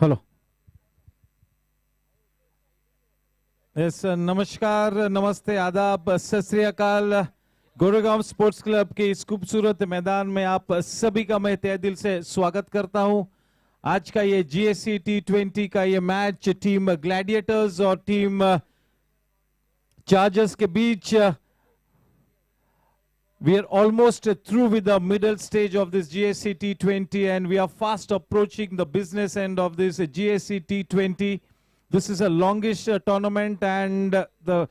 Hello yes नमस्कार नमस्ते आदाब सत श्री अकाल गोरेगांव स्पोर्ट्स क्लब के इस खूबसूरत मैदान में आप सभी का मैं तहे दिल से स्वागत करता हूं। आज का ये जीएससी T20 का ये मैच टीम ग्लैडिएटर्स और टीम चार्जर्स के बीच we are almost through with the middle stage of this GSC T20 and we are fast approaching the business end of this GSC T20. This is a longish tournament and the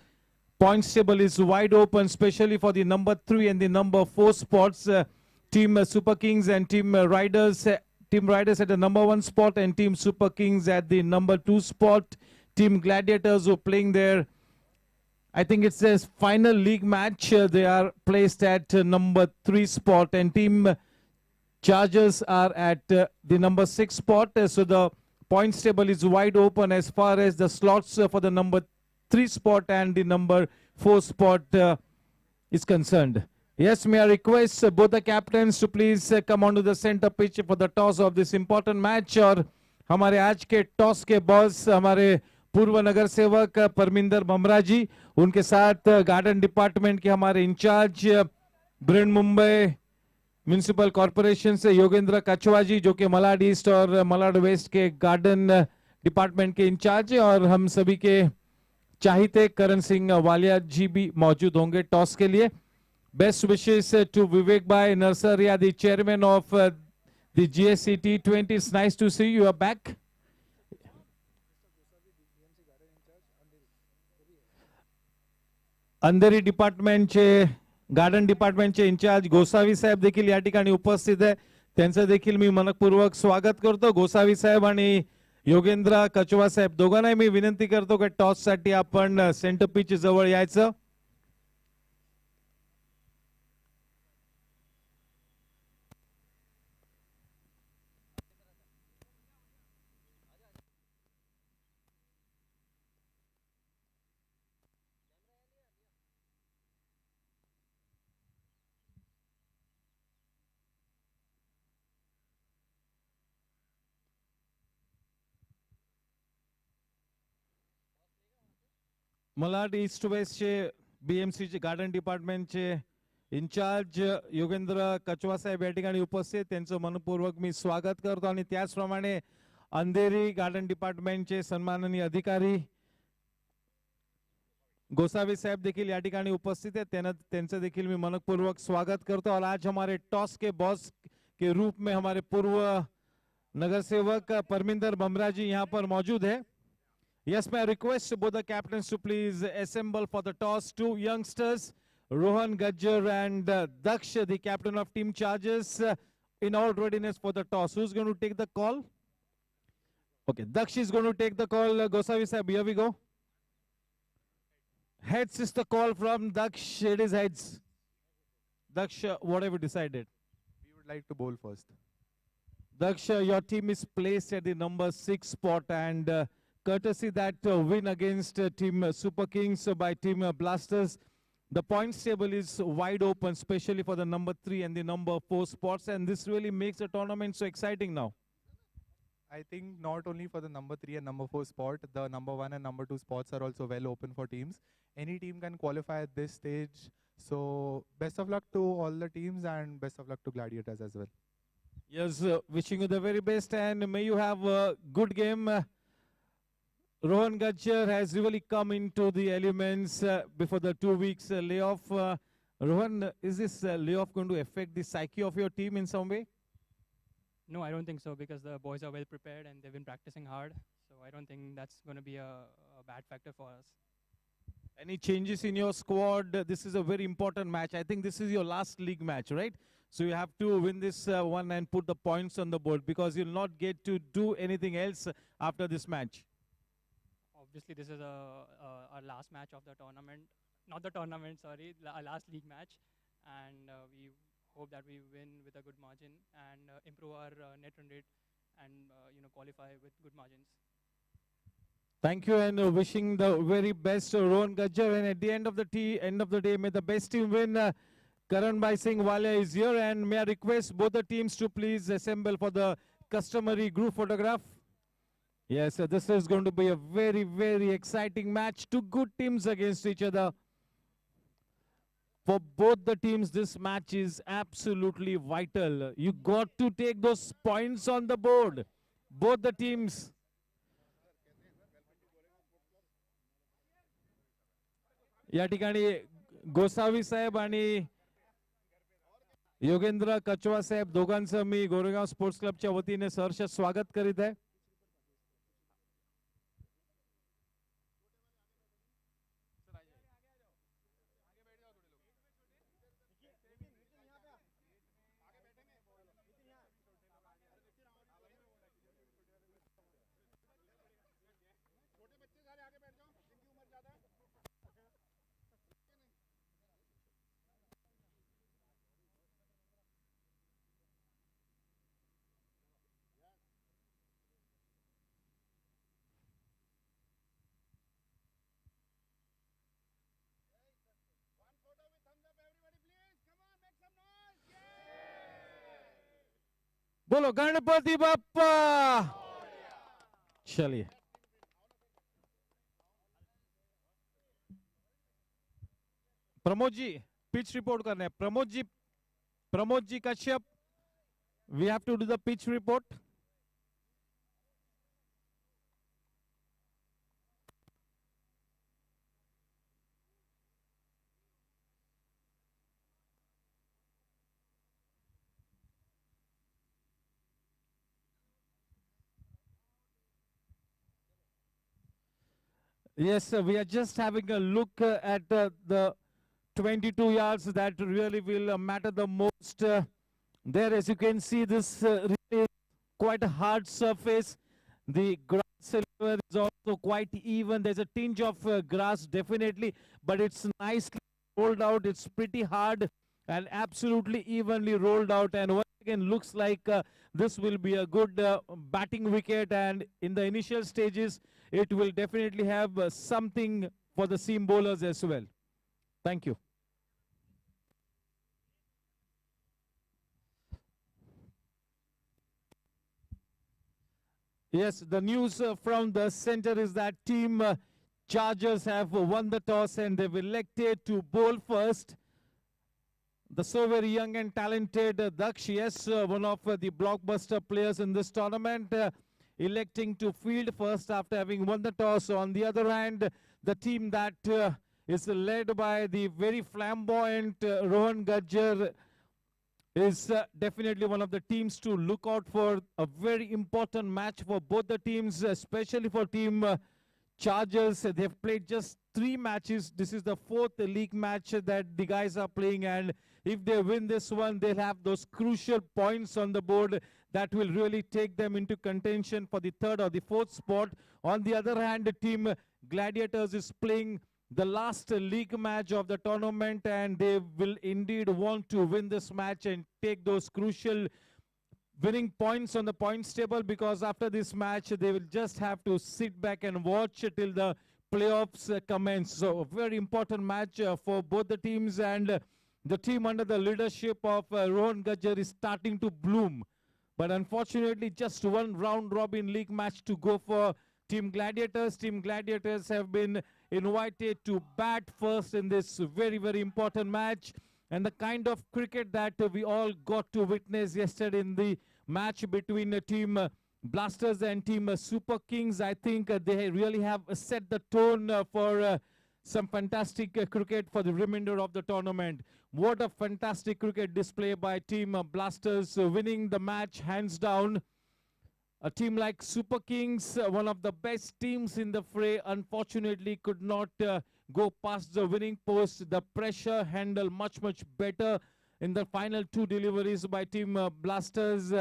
points table is wide open, especially for the number 3 and the number 4 spots. Team Super Kings and Team Riders. Team Riders at the number 1 spot and Team Super Kings at the number 2 spot. Team Gladiators who are playing there. I think it's their final league match. They are placed at number 3 spot and Team Chargers are at the number 6 spot. So the points table is wide open as far as the slots for the number 3 spot and the number 4 spot is concerned. Yes, may I request both the captains to please come onto the center pitch for the toss of this important match. और हमारे आज के toss के boss हमारे पूर्व नगर सेवक परमिंदर बमरा जी, उनके साथ गार्डन डिपार्टमेंट के हमारे incharge Brihanmumbai municipal corporation से योगेंद्र कछवा जी, जो कि मलाड ईस्ट और मलाड वेस्ट के गार्डन डिपार्टमेंट के इंचार्ज है, और हम सभी के चाहते करण सिंह वालिया जी भी मौजूद होंगे टॉस के लिए. बेस्ट विशेस टू विवेक भाई Narsaria, the chairman of the GSC T20. It's nice to see you are back. Andheri डिपार्टमेंटचे गार्डन डिपार्टमेंटचे इंचार्ज गोसावी साहेब देखील या ठिकाणी उपस्थित आहे. त्यांचं देखील मी मनपूर्वक स्वागत करतो. गोसावी साहेब आणि योगेंद्र कचवा साहेब दोघांनाही मी विनंती करतो की टॉस साठी आपण सेंटर पिच जवळ यायचं. मलाड ईस्ट वेस्टचे BMCचे गार्डन डिपार्टमेंटचे इंचार्ज योगेंद्र कचवा साहेब या ठिकाणी उपस्थित, त्यांचं मनपूर्वक मी स्वागत करतो. आणि त्याचप्रमाणे अंधेरी गार्डन डिपार्टमेंटचे सन्माननीय अधिकारी गोसावी साहब देखील या ठिकाणी उपस्थित है, त्यांचं देखील मी मनपूर्वक स्वागत करतो. और आज हमारे टॉस के बॉस के रूप में हमारे पूर्व नगर सेवक परमिंदर बमरा जी यहाँ पर मौजूद है. Yes, may I request both the captains to please assemble for the toss. Two youngsters, Rohan Gajjar and Daksh, the captain of Team Chargers, in all readiness for the toss. Who's going to take the call? Okay, Daksh is going to take the call. Gosavi sahib, here we go. Heads is the call from Daksh. It is heads. Daksh, what have you decided? We would like to bowl first. Daksh, your team is placed at the number 6 spot, and courtesy that win against Team Super Kings by Team Blasters, the points table is wide open, especially for the number 3 and the number 4 spots, and this really makes the tournament so exciting now. I think not only for the number 3 and number 4 spot, the number 1 and number 2 spots are also well open for teams. Any team can qualify at this stage. So best of luck to all the teams and best of luck to Gladiators as well. Yes, wishing you the very best and may you have a good game. Rohan Gajjar has really come into the elements before the 2 weeks layoff. Rohan, is this layoff going to affect the psyche of your team in some way? No, I don't think so, because the boys are well prepared and they've been practicing hard. So I don't think that's going to be a bad factor for us. Any changes in your squad? This is a very important match. I think this is your last league match, right? So you have to win this one and put the points on the board, because you'll not get to do anything else after this match. Obviously, this is our last match of the tournament. Not the tournament, sorry, our last league match. And we hope that we win with a good margin and improve our net run rate and qualify with good margins. Thank you, and wishing the very best to Rohan Gajjar. And at the end of the day, may the best team win. Karan Bhai Singh Walia is here, and may I request both the teams to please assemble for the customary group photograph. Yes, this is going to be a very, very exciting match. Two good teams against each other. For both the teams, this match is absolutely vital. You got to take those points on the board. Both the teams. या ठिकाणी गोसावी साहेब आणि योगेंद्र कचवा साहेब दोघांचं मी Goregaon sports क्लबच्या वतीने सहर्ष स्वागत करीत आहे. बोलो गणपति बाप्पा. चलिए प्रमोद जी पिच रिपोर्ट करना है. Pramod ji Kashyap, we have to do the pitch report. Yes, we are just having a look at the 22 yards that really will matter the most. There, as you can see, this really is quite a hard surface. The grass silver is also quite even. There's a tinge of grass, definitely, but it's nicely rolled out. It's pretty hard and absolutely evenly rolled out. And once again, looks like this will be a good batting wicket. And in the initial stages, it will definitely have something for the seam bowlers as well. Thank you. Yes, the news from the center is that team Chargers have won the toss and they've elected to bowl first. The so very young and talented Daksh, yes, one of the blockbuster players in this tournament, electing to field first after having won the toss. On the other hand, the team that is led by the very flamboyant Rohan Gajjar is definitely one of the teams to look out for. A very important match for both the teams, especially for team Chargers. They've played just 3 matches. This is the 4th league match that the guys are playing, and if they win this one, they'll have those crucial points on the board that will really take them into contention for the 3rd or the 4th spot. On the other hand, the team Gladiators is playing the last league match of the tournament, and they will indeed want to win this match and take those crucial winning points on the points table, because after this match they will just have to sit back and watch till the playoffs commence. So a very important match for both the teams, and the team under the leadership of Rohan Gajjar is starting to bloom. But unfortunately, just one round robin league match to go for Team Gladiators. Team Gladiators have been invited to bat first in this very, very important match. And the kind of cricket that we all got to witness yesterday in the match between Team Blasters and Team Super Kings, I think they really have set the tone for some fantastic cricket for the remainder of the tournament. What a fantastic cricket display by Team Blasters, winning the match hands down. A team like Super Kings, one of the best teams in the fray, unfortunately could not go past the winning post. The pressure handled much, much better in the final 2 deliveries by Team Blasters,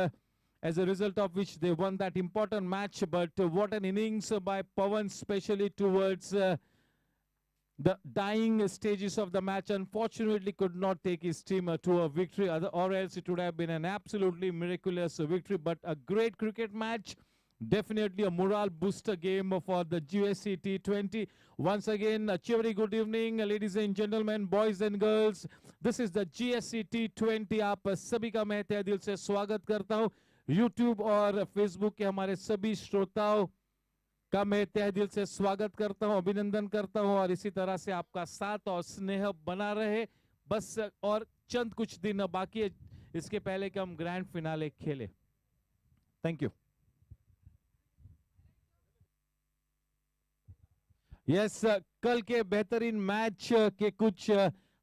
as a result of which they won that important match. But what an innings by Pawan, especially towards the dying stages of the match. Unfortunately could not take his team to a victory, or else it would have been an absolutely miraculous victory. But a great cricket match, definitely a morale booster game for the GSC T20. Once again, a very good evening, ladies and gentlemen, boys and girls. This is the GSC T20. आप सभी का मैं तहे दिल से स्वागत करता हूँ YouTube और Facebook के हमारे सभी श्रोताओं का मैं तहे दिल से स्वागत करता हूं, अभिनंदन करता हूं और इसी तरह से आपका साथ और स्नेह बना रहे। बस और चंद कुछ दिन बाकी है इसके पहले कि हम ग्रैंड फिनाले खेले। Thank you. यस, कल के बेहतरीन मैच के कुछ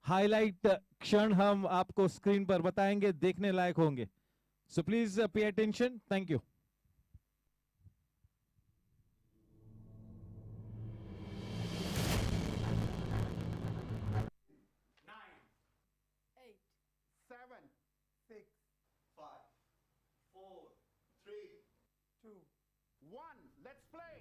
हाईलाइट क्षण हम आपको स्क्रीन पर बताएंगे, देखने लायक होंगे। So please pay attention. Thank you. 7, 6, 5, 4, 3, 2, 1. Let's play.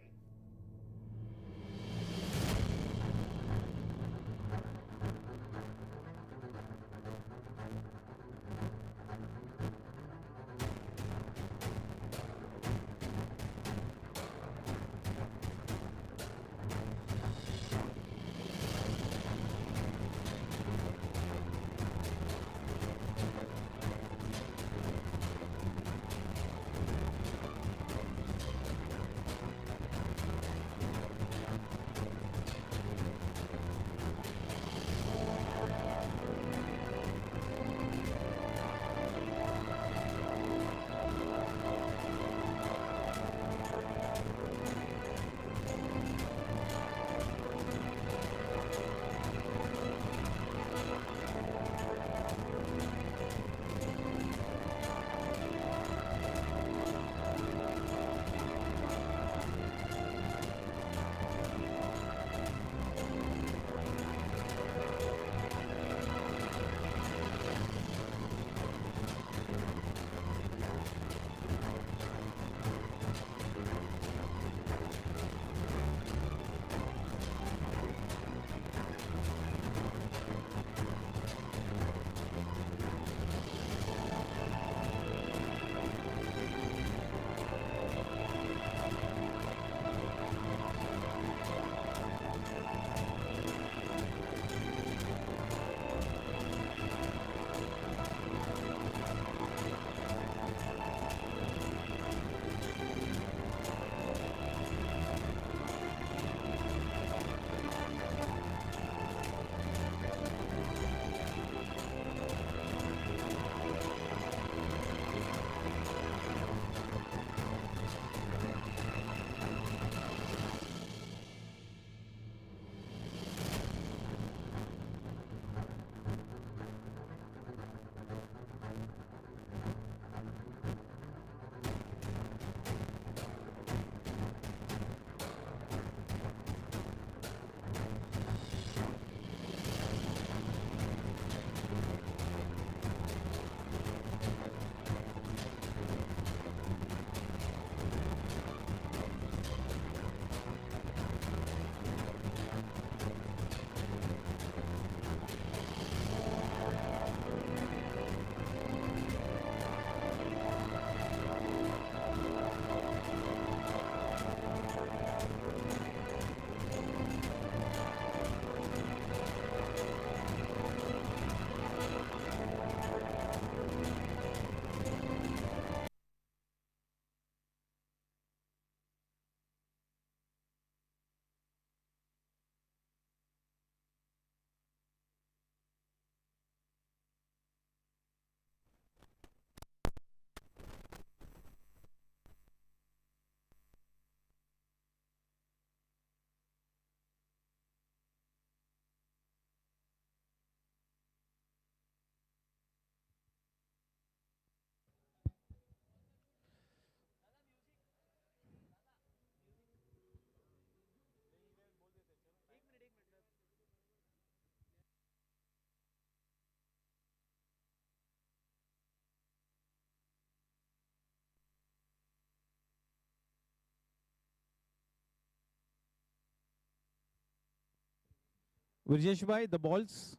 Virjesh bhai, the balls.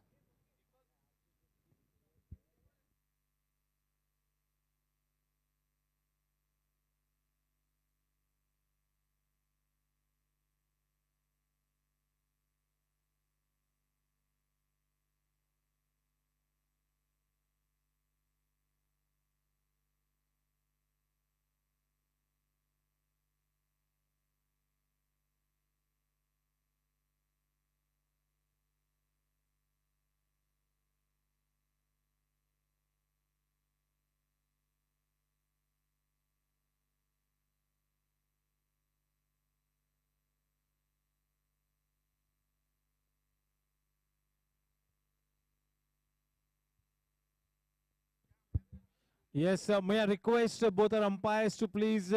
Yes, may I request both our umpires to please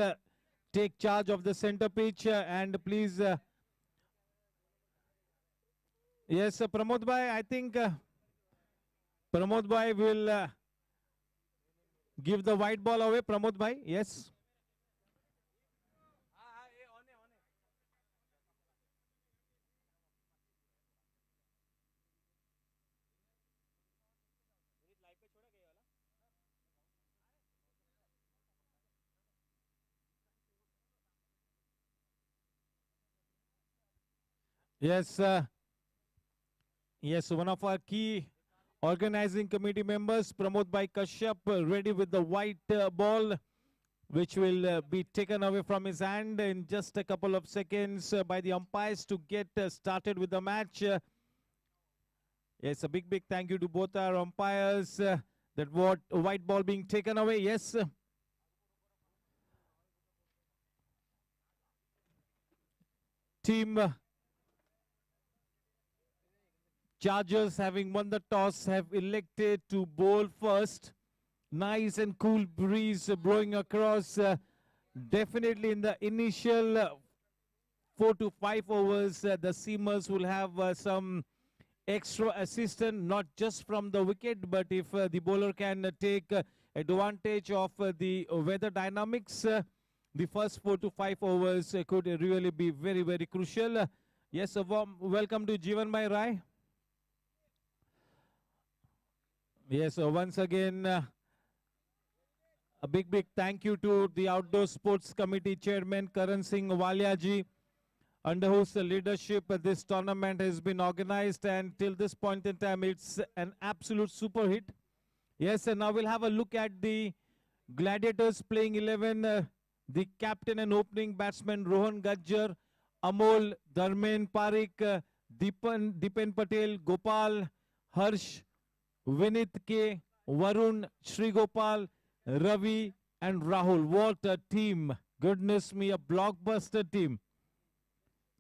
take charge of the center pitch and please. Yes, Pramod Bhai, I think Pramod Bhai will give the white ball away. Pramod Bhai, yes. Yes, yes, one of our key organizing committee members, Pramod Bhai Kashyap, ready with the white ball, which will be taken away from his hand in just a couple of seconds by the umpires to get started with the match. Yes, a big thank you to both our umpires. That white ball being taken away. Yes. Team Chargers, having won the toss, have elected to bowl first. Nice and cool breeze blowing across. Definitely in the initial 4 to 5 overs, the seamers will have some extra assistance, not just from the wicket, but if the bowler can take advantage of the weather dynamics, the first 4 to 5 overs could really be very crucial. Yes, a warm welcome to Jeevan Bhai Rai. Yes, once again, a big thank you to the Outdoor Sports Committee Chairman Karan Singh Walia ji, under whose leadership this tournament has been organized, and till this point in time it's an absolute super hit. Yes, and now we'll have a look at the Gladiators playing 11. The captain and opening batsman Rohan Gajjar, Amol, Dharmen Parikh, Dipen Patel, Gopal, Harsh, Vinit K, Varun, Sri Gopal, Ravi and Rahul. What a team. Goodness me, a blockbuster team.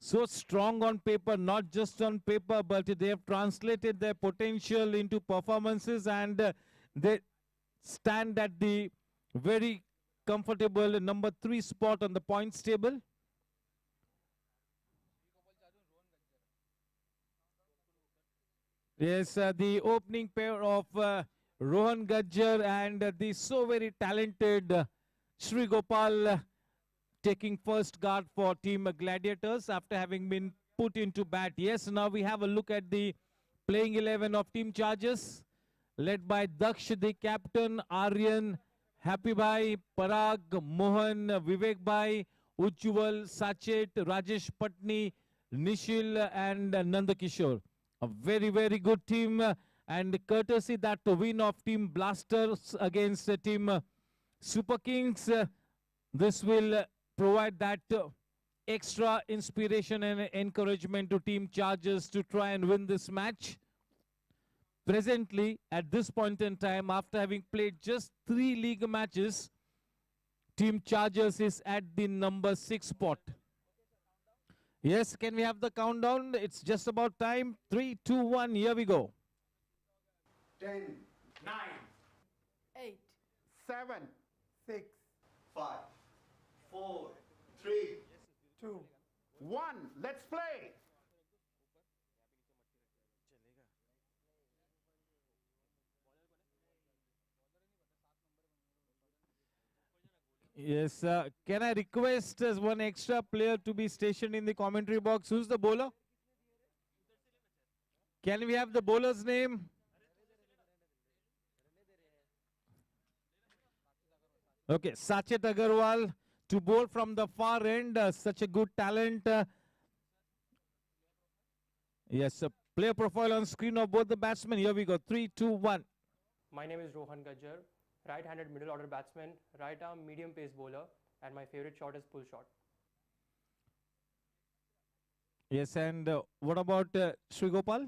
So strong on paper, not just on paper, but they have translated their potential into performances, and they stand at the very comfortable number 3 spot on the points table. Yes, the opening pair of Rohan Gajjar and the so very talented Sri Gopal taking first guard for Team Gladiators after having been put into bat. Yes, now we have a look at the playing 11 of Team Chargers, led by Daksh, the captain, Aryan, Happy Bhai, Parag, Mohan, Vivek Bhai, Ujjwal, Sachet, Rajesh Patni, Nishil and Nandakishore. A very good team, and courtesy that win of Team Blasters against Team Super Kings, this will provide that extra inspiration and encouragement to Team Chargers to try and win this match. Presently, at this point in time, after having played just 3 league matches, Team Chargers is at the number 6 spot. Yes, can we have the countdown? It's just about time. 3, 2, 1, here we go. 10, 9, 8, 7, 6, 5, 4, 3, 2, 1. Let's play. Yes, can I request as one extra player to be stationed in the commentary box? Who's the bowler? Can we have the bowler's name? Okay, Sachet Agarwal to bowl from the far end. Such a good talent. Yes, player profile on screen of both the batsmen. Here we go. 3, 2, 1. My name is Rohan Gajjar, right-handed middle order batsman, right arm medium pace bowler, and my favorite shot is pull shot. Yes, and what about Sri Gopal?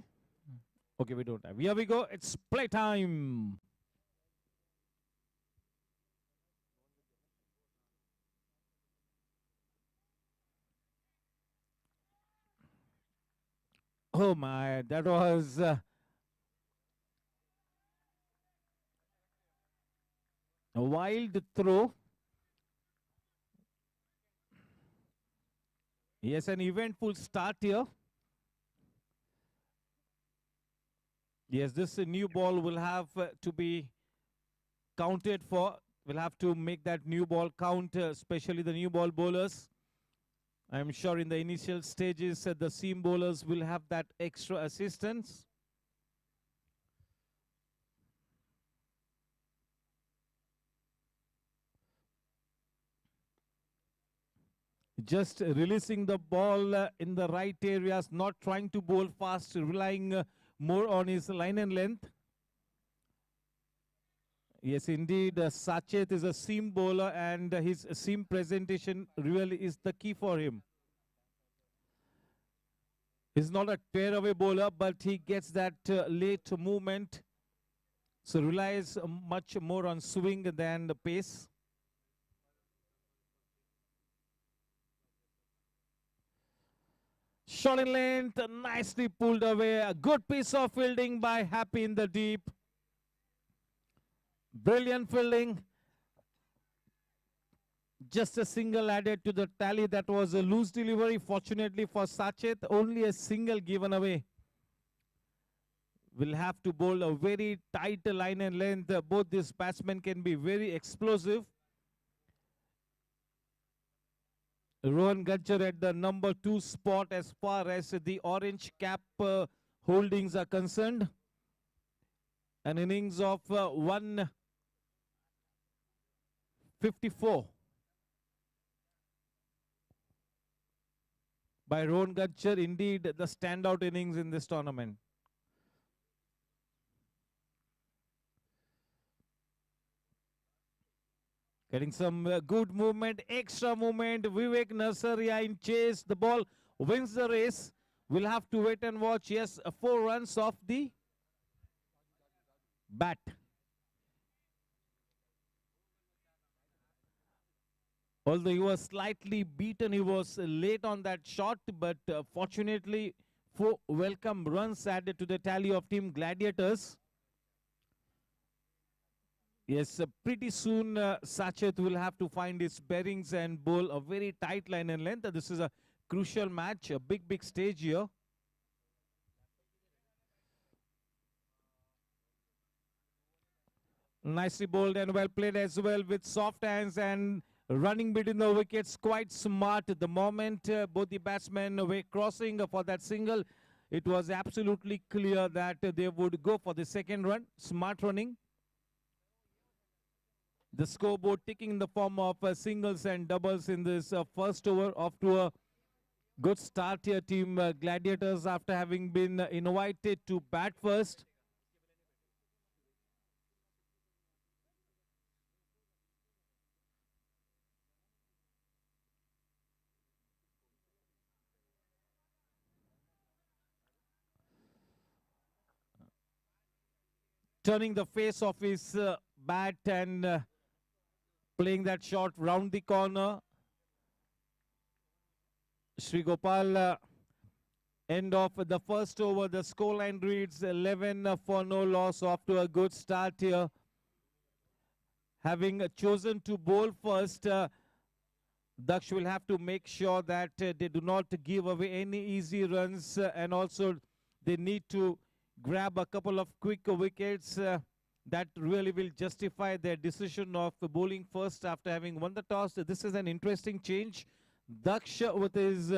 Okay, we don't have. Here we go. It's playtime. Oh my, that was A wild throw. Yes, an eventful start here. Yes, this new ball will have to be counted for. We'll have to make that new ball count, especially the new ball bowlers. I'm sure in the initial stages, the seam bowlers will have that extra assistance. Just releasing the ball in the right areas, not trying to bowl fast, relying more on his line and length. Yes, indeed, Sachet is a seam bowler and his seam presentation really is the key for him. He's not a tear-away bowler, but he gets that late movement. So relies much more on swing than the pace. Short in length, nicely pulled away. A good piece of fielding by Happy in the deep. Brilliant fielding. Just a single added to the tally. That was a loose delivery. Fortunately for Sachet, only a single given away. Will have to bowl a very tight line and length. Both these batsmen can be very explosive. Rohan Gajjar at the number 2 spot as far as the orange cap holdings are concerned. An innings of 154 by Rohan Gajjar. Indeed, the standout innings in this tournament. Getting some good movement, extra movement. Vivek Narsaria in chase. The ball wins the race. We'll have to wait and watch. Yes, 4 runs off the bat. Although he was slightly beaten, he was late on that shot, but fortunately, 4 welcome runs added to the tally of Team Gladiators. Yes, pretty soon Sachet will have to find his bearings and bowl a very tight line and length. This is a crucial match, a big stage here. Nicely bowled and well played as well with soft hands and running between the wickets. Quite smart. The moment both the batsmen were crossing for that single, it was absolutely clear that they would go for the second run. Smart running. The scoreboard ticking in the form of singles and doubles in this first over. Off to a good start here, Team Gladiators, after having been invited to bat first. Turning the face of his bat and playing that shot round the corner. Sri Gopal, end of the first over. The scoreline reads 11 for no loss. Off to a good start here. Having chosen to bowl first, Daksh will have to make sure that they do not give away any easy runs, and also they need to grab a couple of quick wickets that really will justify their decision of bowling first after having won the toss. This is an interesting change. Daksh with his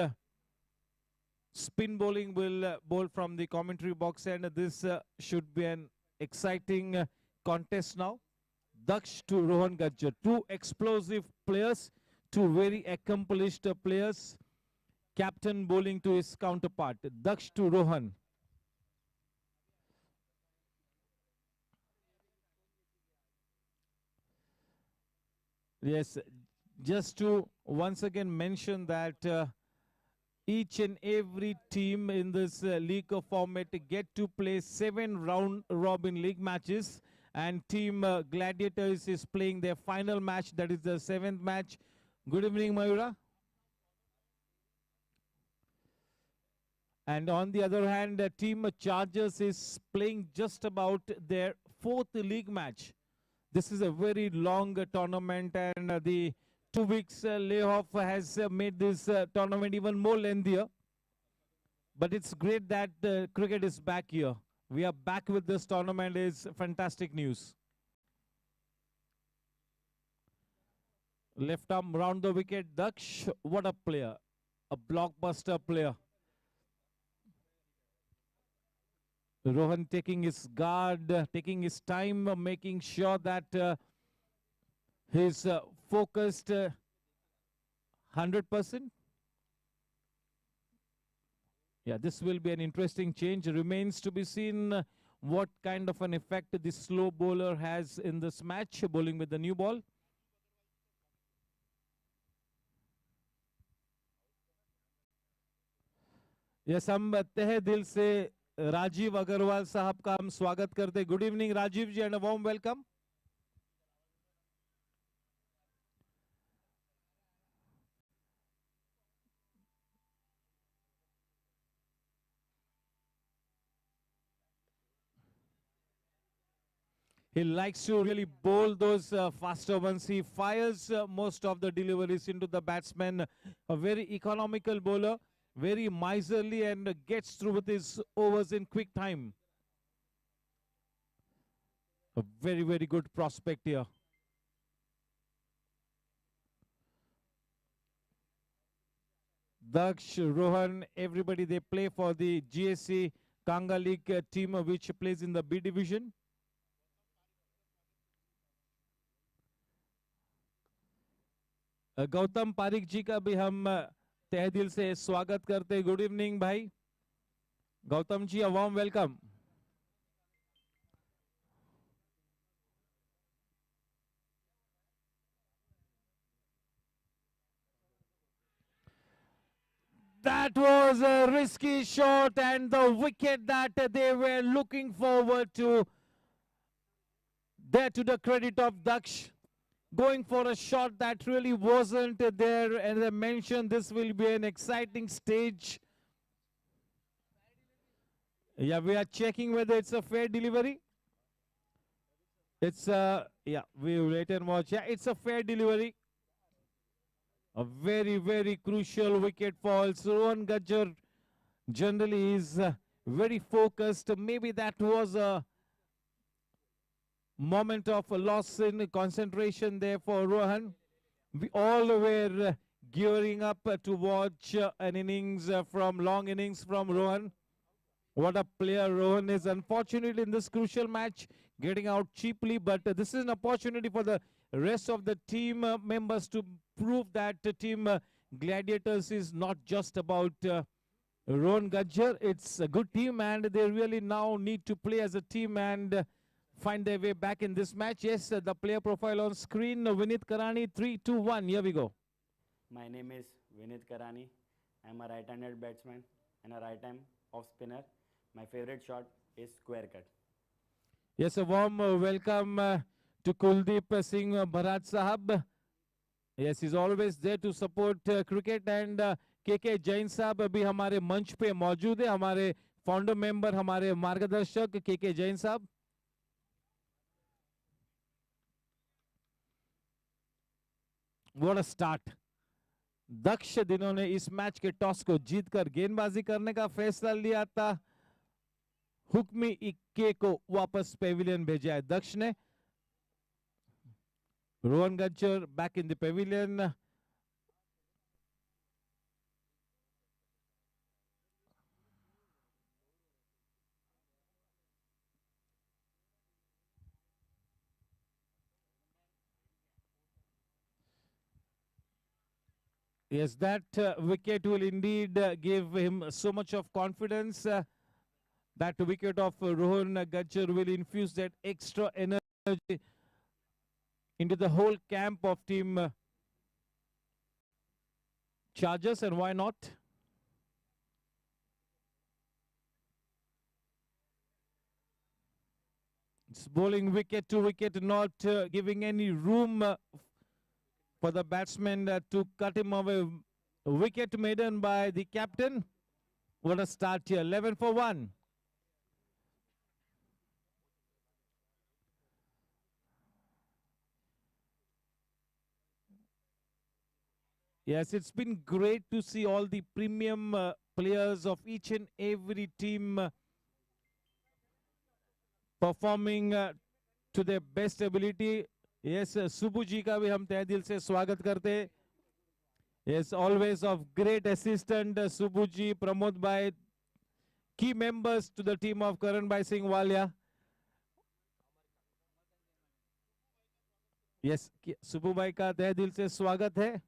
spin bowling will bowl from the commentary box, and this should be an exciting contest now. Daksh to Rohan Gajjar. 2 explosive players, 2 very accomplished players. Captain bowling to his counterpart. Daksh to Rohan. Yes, just to once again mention that each and every team in this league format get to play 7 round-robin league matches, and Team Gladiators is playing their final match, that is the 7th match. Good evening, Mayura. And on the other hand, Team Chargers is playing just about their 4th league match. This is a very long tournament, and the 2 weeks layoff has made this tournament even more lengthier. But it's great that cricket is back here. We are back with this tournament is fantastic news. Left arm round the wicket. Daksh, what a player. A blockbuster player. Rohan taking his guard, taking his time, making sure that he's focused 100%. Yeah, this will be an interesting change. Remains to be seen what kind of an effect the slow bowler has in this match, bowling with the new ball. Yes, हम तहे दिल से राजीव अग्रवाल साहब का हम स्वागत करते. Good evening, Rajiv ji, and a warm welcome. He likes to really bowl those faster ones. He fires most of the deliveries into the batsman. A very economical bowler, very miserly, and gets through with his overs in quick time. A very, very good prospect here. Daksh, Rohan, everybody, they play for the GSC Kanga League team which plays in the B division. Gautam Pareek जी का भी हम तहे दिल से स्वागत करते. Good evening भाई Gautam ji, a warm welcome. That was a risky shot and the wicket that they were looking forward to. There to the credit of Daksh. Going for a shot that really wasn't there, and as I mentioned, this will be an exciting stage. Yeah, we are checking whether it's a fair delivery. It's yeah, we'll wait and watch. Yeah, it's a fair delivery. A very, very crucial wicket fall. Rohan Gajjar generally is very focused. Maybe that was a moment of a loss in concentration there for Rohan. We all were gearing up to watch an innings from long innings from Rohan. What a player Rohan is. Unfortunately, in this crucial match, getting out cheaply, but this is an opportunity for the rest of the team members to prove that the team Gladiators is not just about Rohan Gajjar. It's a good team, and they really now need to play as a team and find their way back in this match. Yes, the player profile on screen, Vinit Karani, 3, 2, 1. Here we go. My name is Vinit Karani. I'm a right-handed batsman and a right-hand off spinner. My favorite shot is square cut. Yes, a warm welcome to Kuldeep Singh Bharat Sahab. Yes, he's always there to support cricket, and KK Jain साहब अभी हमारे मंच पे मौजूद है. हमारे founder member, हमारे मार्गदर्शक KK Jain साहब. What a start. दक्ष जिन्होंने इस मैच के टॉस को जीतकर गेंदबाजी करने का फैसला लिया था, हुक्मी इक्के को वापस पेविलियन भेजा है दक्ष ने. Rohan Gajjar back in the pavilion. Yes, that wicket will indeed give him so much of confidence. That wicket of Rohan Gajjar will infuse that extra energy into the whole camp of team Chargers, and why not? It's bowling wicket to wicket, not giving any room for the batsman to cut him away. Wicket maiden by the captain. What a start here. 11 for 1. Yes, it's been great to see all the premium players of each and every team performing to their best ability. Yes, सुबु जी का भी हम तहे दिल से स्वागत करते हैं. Yes, always of great assistant Subhu ji, Pramod bhai, key members to the team of Karan Bhai Singh Walia. Yes, Subhu bhai का तहे दिल से स्वागत है.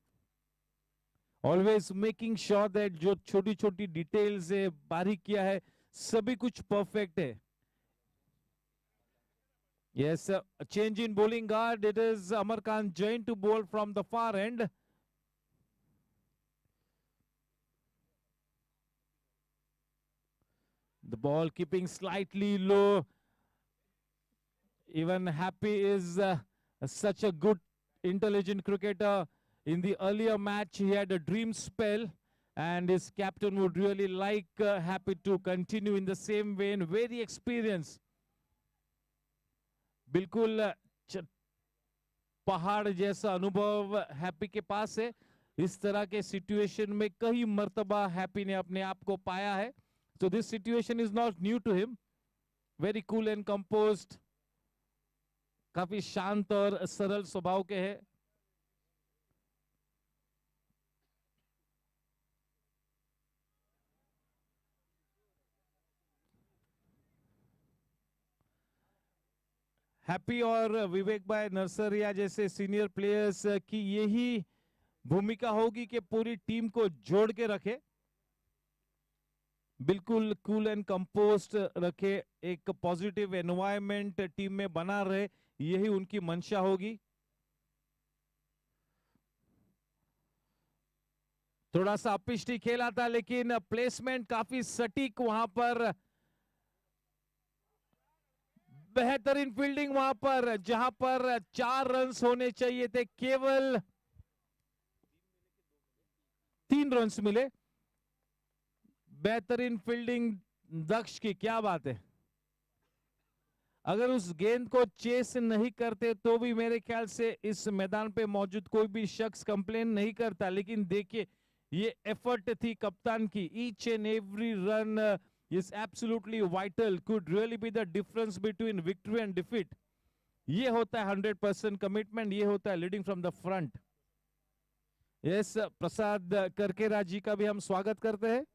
Always making sure that जो छोटी छोटी details है, बारीकियां है, सभी कुछ perfect है. Yes, a change in bowling guard. It is Amarkant Jain to bowl from the far end. The ball keeping slightly low. Even Happy is such a good, intelligent cricketer. In the earlier match, he had a dream spell, and his captain would really like Happy to continue in the same vein. Very experienced. बिल्कुल पहाड़ जैसा अनुभव happy के पास है. इस तरह के situation में कई मर्तबा हैप्पी ने अपने आप को पाया है. So this situation is not new to him. Very cool and composed. काफी शांत और सरल स्वभाव के हैं. हैप्पी और विवेक भाई नरसरिया जैसे सीनियर प्लेयर्स की यही भूमिका होगी कि पूरी टीम को जोड़ के रखे, बिल्कुल कूल एंड कंपोस्ट रखे, एक पॉजिटिव एनवायरनमेंट टीम में बना रहे, यही उनकी मंशा होगी. थोड़ा सा अपिष्टी खेला था, लेकिन प्लेसमेंट काफी सटीक वहां पर. बेहतरीन फील्डिंग वहां पर, जहां पर 4 रन्स होने चाहिए थे, केवल 3 रन्स मिले. बेहतरीन फील्डिंग दक्ष की, क्या बात है. अगर उस गेंद को चेस नहीं करते तो भी मेरे ख्याल से इस मैदान पे मौजूद कोई भी शख्स कंप्लेन नहीं करता. लेकिन देखिए, ये एफर्ट थी कप्तान की. Each and every run is absolutely vital, could really be the difference between victory and defeat. ये होता है 100% commitment, ये होता है leading from the front. Yes, प्रसाद करकेरा जी का भी हम स्वागत करते हैं.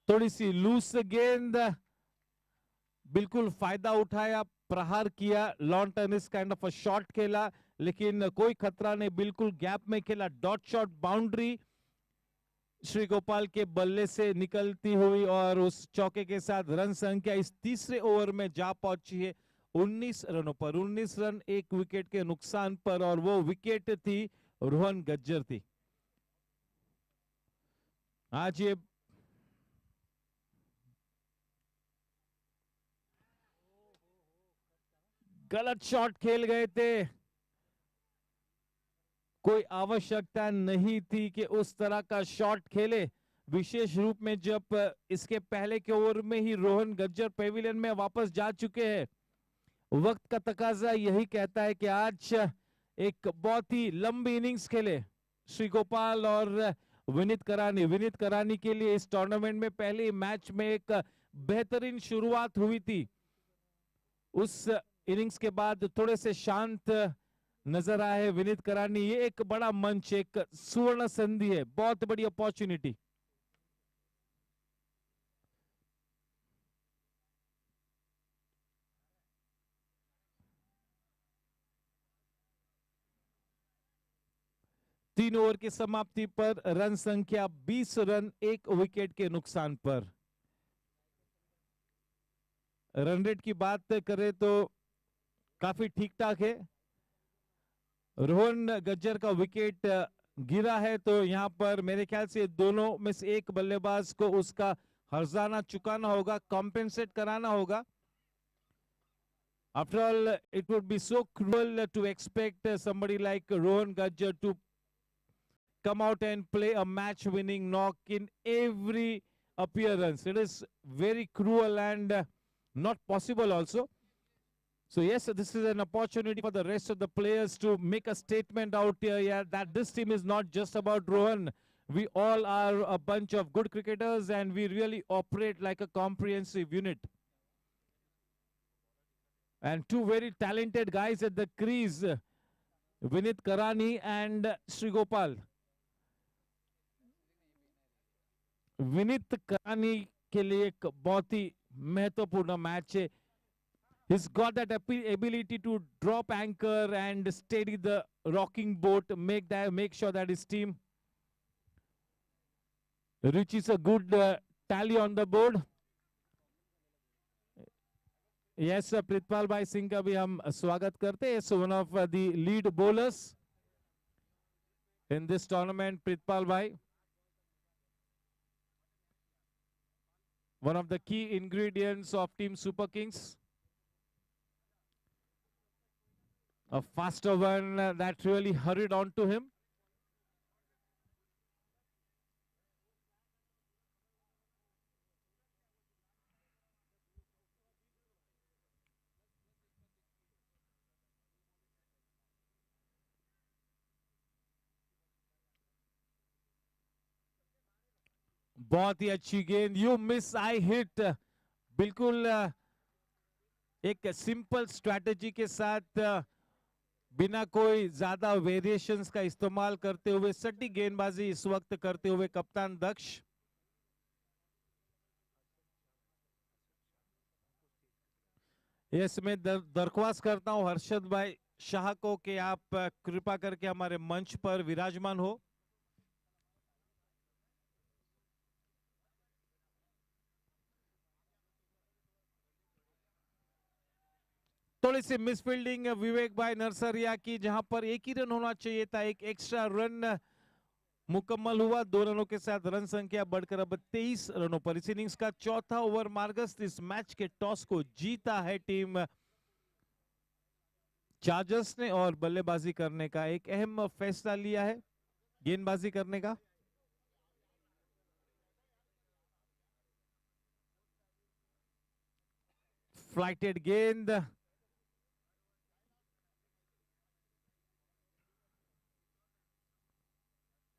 थोड़ी सी लूज गेंद, बिल्कुल फायदा उठाया, प्रहार किया, long tennis kind of a shot खेला, लेकिन कोई खतरा नहीं, बिल्कुल गैप में खेला. Dot shot boundary Shri Gopal के बल्ले से निकलती हुई और उस चौके के साथ रन संख्या इस तीसरे ओवर में जा पहुंची है 19 रनों पर. 19 रन एक विकेट के नुकसान पर, और वो विकेट थी रोहन गज्जर थी. आज ये गलत शॉट खेल गए थे. कोई आवश्यकता नहीं थी कि उस तरह का शॉट खेले, विशेष रूप में जब इसके पहले के ओवर में ही रोहन गज्जर पेविलियन में वापस जा चुके हैं. वक्त का तकाजा यही कहता है कि आज एक बहुत ही लंबी इनिंग्स खेले श्री गोपाल और विनीत करानी. विनीत करानी के लिए इस टूर्नामेंट में पहले मैच में एक बेहतरीन शुरुआत हुई थी. उस इनिंग्स के बाद थोड़े से शांत नजर आए हैं विनीत करानी. ये एक बड़ा मंच, एक सुवर्ण संधि है, बहुत बड़ी अपॉर्चुनिटी. तीन ओवर की समाप्ति पर रन संख्या 20 रन एक विकेट के नुकसान पर. रन रेट की बात करें तो काफी ठीक ठाक है. रोहन गज्जर का विकेट गिरा है, तो यहां पर मेरे ख्याल से दोनों में से एक बल्लेबाज को उसका हर्जाना चुकाना होगा, कॉम्पेंसेट कराना होगा. After all, it would be so cruel to expect somebody like Rohan Gajjar to come out and play a match-winning knock in every appearance. It is very cruel and not possible also. So yes, this is an opportunity for the rest of the players to make a statement out here, yeah, that this team is not just about Rohan. We all are a bunch of good cricketers and we really operate like a comprehensive unit. And two very talented guys at the crease, Vinit Karani and Sri Gopal. Vineet करानी के लिए एक बहुत ही महत्वपूर्ण match है. He's got that ability to drop anchor and steady the rocking boat, make sure that his team reaches a good tally on the board. Yes, Pritpal Bhai Singh का भी हम स्वागत करते हैं. So one of the lead bowlers in this tournament, Pritpal Bhai. One of the key ingredients of Team Super Kings. A faster one that really hurried on to him. बहुत ही अच्छी गेंद. You miss I hit. बिल्कुल एक simple strategy के साथ बिना कोई ज्यादा वेरिएशंस का इस्तेमाल करते हुए सटीक गेंदबाजी इस वक्त करते हुए कप्तान दक्ष. यस, मैं दरख्वास्त करता हूं हर्षद भाई शाह को कि आप कृपा करके हमारे मंच पर विराजमान हो. थोड़ी सी मिसफील्डिंग विवेक भाई नरसरिया की, जहां पर एक ही रन होना चाहिए था. एक एक्स्ट्रा रन मुकम्मल हुआ. 2 रनों के साथ रन संख्या बढ़कर अब 23 रनों पर. इस इनिंग्स का चौथा ओवर मार्गस्ट. इस मैच के टॉस को जीता है टीम चार्जर्स ने और बल्लेबाजी करने का एक अहम फैसला लिया है, गेंदबाजी करने का. फ्लाइटेड गेंद.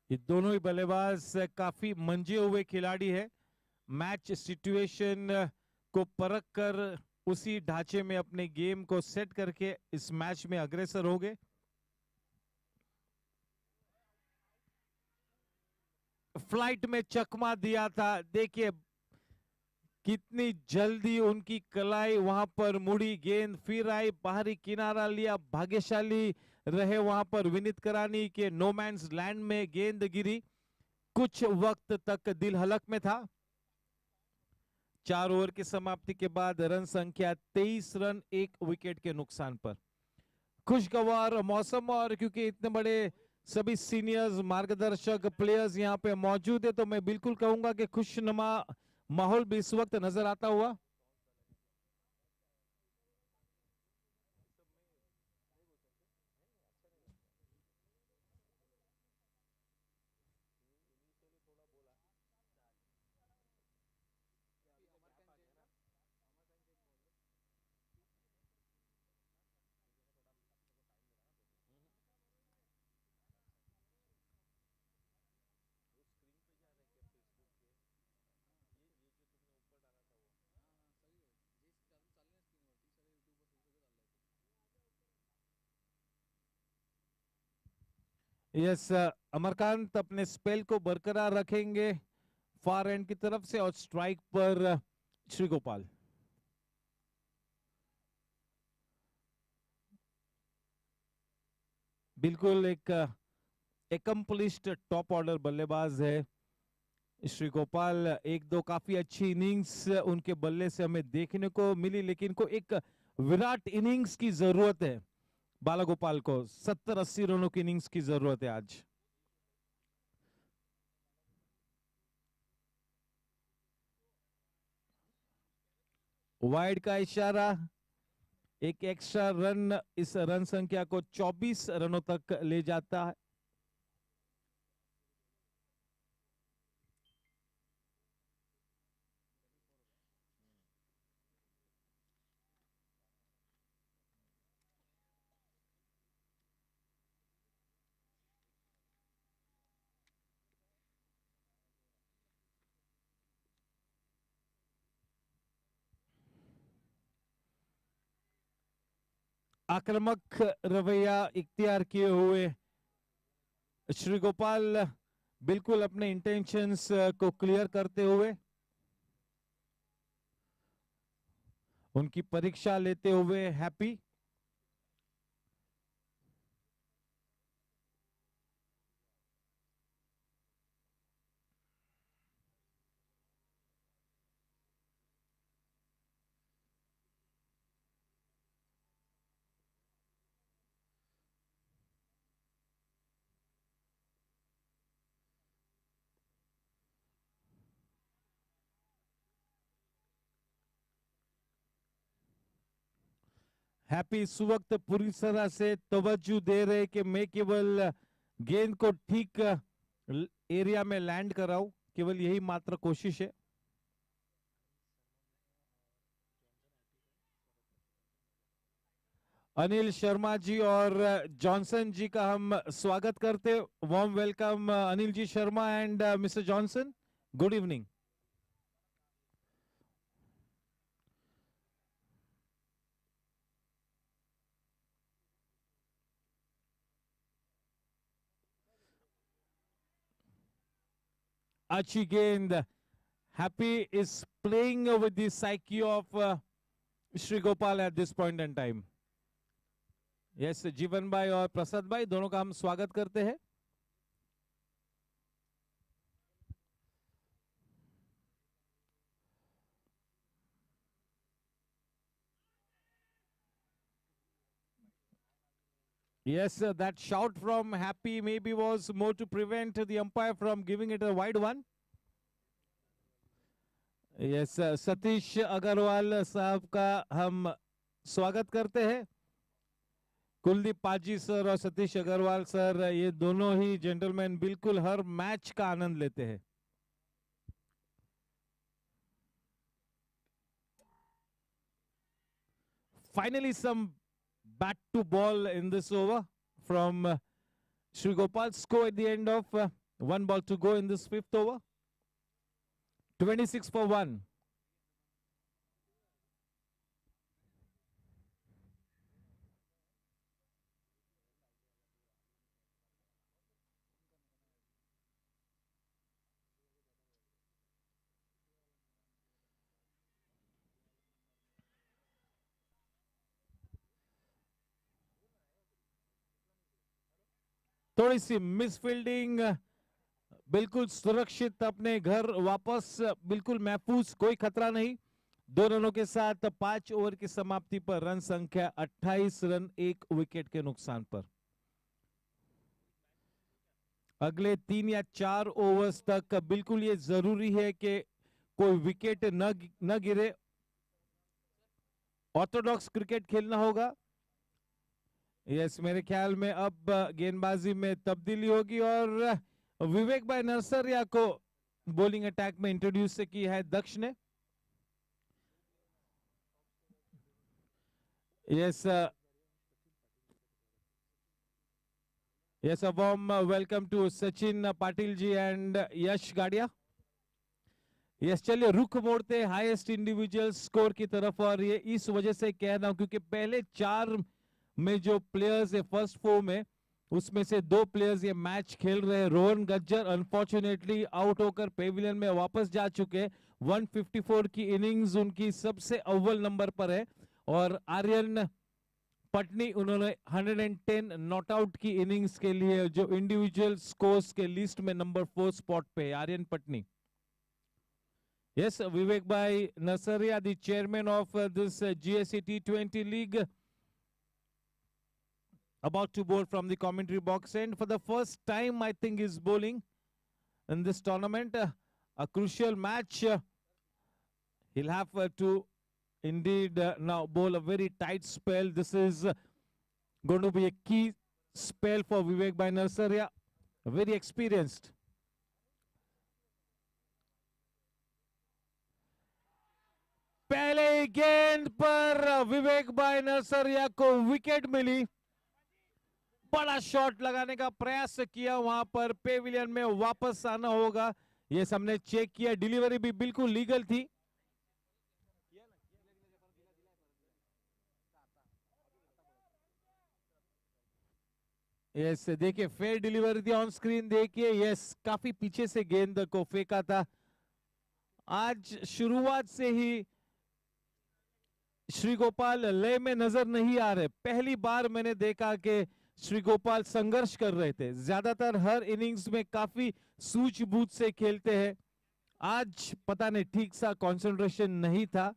ये दोनों ही बल्लेबाज काफी मंजे हुए खिलाड़ी है. मैच सिचुएशन को परख कर उसी ढांचे में अपने गेम को सेट करके इस मैच में अग्रसर हो गए. फ्लाइट में चकमा दिया था. देखिए कितनी जल्दी उनकी कलाई वहां पर मुड़ी. गेंद फिर आई, बाहरी किनारा लिया. भाग्यशाली रहे वहां पर विनीत करानी के नो मैंस लैंड में गेंद गिरी. कुछ वक्त तक दिल हलक में था. 4 ओवर की समाप्ति के बाद रन संख्या 23 रन 1 विकेट के नुकसान पर. खुशगवार मौसम और क्योंकि इतने बड़े सभी सीनियर्स मार्गदर्शक प्लेयर्स यहाँ पे मौजूद है तो मैं बिल्कुल कहूंगा कि खुशनुमा माहौल भी इस वक्त नजर आता हुआ. यस, अमरकांत अपने स्पेल को बरकरार रखेंगे फार एंड की तरफ से और स्ट्राइक पर श्री गोपाल. बिल्कुल एक एकम्प्लिश्ड टॉप ऑर्डर बल्लेबाज है श्री गोपाल. 1-2 काफी अच्छी इनिंग्स उनके बल्ले से हमें देखने को मिली, लेकिन को एक विराट इनिंग्स की जरूरत है. बाला गोपाल को 70-80 रनों की इनिंग्स की जरूरत है आज. वाइड का इशारा. एक एक्स्ट्रा रन इस रन संख्या को 24 रनों तक ले जाता है. आक्रामक रवैया इख्तियार किए हुए श्री गोपाल बिल्कुल अपने इंटेंशंस को क्लियर करते हुए, उनकी परीक्षा लेते हुए हैप्पी। हैप्पी इस वक्त पूरी तरह से तवज्जो दे रहे कि मैं केवल गेंद को ठीक एरिया में लैंड कराऊं, केवल यही मात्र कोशिश है। अनिल शर्मा जी और जॉनसन जी का हम स्वागत करते, warm welcome Anil ji Sharma and mister Johnson, good evening. अच्छी गेंद, Happy is playing with the psyche of Shri Gopal at this point in time. Yes, Jeevan भाई और प्रसाद भाई दोनों का हम स्वागत करते हैं। Yes, that shout from Happy maybe was more to prevent the umpire from giving it a wide one. Yes, Satish Agarwal साहब का हम स्वागत करते हैं। कुलदीप पाजी सर और सतीश अग्रवाल सर, ये दोनों ही जेंटलमैन बिल्कुल हर मैच का आनंद लेते हैं। Finally, some bat to ball in this over from Sri Gopal. Score at the end of one ball to go in this fifth over. 26 for 1. थोड़ी सी मिसफील्डिंग, बिल्कुल सुरक्षित अपने घर वापस, बिल्कुल महफूज, कोई खतरा नहीं। 2 रनों के साथ 5 ओवर की समाप्ति पर रन संख्या 28 रन 1 विकेट के नुकसान पर। अगले 3 या 4 ओवर्स तक बिल्कुल ये जरूरी है कि कोई विकेट न गिरे। ऑर्थोडॉक्स क्रिकेट खेलना होगा। यस, मेरे ख्याल में अब गेंदबाजी में तब्दीली होगी और विवेक भाई नरसरिया को बॉलिंग अटैक में इंट्रोड्यूस से की है दक्ष ने। Yes, yes, a warm welcome to Sachin Patil ji and Yash Gadia. Yes, चलिए रुख मोड़ते हाईएस्ट इंडिविजुअल स्कोर की तरफ, और ये इस वजह से कह रहा हूं क्योंकि पहले 4 में जो प्लेयर्स है फर्स्ट 4 में, उसमें से 2 प्लेयर्स ये मैच खेल रहे हैं। रोहन गज्जर अनफॉर्चुनेटली आउट होकर पेविलियन में वापस जा चुके। 154 की इनिंग्स उनकी सबसे अव्वल नंबर पर है, और आर्यन पटनी उन्होंने 110 नॉट आउट की इनिंग्स के लिए जो इंडिविजुअल स्कोर्स के लिस्ट में नंबर 4 स्पॉट पे Aryan Patni. Yes, Vivek Bhai Nasaria, the chairman of this GSC T20 League, about to bowl from the commentary box, and for the first time I think is bowling in this tournament, a crucial match. He'll have to indeed now bowl a very tight spell. This is going to be a key spell for Vivek Bhai Nasaria, very experienced. पहले गेंद पर विवेक भाई नरसरिया को wicket मिली। बड़ा shot लगाने का प्रयास किया, वहां पर पेविलियन में वापस आना होगा। ये हमने चेक किया, डिलीवरी भी बिल्कुल लीगल थी। यस देखिए फेयर डिलीवरी थी ऑन स्क्रीन, देखिए यस काफी पीछे से गेंद को फेंका था। आज शुरुआत से ही श्री गोपाल लय में नजर नहीं आ रहे। पहली बार मैंने देखा कि श्री गोपाल संघर्ष कर रहे थे। ज्यादातर हर इनिंग्स में काफी सूझबूझ से खेलते हैं, आज पता नहीं ठीक सा कंसंट्रेशन नहीं था।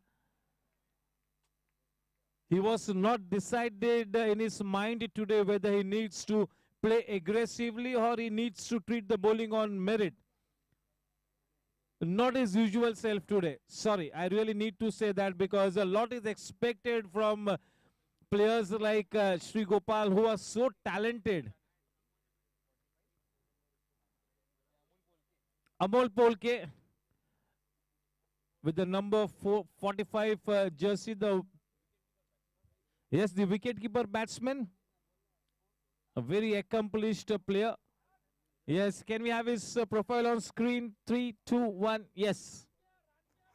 He was not decided in his mind today whether he needs to play aggressively or he needs to treat the bowling on merit. Not his usual self today. Sorry, I really need to say that because a lot is expected from players like Sri Gopal who are so talented. Amol Polke with the number 45 jersey, the wicketkeeper batsman, a very accomplished player. Yes, can we have his profile on screen? 3, 2, 1, yes.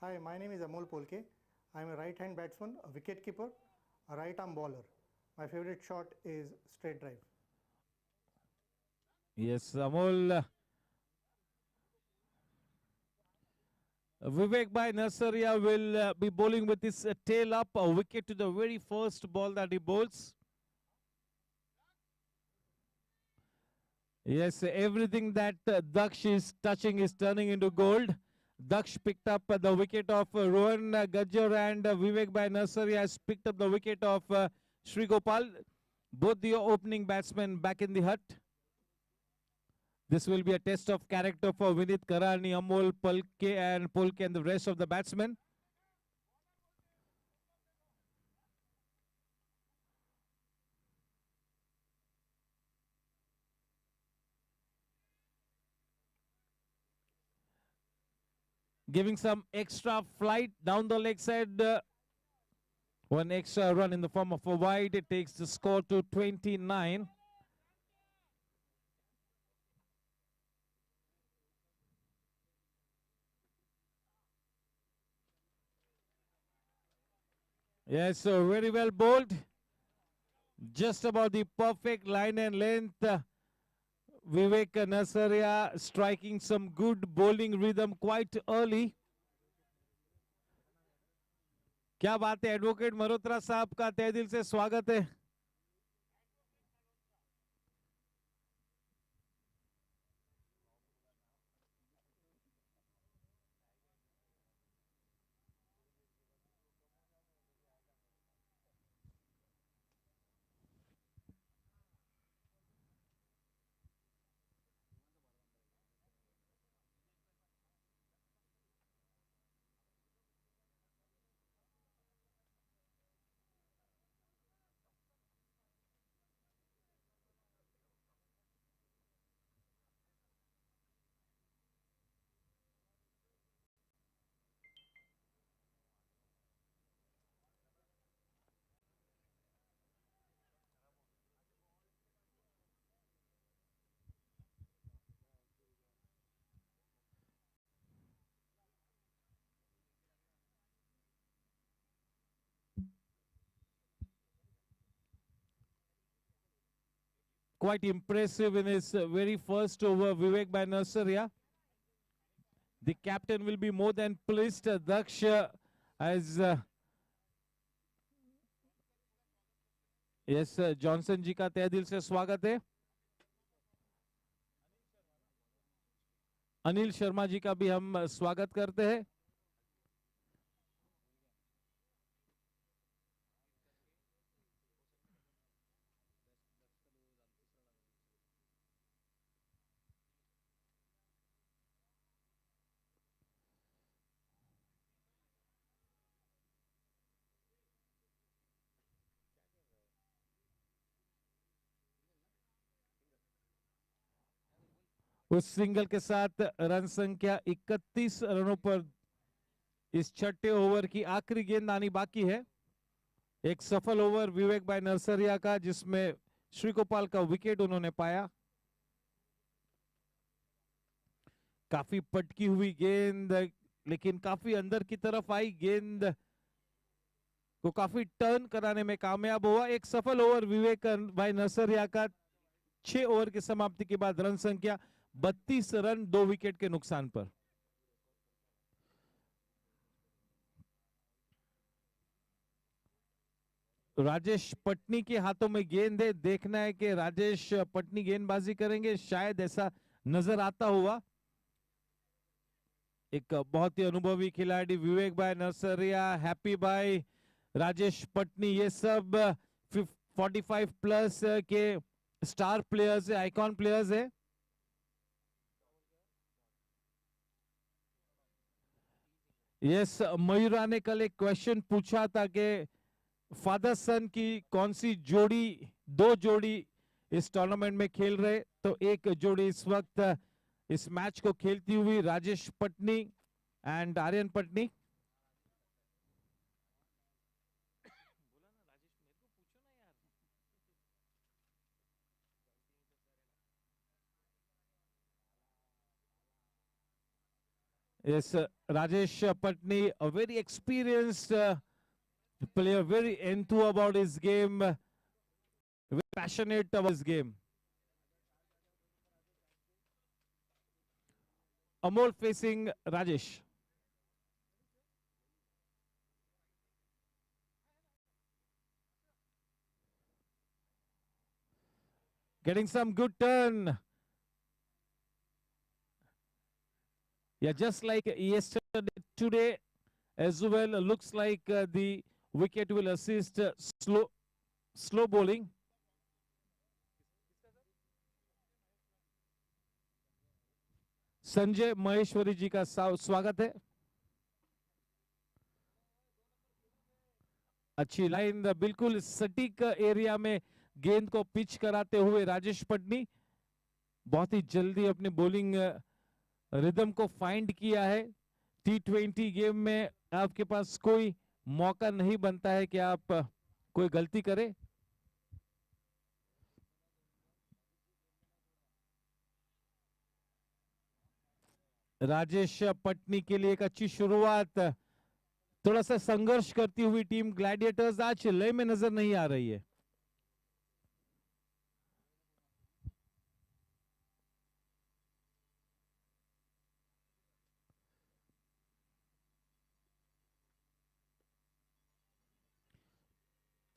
Hi, my name is Amol Polke. I am a right-hand batsman, a wicket-keeper, a right-arm bowler. My favorite shot is straight drive. Yes, Amol. Vivek Bhai Narsaria will be bowling with his tail up, a wicket to the very first ball that he bowls. Yes, everything that Daksh is touching is turning into gold. Daksh picked up the wicket of Rohan Gajjar, and Vivek Bhai Narsaria has picked up the wicket of Sri Gopal. Both the opening batsmen back in the hut. This will be a test of character for Vinit Karani, Amol Polke and the rest of the batsmen. Giving some extra flight down the leg side. One extra run in the form of a wide. It takes the score to 29. Yes, so very well bowled. Just about the perfect line and length. Vivek Nasaria striking some good bowling rhythm quite early. क्या बात है, advocate Malhotra साहब का तहे दिल से स्वागत है। Quite impressive in his very first over, Vivek by Narsaria. The captain will be more than pleased. Daksh as yes, Johnson ji का तहे दिल से स्वागत है। अनिल शर्मा जी का भी हम स्वागत करते हैं। उस सिंगल के साथ रन संख्या 31 रनों पर इस छठे ओवर की आखिरी गेंद आनी बाकी है। एक सफल ओवर विवेक भाई नरसरिया का, जिसमें श्री गोपाल का विकेट उन्होंने पाया। काफी पटकी हुई गेंद, लेकिन काफी अंदर की तरफ आई गेंद को काफी टर्न कराने में कामयाब हुआ। एक सफल ओवर विवेक भाई नरसरिया का 6 ओवर की समाप्ति के बाद रन संख्या 32 रन 2 विकेट के नुकसान पर। राजेश पटनी के हाथों में गेंद है, देखना है कि राजेश पटनी गेंदबाजी करेंगे, शायद ऐसा नजर आता हुआ। एक बहुत ही अनुभवी खिलाड़ी विवेक भाई नरसरिया, हैप्पी भाई, राजेश पटनी, ये सब 45 प्लस के स्टार प्लेयर्स है, आइकॉन प्लेयर्स है। यस, मयूरा ने कल एक क्वेश्चन पूछा था कि फादर सन की कौन सी जोड़ी, 2 जोड़ी इस टूर्नामेंट में खेल रहे, तो एक जोड़ी इस वक्त इस मैच को खेलती हुई Rajesh Patni and Aryan Patni. Yes, Rajesh Patni, a very experienced player, very enthused about his game, very passionate about his game. Amol facing Rajesh. Getting some good turn. Yeah, just like yesterday, today as well, looks like the wicket will assist slow bowling. Sanjay Maheshwari ji का स्वागत है। अच्छी line, बिल्कुल सटीक area में गेंद को pitch कराते हुए राजेश पटनी बहुत ही जल्दी अपने बॉलिंग रिदम को फाइंड किया है। T20 गेम में आपके पास कोई मौका नहीं बनता है कि आप कोई गलती करें। राजेश पटनी के लिए एक अच्छी शुरुआत, थोड़ा सा संघर्ष करती हुई टीम ग्लैडिएटर्स आज लय में नजर नहीं आ रही है।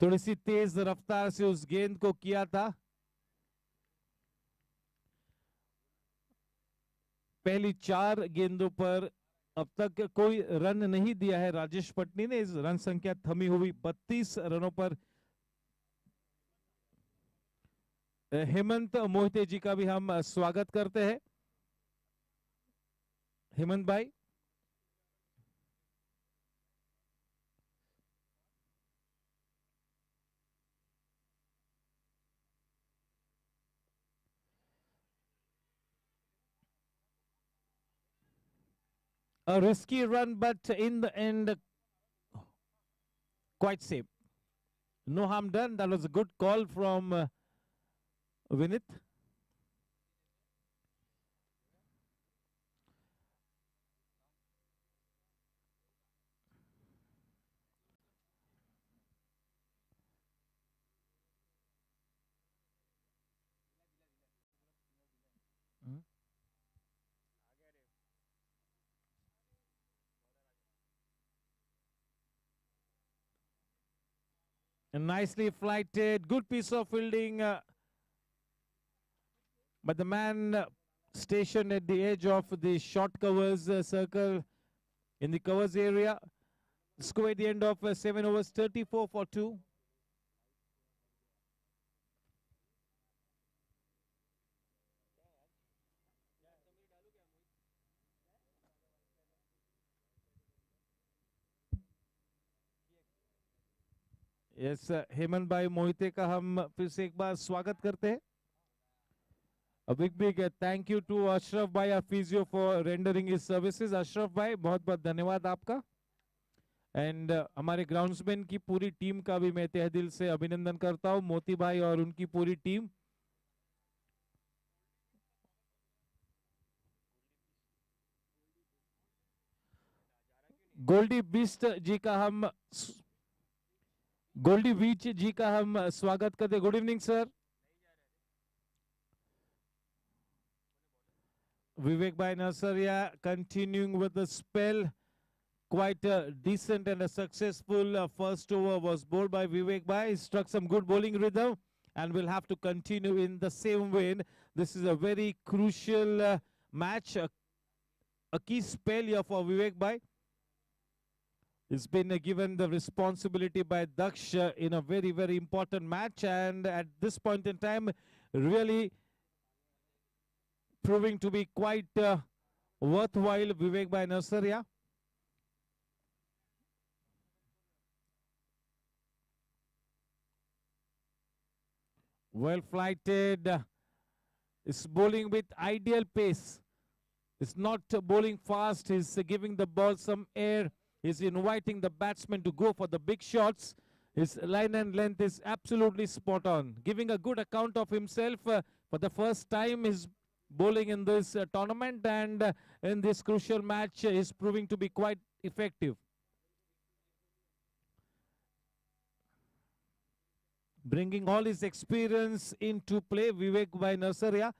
थोड़ी सी तेज रफ्तार से उस गेंद को किया था। पहली 4 गेंदों पर अब तक कोई रन नहीं दिया है राजेश पटनी ने। इस रन संख्या थमी हुई 32 रनों पर। हेमंत मोहिते जी का भी हम स्वागत करते हैं। हेमंत भाई, a risky run, but in the end, quite safe. No harm done. That was a good call from Vinith. And nicely flighted, good piece of fielding, but the man stationed at the edge of the short covers circle in the covers area. Score at the end of 7 overs, 34 for 2. Yes, Hemant भाई मोहिते का हम फिर से एक बार स्वागत करते हैं। A big thank you to Ashraf भाई our physio for rendering his services. Ashraf भाई बहुत बहुत धन्यवाद आपका। एंड हमारे ग्राउंड्समैन की पूरी टीम का भी मैं तहे दिल से अभिनंदन करता हूं, मोती भाई और उनकी पूरी टीम। गोल्डी बीस्ट जी का हम गोल्डी बीच जी का हम स्वागत करते। Good evening sir. Vivek Bhai Nasaria continuing with the spell. Quite a decent and a successful first over was bowled by Vivek Bhai. He struck some good bowling rhythm and will have to continue in the same vein. This is a very crucial match, a key spell here for Vivek Bhai. He's been given the responsibility by Daksh in a very, very important match, and at this point in time, really proving to be quite worthwhile, Vivek Bhai Nasaria. Well flighted, is bowling with ideal pace. It's not bowling fast, he's giving the ball some air. He's inviting the batsman to go for the big shots. His line and length is absolutely spot on. Giving a good account of himself for the first time. He's bowling in this tournament, and in this crucial match is proving to be quite effective. Bringing all his experience into play, Vivek Bhai Nasaria.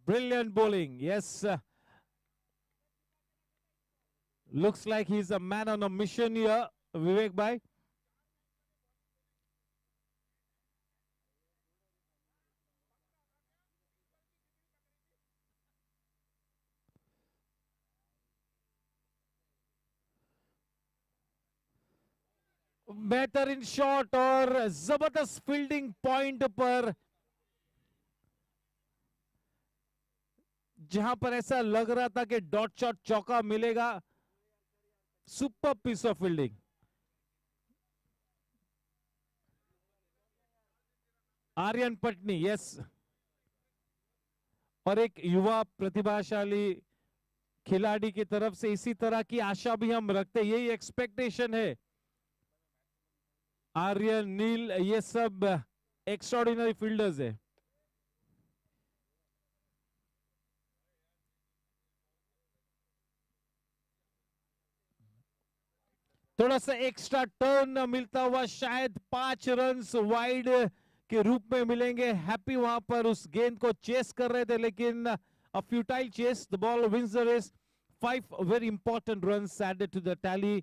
Brilliant bowling, yes. Looks like he's a man on a mission here, Vivek Bhai. बेहतरीन shot और जबरदस्त fielding point पर, जहां पर ऐसा लग रहा था कि डॉट शॉट चौका मिलेगा. Super piece of fielding. Aryan Patni, yes. और एक युवा प्रतिभाशाली खिलाड़ी की तरफ से इसी तरह की आशा भी हम रखते हैं, यही एक्सपेक्टेशन है. आर्यन, नील, ये सब एक्स्ट्राऑर्डिनरी फील्डर्स है. थोड़ा सा एक्स्ट्रा टर्न मिलता हुआ शायद 5 रन्स वाइड के रूप में मिलेंगे. हैप्पी वहां पर उस गेंद को चेस कर रहे थे, लेकिन a futile chase. The ball wins the race. 5 very important runs added to the tally.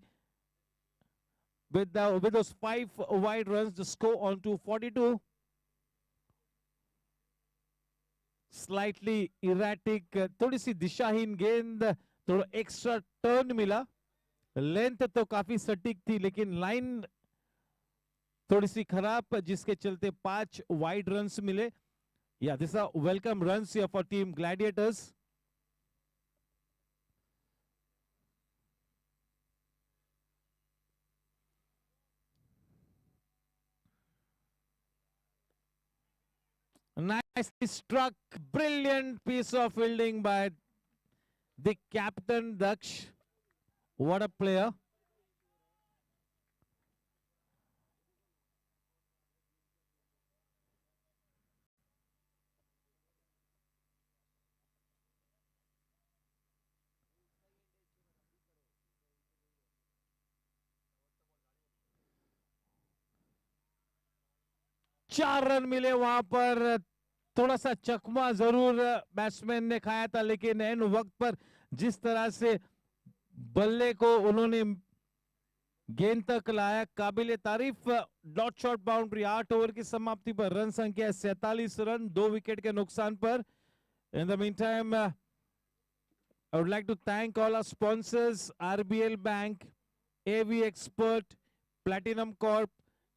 With those 5 wide runs, the score on to 42. Slightly erratic, थोड़ी सी दिशाहीन गेंद, थोड़ा एक्स्ट्रा टर्न मिला. लेंथ तो काफी सटीक थी, लेकिन लाइन थोड़ी सी खराब, जिसके चलते 5 वाइड रन्स मिले. Yeah, these are welcome runs here for team Gladiators. Nicely struck, brilliant piece of fielding by the captain Daksh. What a player. चार रन मिले वहां पर. थोड़ा सा चकमा जरूर बैट्समैन ने खाया था, लेकिन एन वक्त पर जिस तरह से बल्ले को उन्होंने गेंद तक लाया, काबिले तारीफ. Dot shot boundary. 8 ओवर की समाप्ति पर रन संख्या 47 रन, 2 विकेट के नुकसान पर. In the mean time, I would like to thank all our sponsors: RBL Bank, AV Expert, Platinum Corp,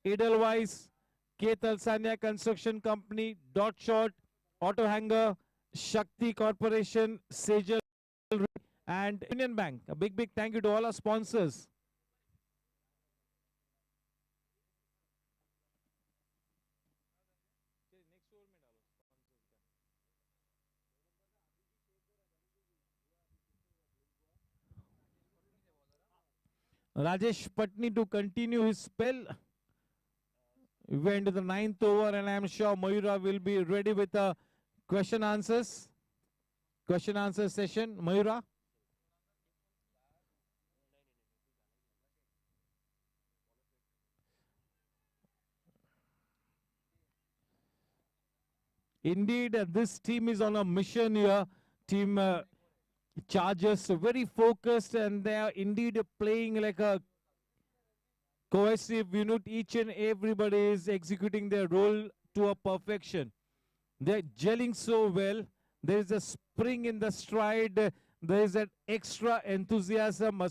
Edelweiss, K. Talsania Construction Company, Dot Shot, Auto Hanger, Shakti Corporation, Sejal, and Union Bank. A big, big thank you to all our sponsors. Rajesh Patni to continue his spell. We went to the 9th over, and I am sure Mayura will be ready with a question answer session. Mayura. Indeed, this team is on a mission here. Team Chargers very focused, and they are indeed playing like a cohesive unit. Each and everybody is executing their role to a perfection. They're gelling so well. There is a spring in the stride. There is an extra enthusiasm,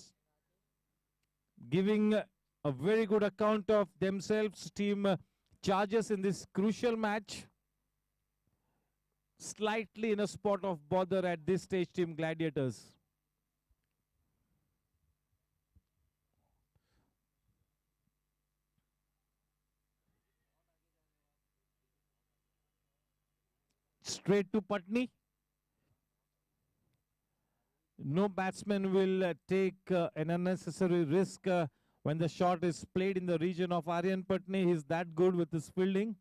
giving a very good account of themselves. Team Chargers in this crucial match. Slightly in a spot of bother at this stage, Team Gladiators. Straight to Patni. No batsman will take an unnecessary risk when the shot is played in the region of Aryan Patni. He's that good with his fielding.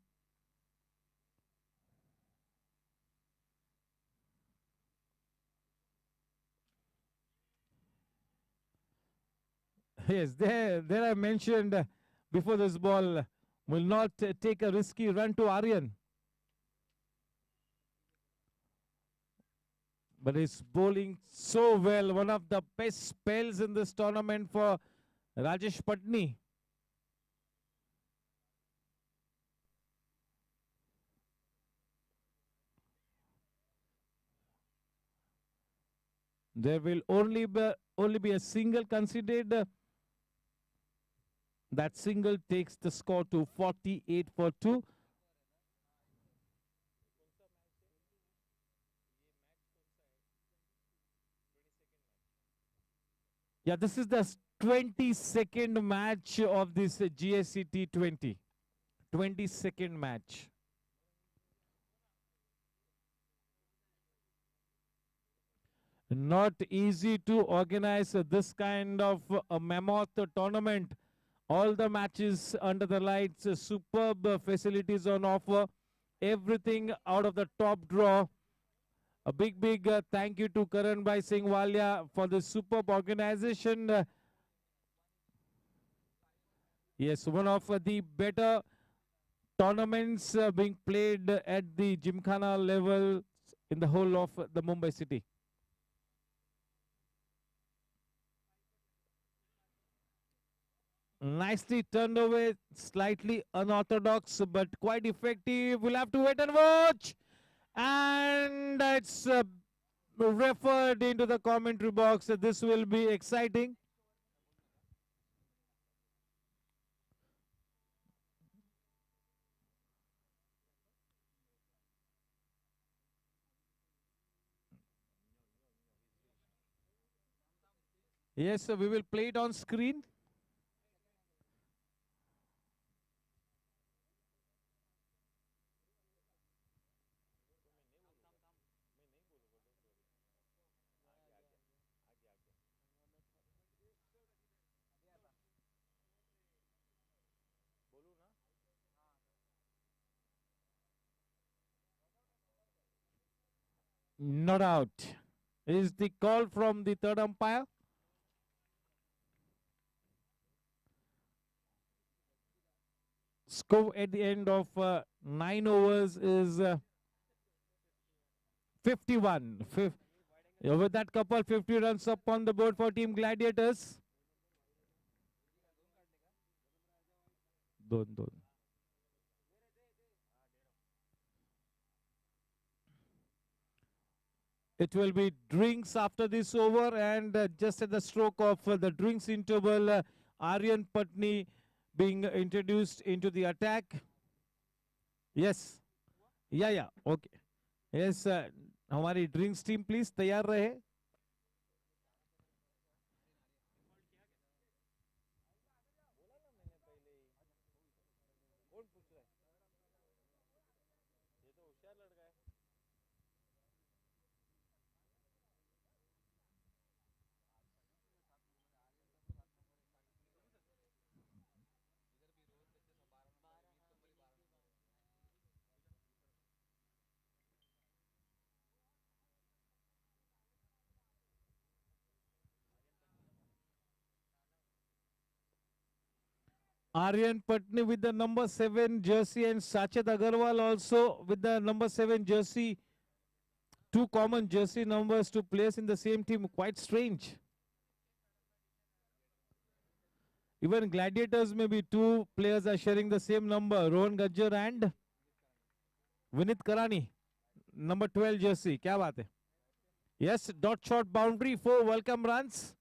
Yes, there I mentioned before this ball will not take a risky run to Aryan. But he's bowling so well. One of the best spells in this tournament for Rajesh Patni. There will only be a single considered. That single takes the score to 48 for 2. Yeah, this is the 22nd match of this GSC T20. 22nd match. Not easy to organize this kind of a mammoth tournament. All the matches under the lights, superb facilities on offer. Everything out of the top draw. A big thank you to Karan Bhai Singh Walia for the superb organization. Yes, one of the better tournaments being played at the Gymkhana level in the whole of the Mumbai city. Nicely turned away, slightly unorthodox, but quite effective. We'll have to wait and watch. And it's referred into the commentary box. This will be exciting. Yes, we will play it on screen. Not out. Is the call from the third umpire? Score at the end of 9 overs is 51. With that couple, 50 runs up on the board for Team Gladiators. Don. It will be drinks after this over, and just at the stroke of the drinks interval, Aryan Patni being introduced into the attack. Yes. Yeah. Okay. Yes, हमारी drinks team please तैयार रहे. Aryan Patni with the number 7 jersey and Sachet Agarwal also with the number 7 jersey. Two common jersey numbers to players in the same team. Quite strange. Even Gladiators, maybe two players are sharing the same number. Rohan Gajjar and Vinit Karani. Number 12 jersey. Kya baat hai? Yes, dot shot boundary for welcome runs.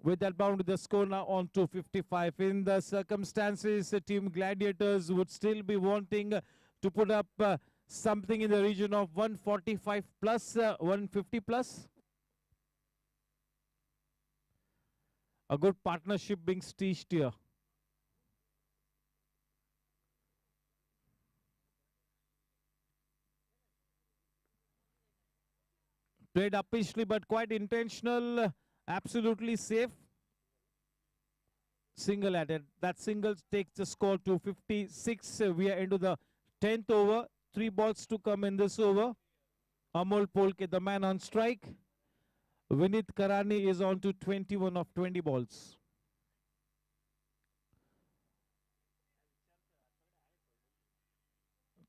With that boundary, the score now on to 55. In the circumstances, team Gladiators would still be wanting to put up something in the region of 145 plus, 150 plus. A good partnership being stitched here. Played uppishly, but quite intentional, absolutely safe. Single at it. That single takes the score to 56. We are into the 10th over. 3 balls to come in this over. Amol Polke, the man on strike. Vinit Karani is on to 21 of 20 balls.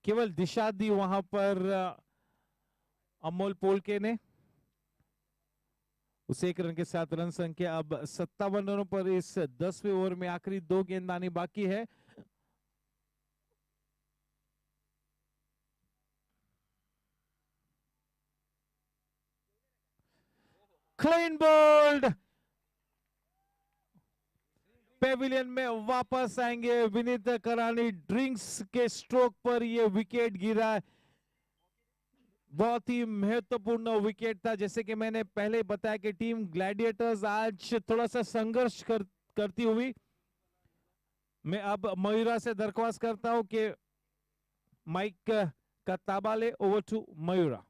केवल दिशा दी वहां पर अमोल पोलके ने उसे 1 run के साथ run संख्या अब 57 रनों पर इस 10वें ओवर में आखिरी 2 गेंदबाजी बाकी है. Clean bowled. पेविलियन में वापस आएंगे विनीत करानी. ड्रिंक्स के स्ट्रोक पर यह विकेट गिरा. बहुत ही महत्वपूर्ण विकेट था. जैसे कि मैंने पहले बताया कि टीम ग्लैडिएटर्स आज थोड़ा सा संघर्ष करती हुई. मैं अब मयूरा से दरख्वास्त करता हूं कि माइक का ताबा ले. Over to Mayura.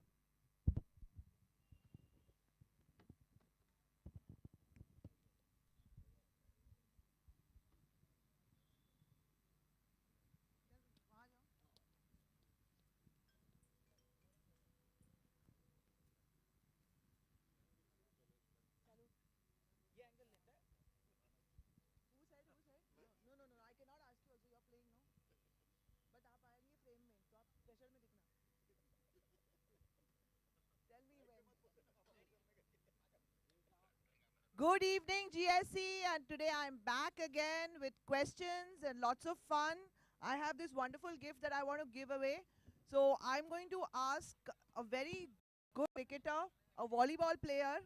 Good evening, GSC, and today I'm back again with questions and lots of fun. I have this wonderful gift that I want to give away. So I'm going to ask a very good cricketer, a volleyball player,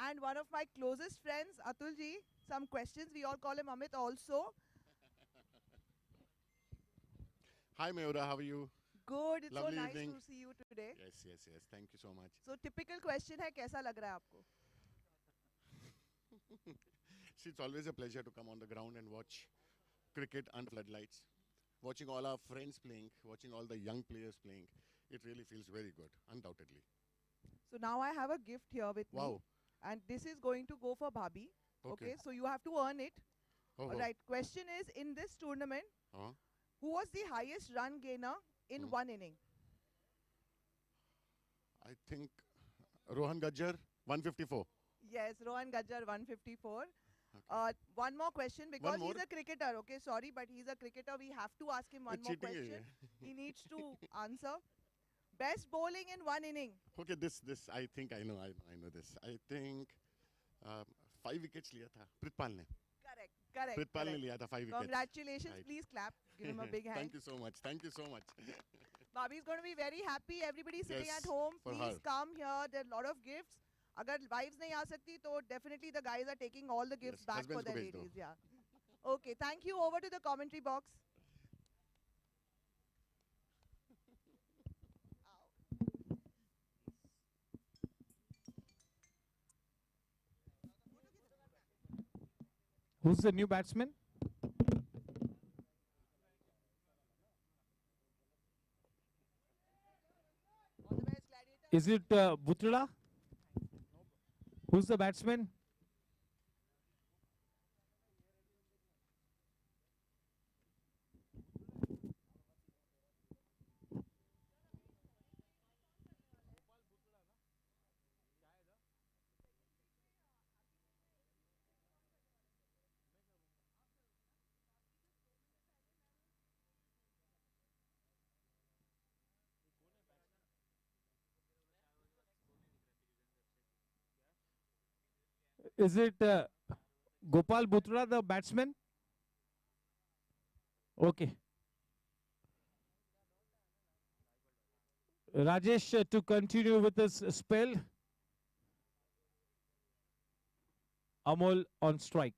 and one of my closest friends, Atulji, some questions. We all call him Amit also. Hi Mayura, how are you? Good, it's Lovely so nice evening. to see you today. Yes. Thank you so much. So typical question है, कैसा लग रहा है आपको? See, it's always a pleasure to come on the ground and watch cricket under floodlights. Watching all our friends playing, watching all the young players playing, it really feels very good, undoubtedly. So now I have a gift here with me. Wow. And this is going to go for Bhabhi. Okay. So you have to earn it. Oh, All right. Question is, in this tournament, Uh-huh. who was the highest run gainer in one inning? I think Rohan Gajjar, 154. Yes, Rohan Gajjar, 154. Okay. One more question, because more? he's a cricketer. Okay, sorry, but he's a cricketer. We have to ask him one more cheating hai question. ye. He needs to answer. Best bowling in one inning. Okay, this I think I know this. I think 5 wickets liya tha Pritpal ne. Correct. Pritpal ne liya tha 5 wickets. Congratulations. Right. Please clap. Give him a big hand. Thank you so much. Bhabhi is going to be very happy. Everybody sitting Yes, at home, for please her. come here. There are a lot of gifts. Agar wives nahi aa sakti, to definitely the guys are taking all the gifts Yes, back for husbands their ko bhej do. ladies. Yeah. Okay, thank you. Over to the commentary box. Who's the new batsman? All the best, Gladiators. Is it Butla? Who's the batsman? Is it Gopal Butra, the batsman? Okay. Rajesh to continue with his spell. Amol on strike.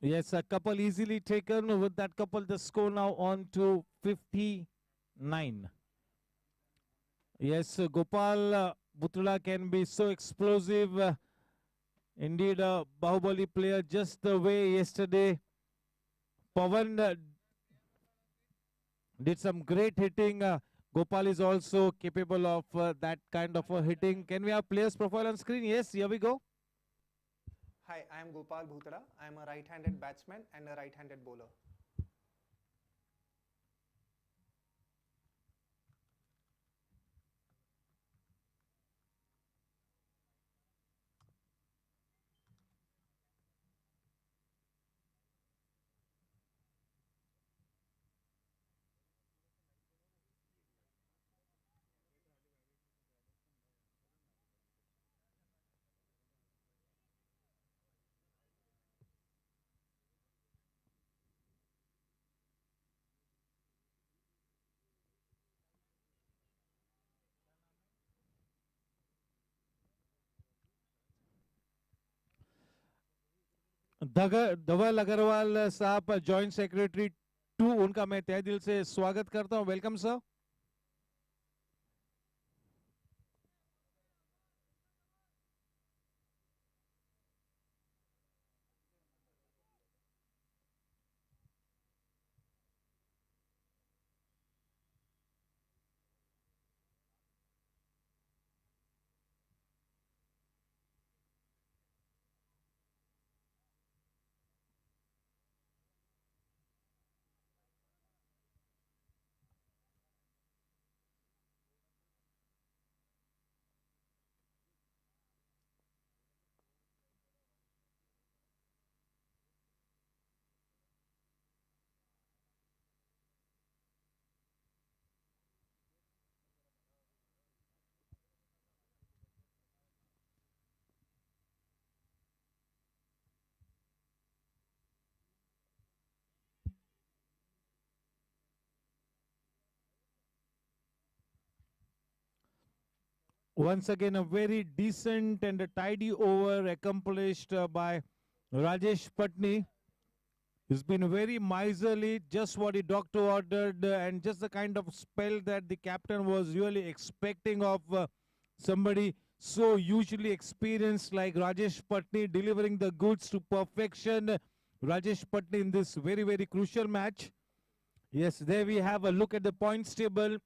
Yes, a couple easily taken. With that couple, the score now on to 59. Yes, Gopal Butula can be so explosive. Indeed, a Bahubali player, just the way yesterday Pavan did some great hitting. Gopal is also capable of that kind of hitting. Can we have players profile on screen? Yes, here we go. Hi, I am Gopal Bhutara. I am a right-handed batsman and a right-handed bowler. धवल अग्रवाल साहब joint secretary 2, उनका मैं तहे दिल से स्वागत करता हूं. Welcome sir. Once again, a very decent and a tidy over accomplished by Rajesh Patni. He's been very miserly, just what the doctor ordered, and just the kind of spell that the captain was really expecting of somebody so hugely experienced like Rajesh Patni, delivering the goods to perfection. Rajesh Patni in this very, very crucial match. Yes, there we have a look at the points table.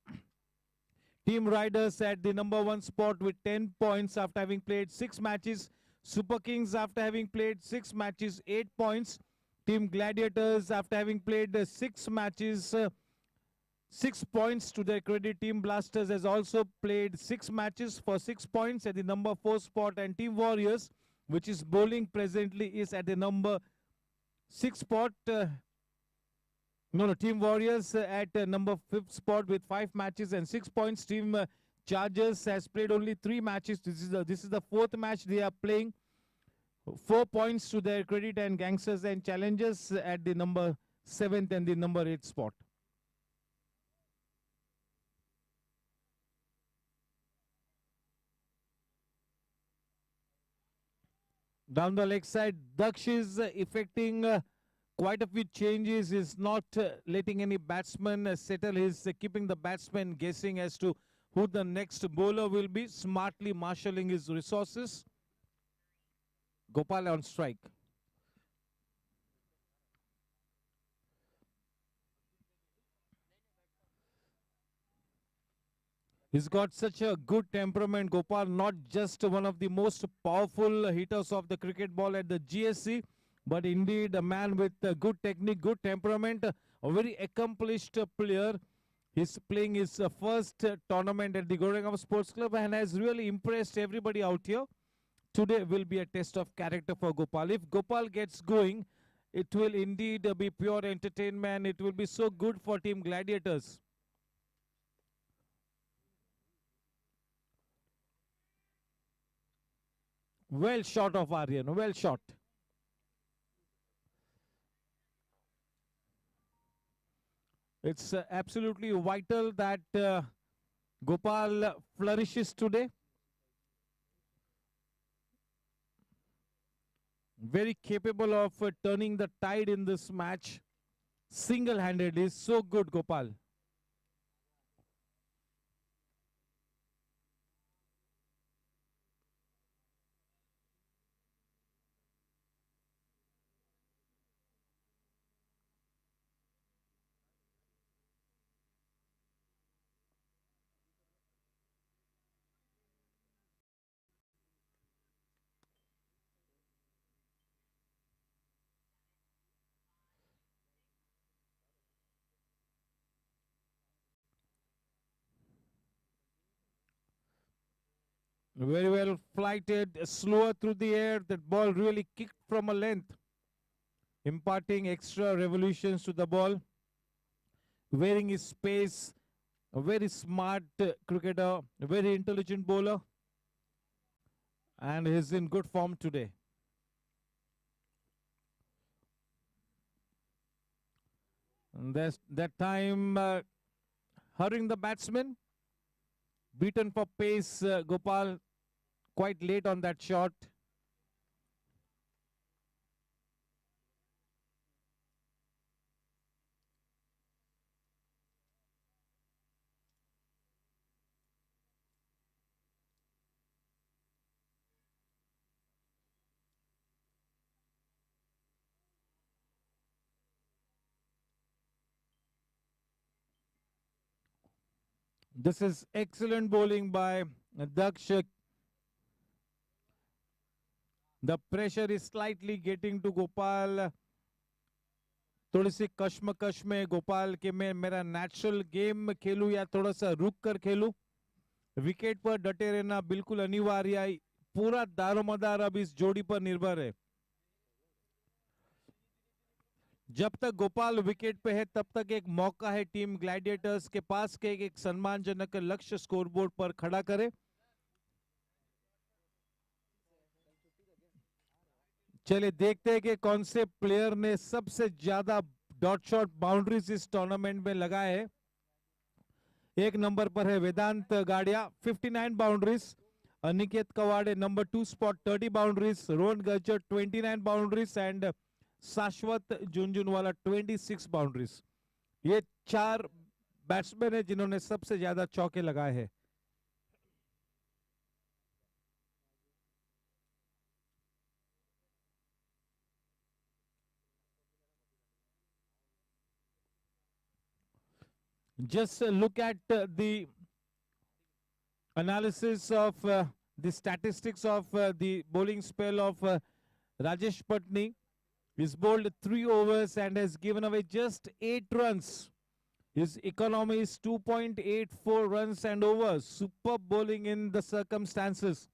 Team Riders at the #1 spot with 10 points after having played 6 matches. Super Kings after having played 6 matches, 8 points. Team Gladiators after having played 6 matches, 6 points to their credit. Team Blasters has also played 6 matches for 6 points at the #4 spot. And Team Warriors, which is bowling presently, is at the #6 spot. Team Warriors at #5 spot with 5 matches and 6 points. Team Chargers has played only 3 matches. This is the 4th match they are playing. 4 points to their credit, and Gangsters and Challengers at the #7th and the #8 spot. Down the leg side, Daksh is effecting quite a few changes. Is not letting any batsman settle. He's keeping the batsman guessing as to who the next bowler will be, smartly marshalling his resources. Gopal on strike. He's got such a good temperament, Gopal, not just one of the most powerful hitters of the cricket ball at the GSC, but indeed a man with good technique, good temperament, a very accomplished player. He's playing his first tournament at the Goregaon Sports Club and has really impressed everybody out here. Today will be a test of character for Gopal. If Gopal gets going, it will indeed be pure entertainment. It will be so good for Team Gladiators. Well shot of Aryan, well shot. It's absolutely vital that Gopal flourishes today. Very capable of turning the tide in this match. Single-handed is so good, Gopal. Very well flighted, slower through the air. That ball really kicked from a length, imparting extra revolutions to the ball. Wearing his space, a very smart cricketer, a very intelligent bowler. And he's in good form today. And that time, hurrying the batsman. Beaten for pace, Gopal, quite late on that shot. This is excellent bowling by Daksh. The pressure is slightly getting to Gopal. थोड़ी सी कश्मकश में गोपाल के मैं मेरा natural game खेलूं या थोड़ा सा रुक कर खेलूं. विकेट पर डटे रहना बिल्कुल अनिवार्य है. पूरा दारोमदार अब इस जोड़ी पर निर्भर है. जब तक गोपाल विकेट पे है तब तक एक मौका है टीम ग्लैडिएटर्स के पास के एक सम्मानजनक लक्ष्य स्कोरबोर्ड पर खड़ा करे. चलिए देखते हैं कि कौन से प्लेयर ने सबसे ज्यादा डॉट शॉट बाउंड्रीज इस टूर्नामेंट में लगाए हैं. एक नंबर पर है वेदांत गाड़िया 59 boundaries. Aniket Kawade number 2 spot 30 boundaries. Rohan Gajjar 29 boundaries and शाश्वत झुंझुनवाला 26 बाउंड्रीज. ये 4 बैट्समैन है जिन्होंने सबसे ज्यादा चौके लगाए हैं. Just look at the analysis of the statistics of the bowling spell of Rajesh Patni. He's bowled 3 overs and has given away just 8 runs. His economy is 2.84 runs and overs. Superb bowling in the circumstances.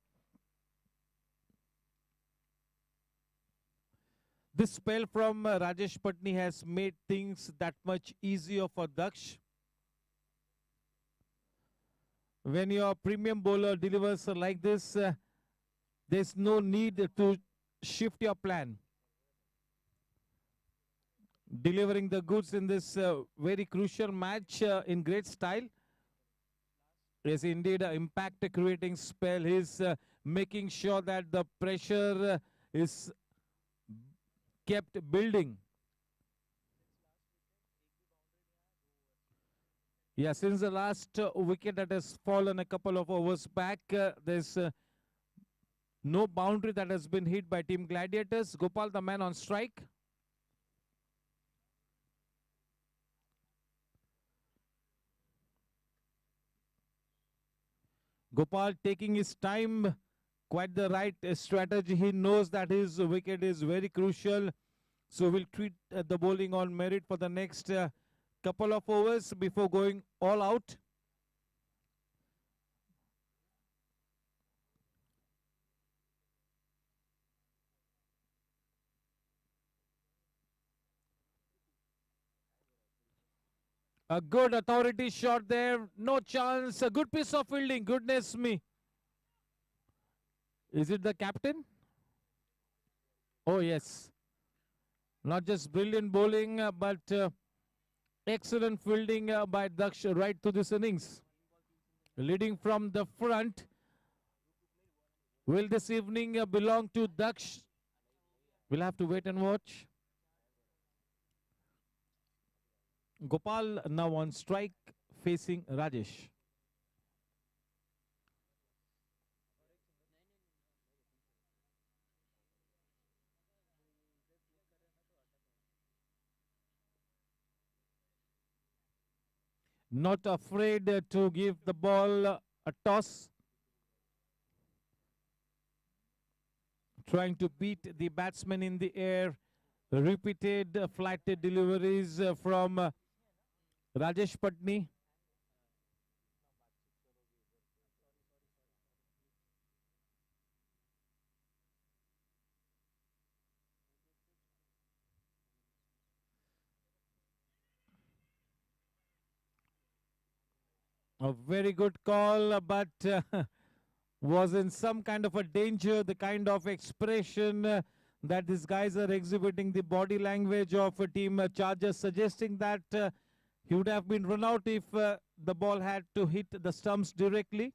This spell from Rajesh Patni has made things that much easier for Daksh. When your premium bowler delivers like this, there's no need to shift your plan. Delivering the goods in this very crucial match in great style is indeed an impact creating spell. He's making sure that the pressure is kept building. Yeah, since the last wicket that has fallen a couple of overs back, there's no boundary that has been hit by Team Gladiators. Gopal, the man on strike. Gopal taking his time, quite the right strategy. He knows that his wicket is very crucial. So we'll treat the bowling on merit for the next couple of overs before going all out. A good authority shot there. No chance. A good piece of fielding. Goodness me. Is it the captain? Oh, yes. Not just brilliant bowling, but excellent fielding by Daksh right through this innings. Leading from the front. Will this evening belong to Daksh? We'll have to wait and watch. Gopal now on strike facing Rajesh. Not afraid to give the ball a toss. Trying to beat the batsman in the air. Repeated flighted deliveries from Rajesh Patni. A very good call, but was in some kind of a danger. The kind of expression that these guys are exhibiting, the body language of a team Chargers, suggesting that he would have been run out if the ball had to hit the stumps directly.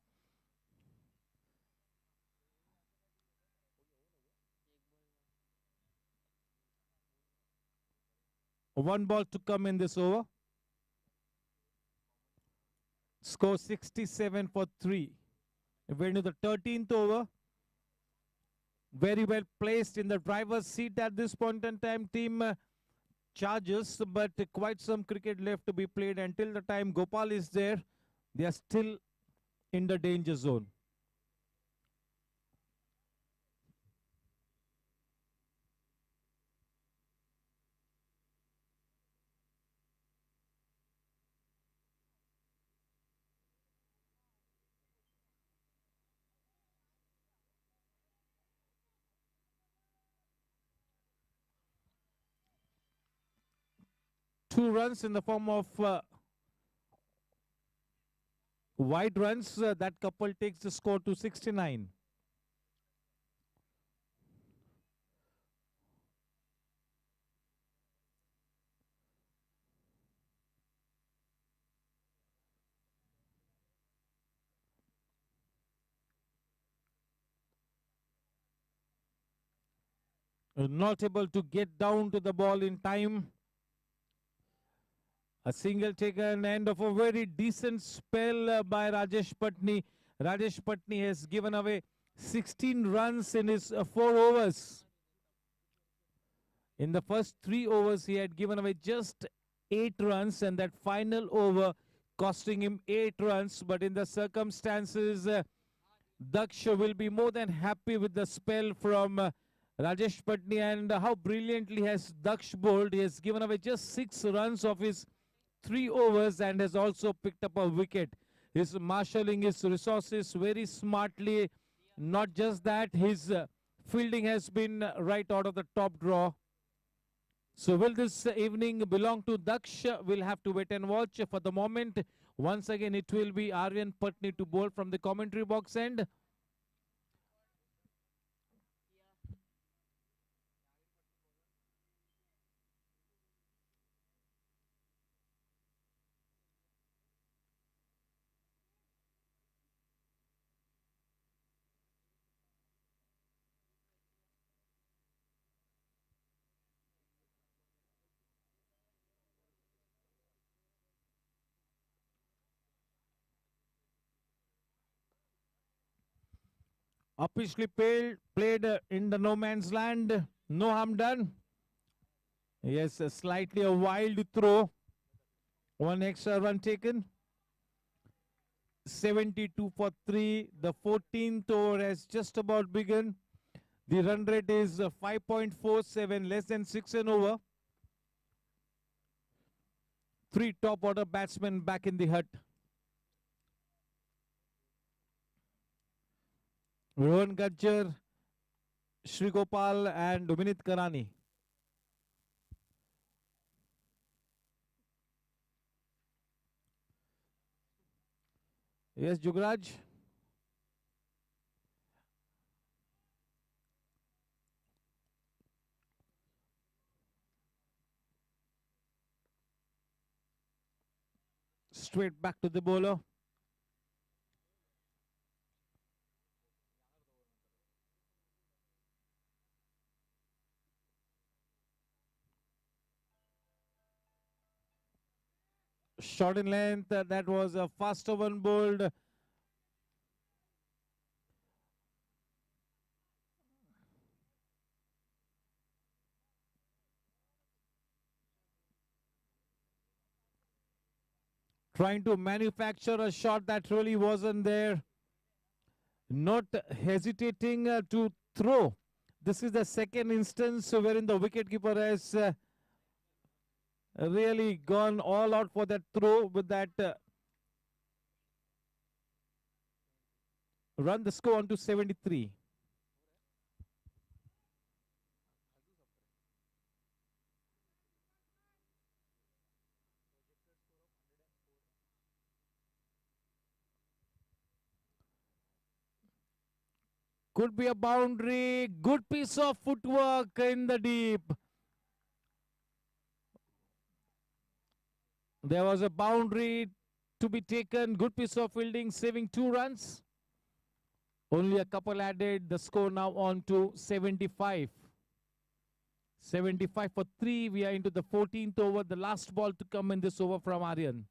One ball to come in this over. Score 67 for 3. We're into the 13th over. Very well placed in the driver's seat at this point in time, team Chargers, but quite some cricket left to be played. Until the time Gopal is there, they are still in the danger zone. Two runs in the form of wide runs. That couple takes the score to 69. Not able to get down to the ball in time. A single taken, end of a very decent spell by Rajesh Patni. Rajesh Patni has given away 16 runs in his 4 overs. In the first 3 overs, he had given away just 8 runs, and that final over costing him 8 runs. But in the circumstances, Daksh will be more than happy with the spell from Rajesh Patni, and how brilliantly has Daksh bowled. He has given away just 6 runs of his 3 overs and has also picked up a wicket. He's marshalling his resources very smartly. Not just that, his fielding has been right out of the top draw. So will this evening belong to Daksh? We'll have to wait and watch. For the moment, once again, it will be Aryan Patni to bowl from the commentary box end. Officially played in the no man's land. No harm done. Yes, slightly a wild throw. One extra run taken. 72 for 3. The 14th over has just about begun. The run rate is 5.47, less than 6 and over. 3 top order batsmen back in the hut. Rohan Gajjar, Sri Gopal and Vinit Karani. Yes, Jugraj. Straight back to the bowler. Short in length, that was a faster one bowled. Trying to manufacture a shot that really wasn't there. Not hesitating to throw. This is the second instance wherein the wicketkeeper has really gone all out for that throw with that run the score on to 73. Could be a boundary. Good piece of footwork in the deep. There was a boundary to be taken. Good piece of fielding, saving 2 runs. Only a couple added. The score now on to 75. 75 for 3. We are into the 14th over. The last ball to come in this over from Aryan.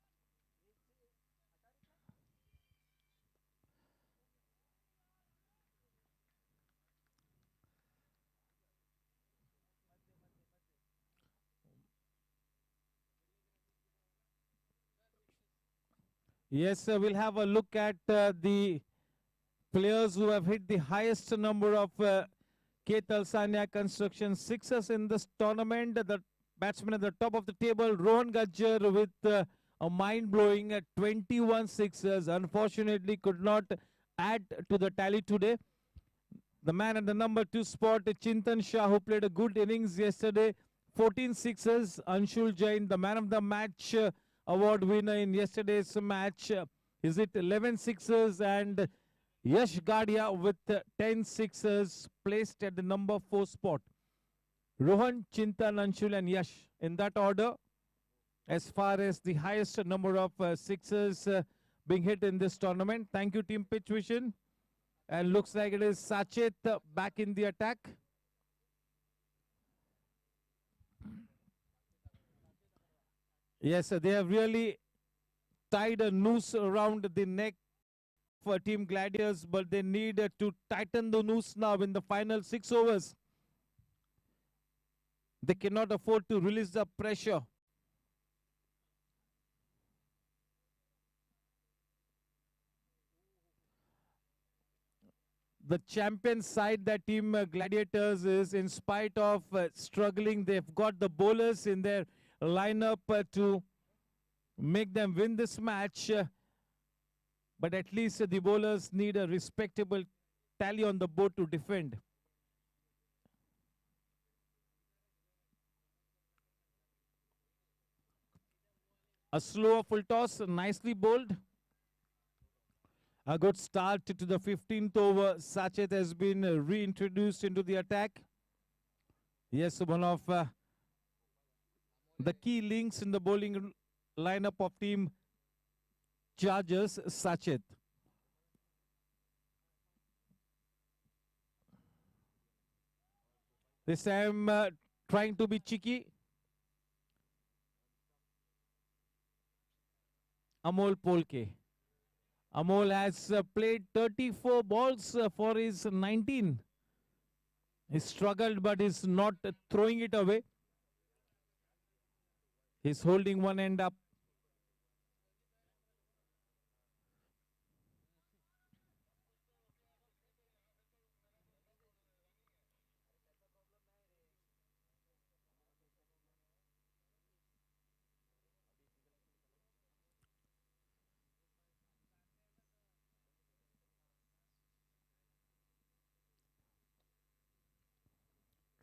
Yes, we'll have a look at the players who have hit the highest number of K. Talsania Construction sixes in this tournament. The batsman at the top of the table, Rohan Gajjar, with a mind-blowing 21 sixes. Unfortunately, could not add to the tally today. The man at the number 2 spot, Chintan Shah, who played a good innings yesterday, 14 sixes. Anshul Jain, the man of the match award winner in yesterday's match, is it 11 sixes, and Yash Gadia with 10 sixes, placed at the number 4 spot. Rohan, Chintan, Anshul and Yash in that order as far as the highest number of sixes being hit in this tournament. Thank you, Team Pitch Vision. And looks like it is Sachet back in the attack. Yes, they have really tied a noose around the neck for Team Gladiators, but they need to tighten the noose now in the final 6 overs. They cannot afford to release the pressure. The champion side that Team Gladiators is, in spite of struggling, they've got the bowlers in their lineup to make them win this match. But at least the bowlers need a respectable tally on the board to defend. A slower full toss, nicely bowled. A good start to the 15th over. Sachet has been reintroduced into the attack. Yes, one of the key links in the bowling lineup of Team Chargers, Sachet. This time trying to be cheeky. Amol Polke. Amol has played 34 balls for his 19. He struggled, but is not throwing it away. He's holding one end up.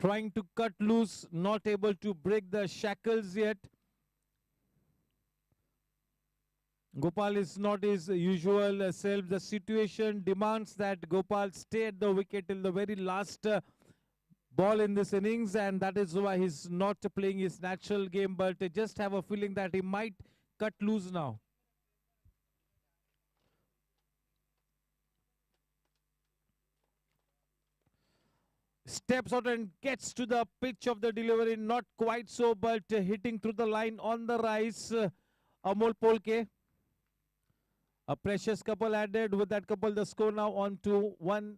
Trying to cut loose, not able to break the shackles yet. Gopal is not his usual self. The situation demands that Gopal stay at the wicket till the very last ball in this innings, and that is why he's not playing his natural game, but I just have a feeling that he might cut loose now. Steps out and gets to the pitch of the delivery, not quite so, but hitting through the line on the rise. Amol Polke. A precious couple added. With that couple, the score now on to 1.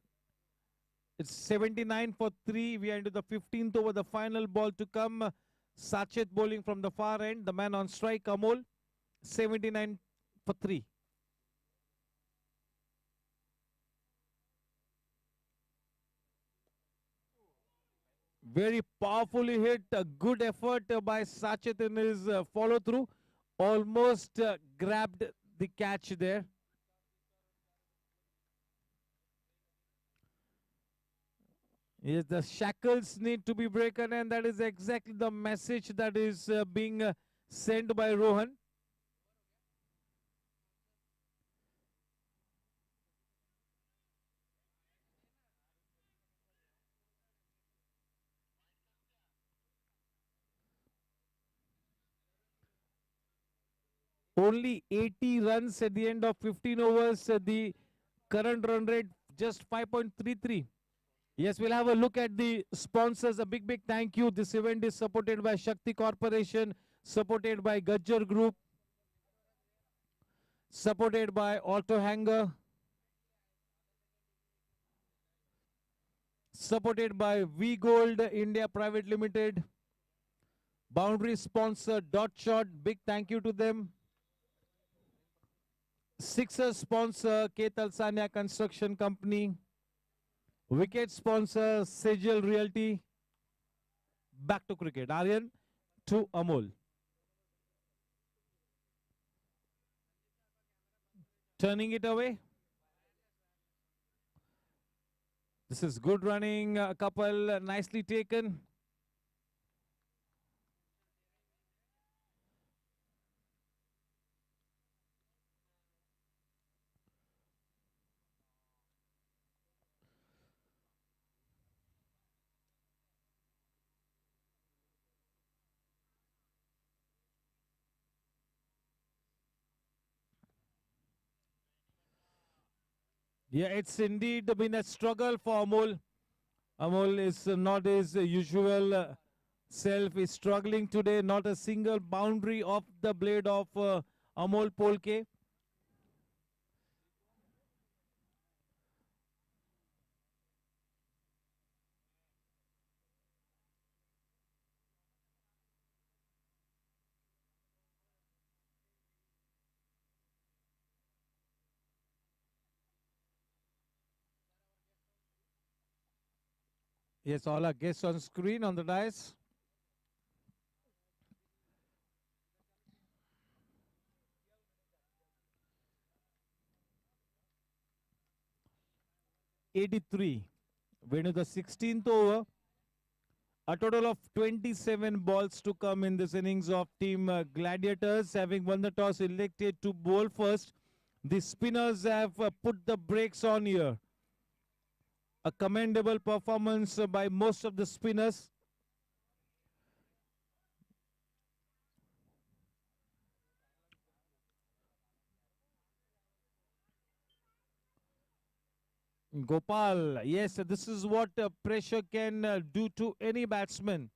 It's 79 for 3. We are into the 15th over. The final ball to come. Sachet bowling from the far end. The man on strike, Amol. 79 for 3. Very powerfully hit. A good effort by Sachet in his follow through. Almost grabbed the catch there. Yes, the shackles need to be broken, and that is exactly the message that is being sent by Rohan. Only 80 runs at the end of 15 overs. The current run rate just 5.33. Yes, we'll have a look at the sponsors. A big thank you. This event is supported by Shakti Corporation, supported by Gajjar Group, supported by Auto Hanger, supported by V Gold India Private Limited, boundary sponsor Dot Shot. Big thank you to them. Sixer sponsor Ketal Sanya Construction Company. Wicket sponsor Sejal Realty. Back to cricket. Aryan to Amol. Turning it away. This is good running. A couple nicely taken. Yeah, it's indeed been a struggle for Amol. Amol is not his usual self. Is struggling today. Not a single boundary off the blade of Amol Polke. Yes, all our guests on screen on the dais. '83. We're into the 16th over. A total of 27 balls to come in this innings of team Gladiators, having won the toss, elected to bowl first. The spinners have put the brakes on here. A commendable performance by most of the spinners. Gopal, yes, this is what pressure can do to any batsman.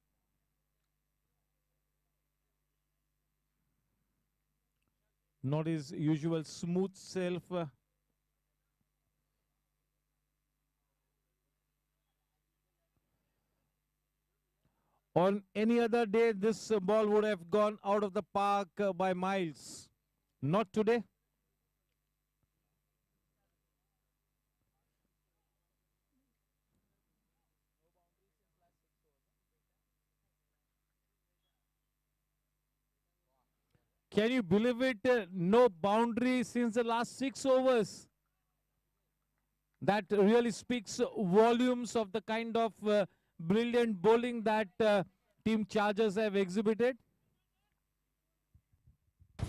Not his usual smooth self. On any other day, this ball would have gone out of the park by miles. Not today. Can you believe it? No boundary since the last 6 overs. That really speaks volumes of the kind of brilliant bowling that Team Chargers have exhibited.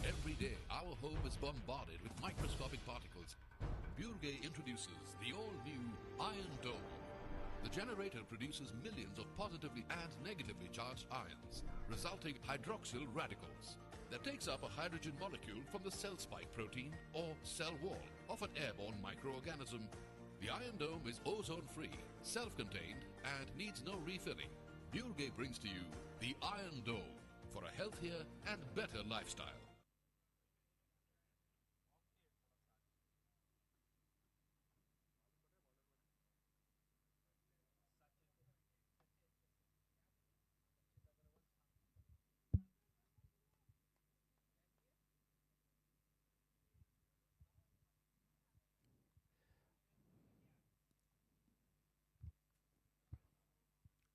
Every day, our home is bombarded with microscopic particles. Burge introduces the all-new Iron Dome. The generator produces millions of positively and negatively charged ions, resulting hydroxyl radicals that takes up a hydrogen molecule from the cell spike protein or cell wall of an airborne microorganism. The Iron Dome is ozone-free, self-contained, and needs no refilling. Burge brings to you the Iron Dome for a healthier and better lifestyle.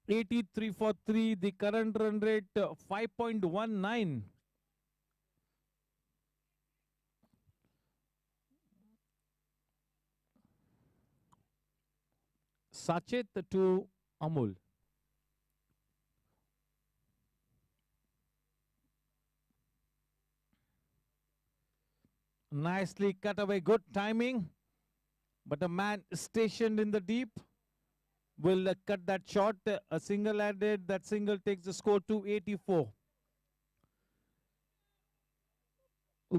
'83 for 3, the current run rate 5.19. Sachet to Amul. Nicely cut away, good timing. But a man stationed in the deep will cut that shot. A single added, that single takes the score to 84.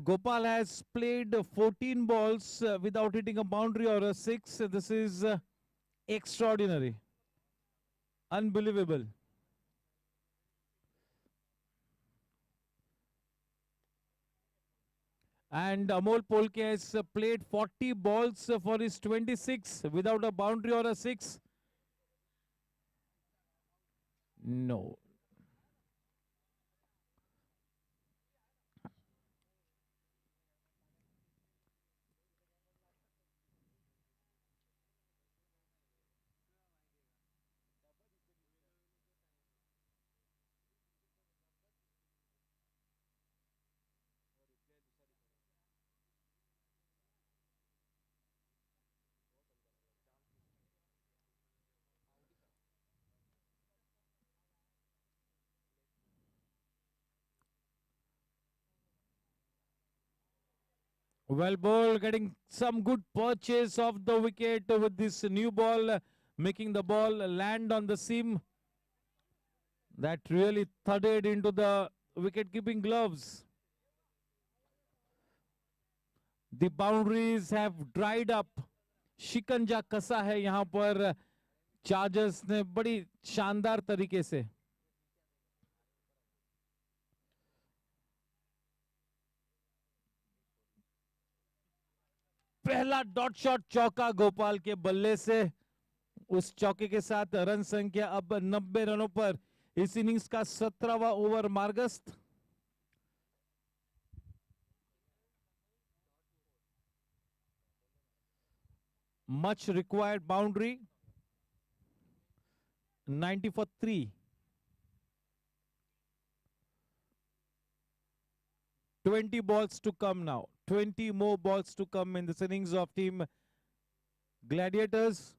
Gopal has played 14 balls without hitting a boundary or a six. This is extraordinary. Unbelievable. And Amol Polke has played 40 balls for his 26 without a boundary or a six. No. Well ball, getting some good purchase of the wicket with this new ball, making the ball land on the seam. That really thudded into the wicket-keeping gloves. The boundaries have dried up. शिकंजा कसा है यहाँ पर chargers ने बड़ी शानदार तरीके से. पहला डॉट शॉट चौका गोपाल के बल्ले से. उस चौके के साथ रन संख्या अब 90 रनों पर. इस इनिंग्स का 17वां ओवर मार्गस्थ. Much required boundary. 90 for 3. 20 balls to come now. 20 more balls to come in this innings of Team Gladiators.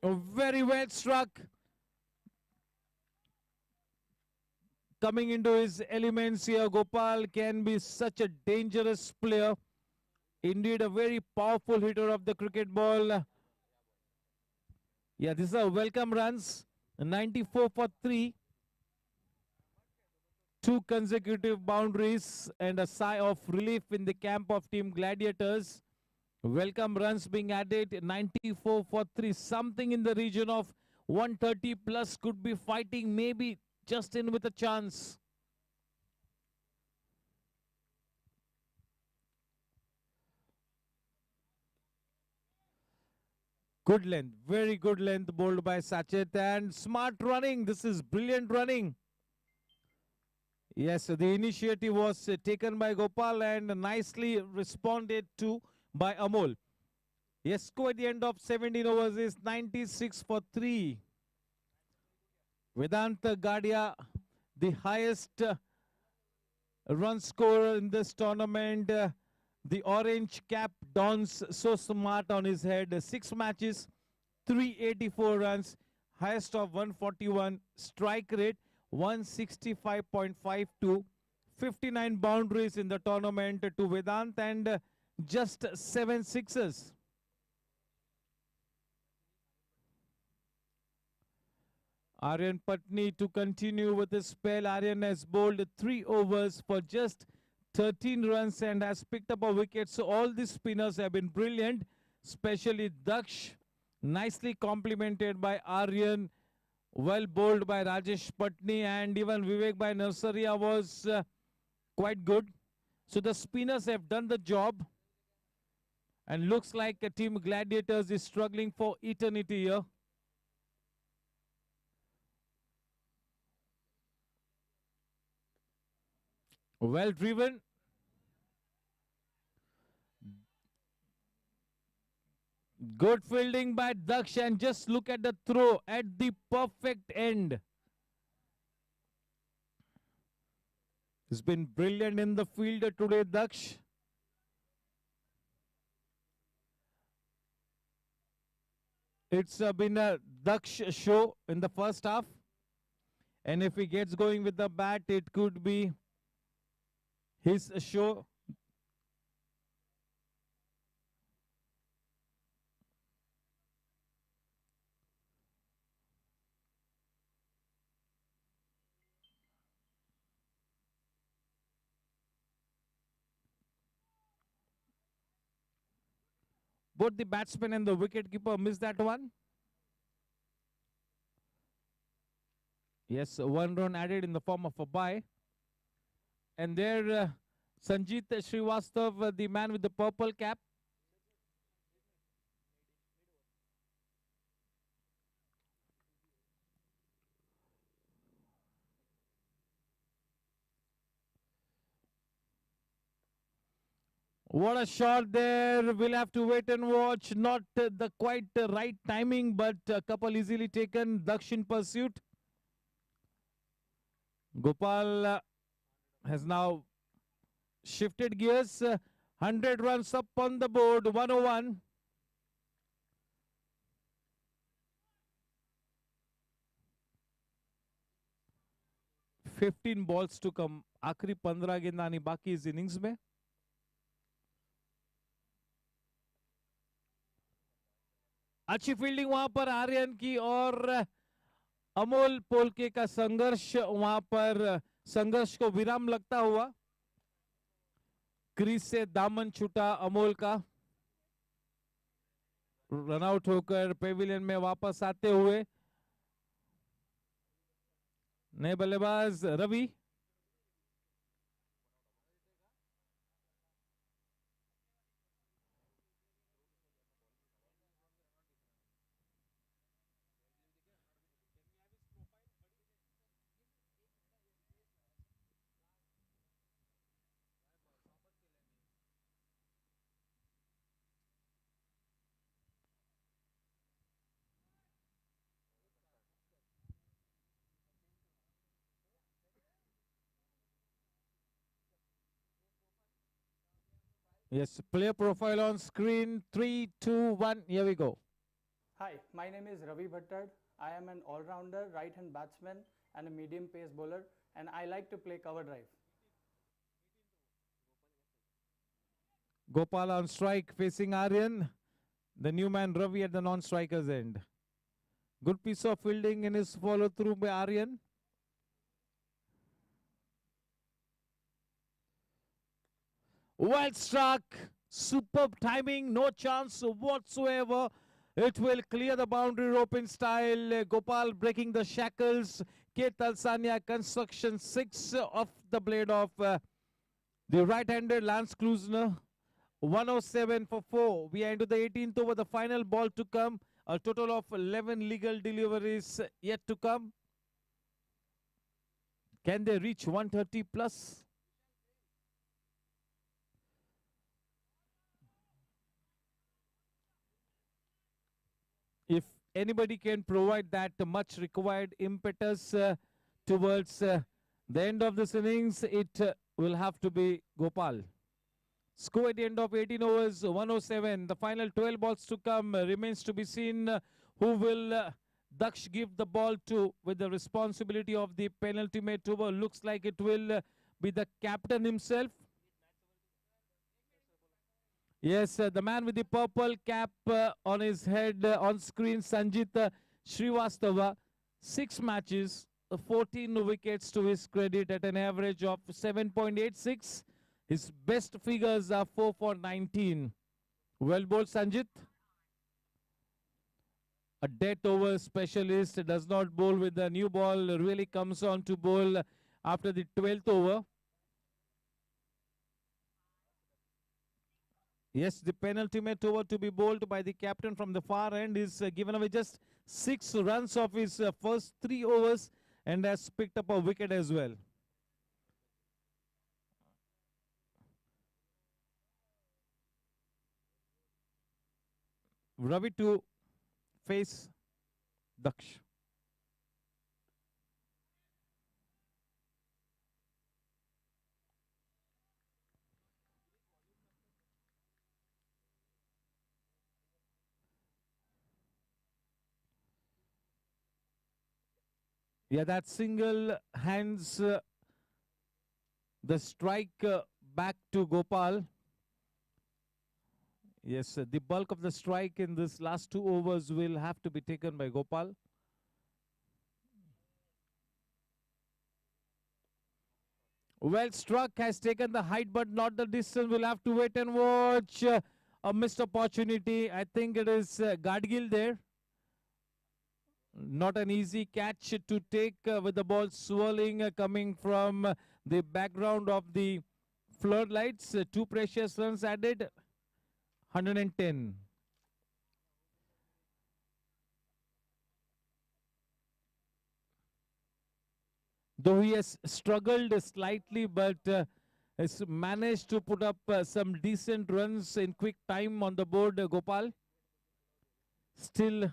Very well struck. Coming into his elements here, Gopal can be such a dangerous player. Indeed, a very powerful hitter of the cricket ball. Yeah, this is a welcome runs. 94 for 3. 2 consecutive boundaries and a sigh of relief in the camp of Team Gladiators. Welcome runs being added. 94 for 3. Something in the region of 130 plus could be fighting, maybe just in with a chance. Good length, very good length bowled by Sachet, and smart running. This is brilliant running. Yes, the initiative was taken by Gopal and nicely responded to by Amol. Yes, score at the end of 17 overs is 96 for 3. Vedanta Gadia, the highest run scorer in this tournament. The orange cap dons so smart on his head. 6 matches, 384 runs, highest of 141, strike rate 165.52, 59 boundaries in the tournament to Vedant, and just 7 sixes. Aryan Patni to continue with his spell. Aryan has bowled 3 overs for just 13 runs and has picked up a wicket. So all the spinners have been brilliant, especially Daksh, nicely complimented by Aryan, well bowled by Rajesh Patni, and even Vivek by Narsaria was quite good. So the spinners have done the job, and looks like a team Gladiators is struggling for eternity here. Well driven. Good fielding by Daksh, and just look at the throw at the perfect end. He's been brilliant in the field today, Daksh. It's been a Daksh show in the first half. And if he gets going with the bat, it could be his show. Both the batsman and the wicketkeeper missed that one. Yes, 1 run added in the form of a bye. And there, Sanjeet Srivastav, the man with the purple cap. What a shot there. We'll have to wait and watch. Not the quite right timing, but a couple easily taken. Daksh in pursuit. Gopal has now shifted gears. 100 runs up on the board. 101. $15 balls to come. आखिरी 15 गेंद आनी बाकी इस innings में. अच्छी fielding वहां पर आर्यन की, और अमोल पोलके का संघर्ष वहां पर, संघर्ष को विराम लगता हुआ. क्रीज से दामन छूटा अमोल का. रनआउट होकर पेविलियन में वापस आते हुए नए बल्लेबाज Ravi. Yes, player profile on screen. 3, 2, 1. Here we go. Hi, my name is Ravi Bhattad. I am an all-rounder, right-hand batsman and a medium pace bowler, and I like to play cover drive. Gopal on strike facing Aryan. The new man Ravi at the non-striker's end. Good piece of fielding in his follow-through by Aryan. Well struck. Superb timing. No chance whatsoever. It will clear the boundary rope in style. Gopal breaking the shackles. K. Talsania construction 6 off the blade of the right-handed Lance Klusner. 107 for 4. We are into the 18th over. The final ball to come. A total of 11 legal deliveries yet to come. Can they reach 130 plus? If anybody can provide that much required impetus towards the end of this innings, it will have to be Gopal. Score at the end of 18 overs, 107. The final 12 balls to come remains to be seen. Who will Daksh give the ball to with the responsibility of the penultimate over? Looks like it will be the captain himself. Yes, the man with the purple cap on his head on screen, Sanjit Srivastava. 6 matches, 14 wickets to his credit at an average of 7.86. His best figures are 4 for 19. Well bowled, Sanjit. A death over specialist, does not bowl with the new ball, really comes on to bowl after the 12th over. Yes, the penultimate over to be bowled by the captain from the far end is given away just 6 runs of his first 3 overs and has picked up a wicket as well. Ravi to face Daksh. Yeah, that single hands the strike back to Gopal. Yes, the bulk of the strike in this last 2 overs will have to be taken by Gopal. Well struck, has taken the height but not the distance. We'll have to wait and watch. A missed opportunity. I think it is Gadgil there. Not an easy catch to take with the ball swirling coming from the background of the floodlights. 2 precious runs added. 110. Though he has struggled slightly, but has managed to put up some decent runs in quick time on the board, Gopal. Still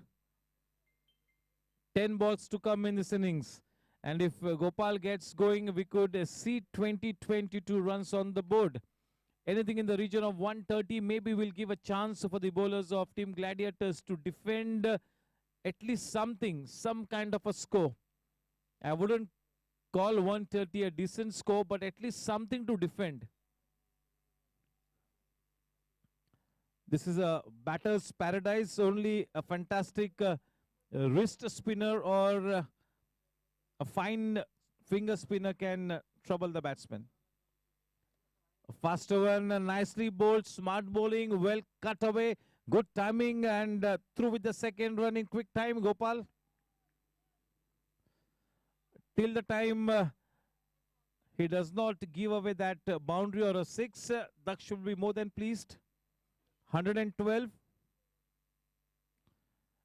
10 balls to come in this innings. And if Gopal gets going, we could see 22 runs on the board. Anything in the region of 130 maybe will give a chance for the bowlers of Team Gladiators to defend at least something, some kind of a score. I wouldn't call 130 a decent score, but at least something to defend. This is a batter's paradise. Only a fantastic wrist spinner or a fine finger spinner can trouble the batsman. A faster one, nicely bowled, smart bowling, well cut away, good timing, and through with the second run in quick time, Gopal. Till the time he does not give away that boundary or a 6, Daksh should be more than pleased. 112.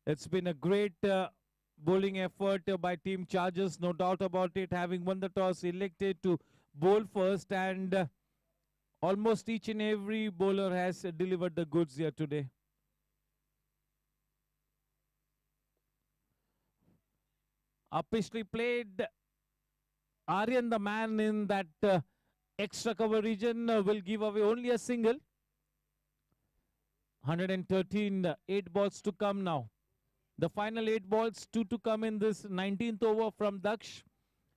It's been a great bowling effort by Team Chargers, no doubt about it. Having won the toss, elected to bowl first, and almost each and every bowler has delivered the goods here today. Upishly played. Aryan, the man in that extra cover region, will give away only a single. 113, 8 balls to come now. The final 8 balls, 2 to come in this 19th over from Daksh.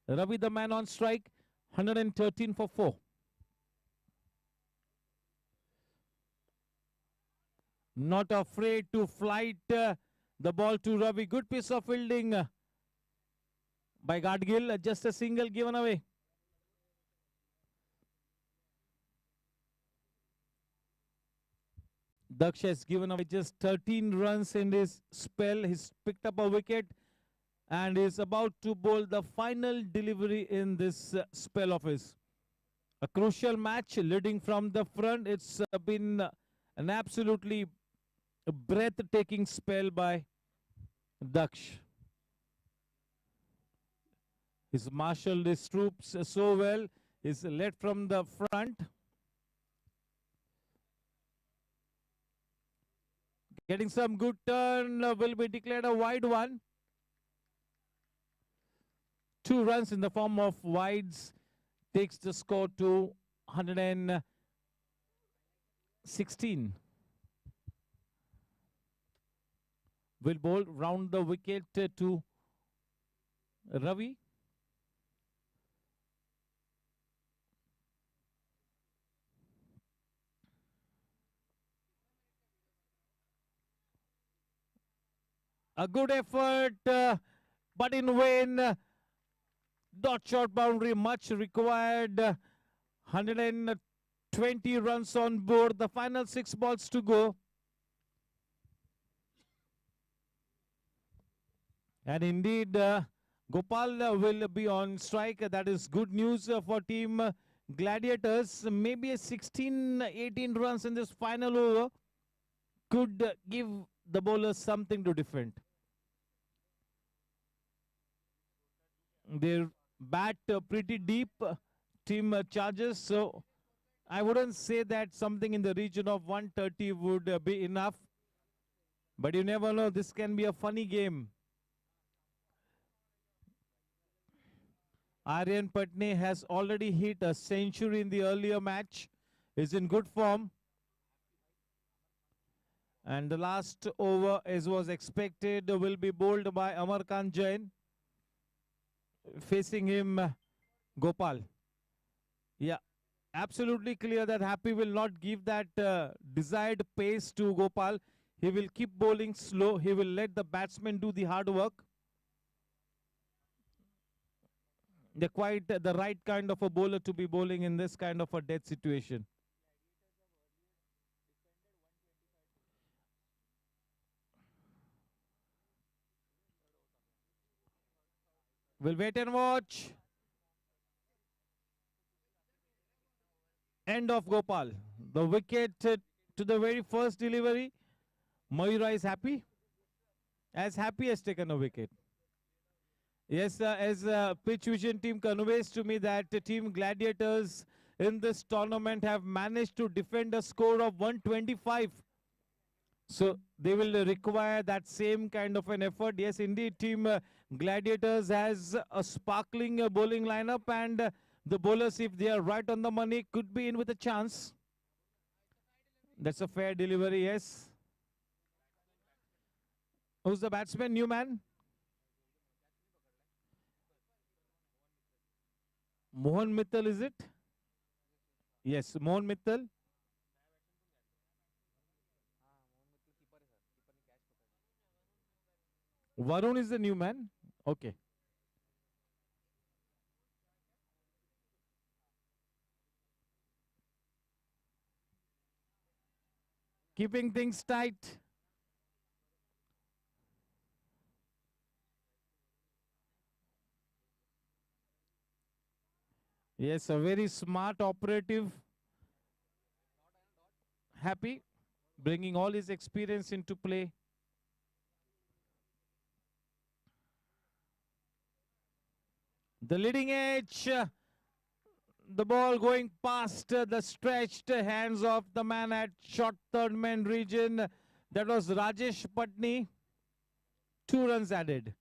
Ravi, the man on strike, 113 for 4. Not afraid to flight the ball to Ravi. Good piece of fielding by Gadgil. Just a single given away. Daksh has given away just 13 runs in his spell. He's picked up a wicket and is about to bowl the final delivery in this spell of his. A crucial match leading from the front. It's been an absolutely breathtaking spell by Daksh. He's marshaled his troops so well. He's led from the front. Getting some good turn, will be declared a wide one. 2 runs in the form of wides takes the score to 116. Will bowl round the wicket to Ravi. A good effort, but in vain. Dot shot boundary, much required. 120 runs on board. The final 6 balls to go. And indeed, Gopal will be on strike. That is good news for team Gladiators. Maybe a 16-18 runs in this final over could give the bowlers something to defend. They bat pretty deep, team Chargers. So I wouldn't say that something in the region of 130 would be enough. But you never know. This can be a funny game. Aryan Patne has already hit a century in the earlier match. Is in good form. And the last over, as was expected, will be bowled by Amarkant Jain. Facing him, Gopal. Yeah, absolutely clear that Happy will not give that desired pace to Gopal. He will keep bowling slow. He will let the batsman do the hard work. They're quite the right kind of a bowler to be bowling in this kind of a dead situation. We'll wait and watch. End of Gopal. The wicket to the very first delivery. Mayura is happy. As happy as taken a wicket. Yes, as pitch vision team conveys to me that the team Gladiators in this tournament have managed to defend a score of 125. So they will require that same kind of an effort. Yes, indeed, team Gladiators has a sparkling bowling lineup, and the bowlers, if they are right on the money, could be in with a chance. That's a fair delivery, yes. Who's the batsman? New man? Mohan Mittal, is it? Yes, Mohan Mittal. Varun is the new man. Okay. Keeping things tight. Yes, a very smart operative. Happy, bringing all his experience into play. The leading edge. The ball going past the stretched hands of the man at short third man region. That was Rajesh Patni. 2 runs added.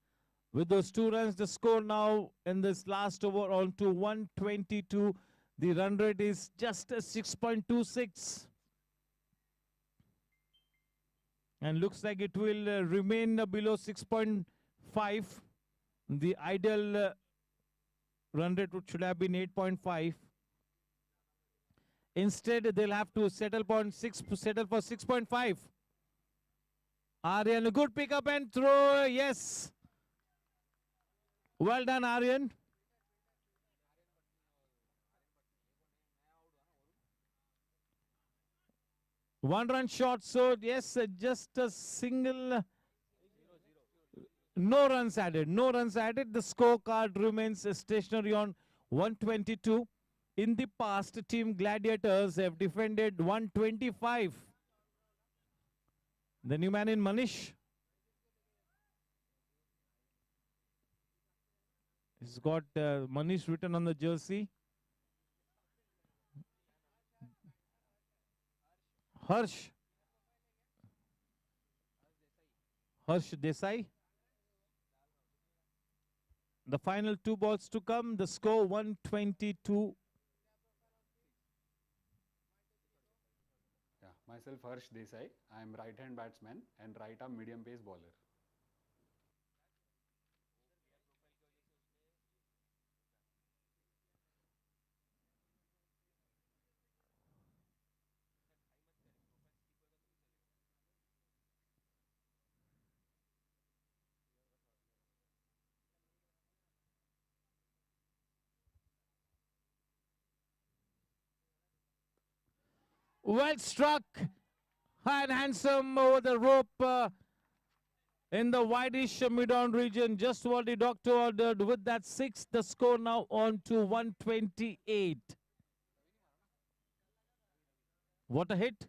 With those 2 runs, the score now in this last over on to 122. The run rate is just 6.26. And looks like it will remain below 6.5. The ideal run rate should have been 8.5. Instead, they'll have to settle for 6.5. Aryan, a good pickup and throw. Yes. Well done, Aryan. One run short, so yes, just a single. No runs added. No runs added. The scorecard remains stationary on 122. In the past, team Gladiators have defended 125. The new man in Manish. It's got Manish written on the jersey. Harsh. Harsh Desai. The final 2 balls to come. The score 122. Yeah, myself Harsh Desai. I am right-hand batsman and right-arm medium pace bowler. Well struck. High and handsome over the rope in the whitish mid-on region. Just what the doctor ordered. With that 6, the score now on to 128. What a hit.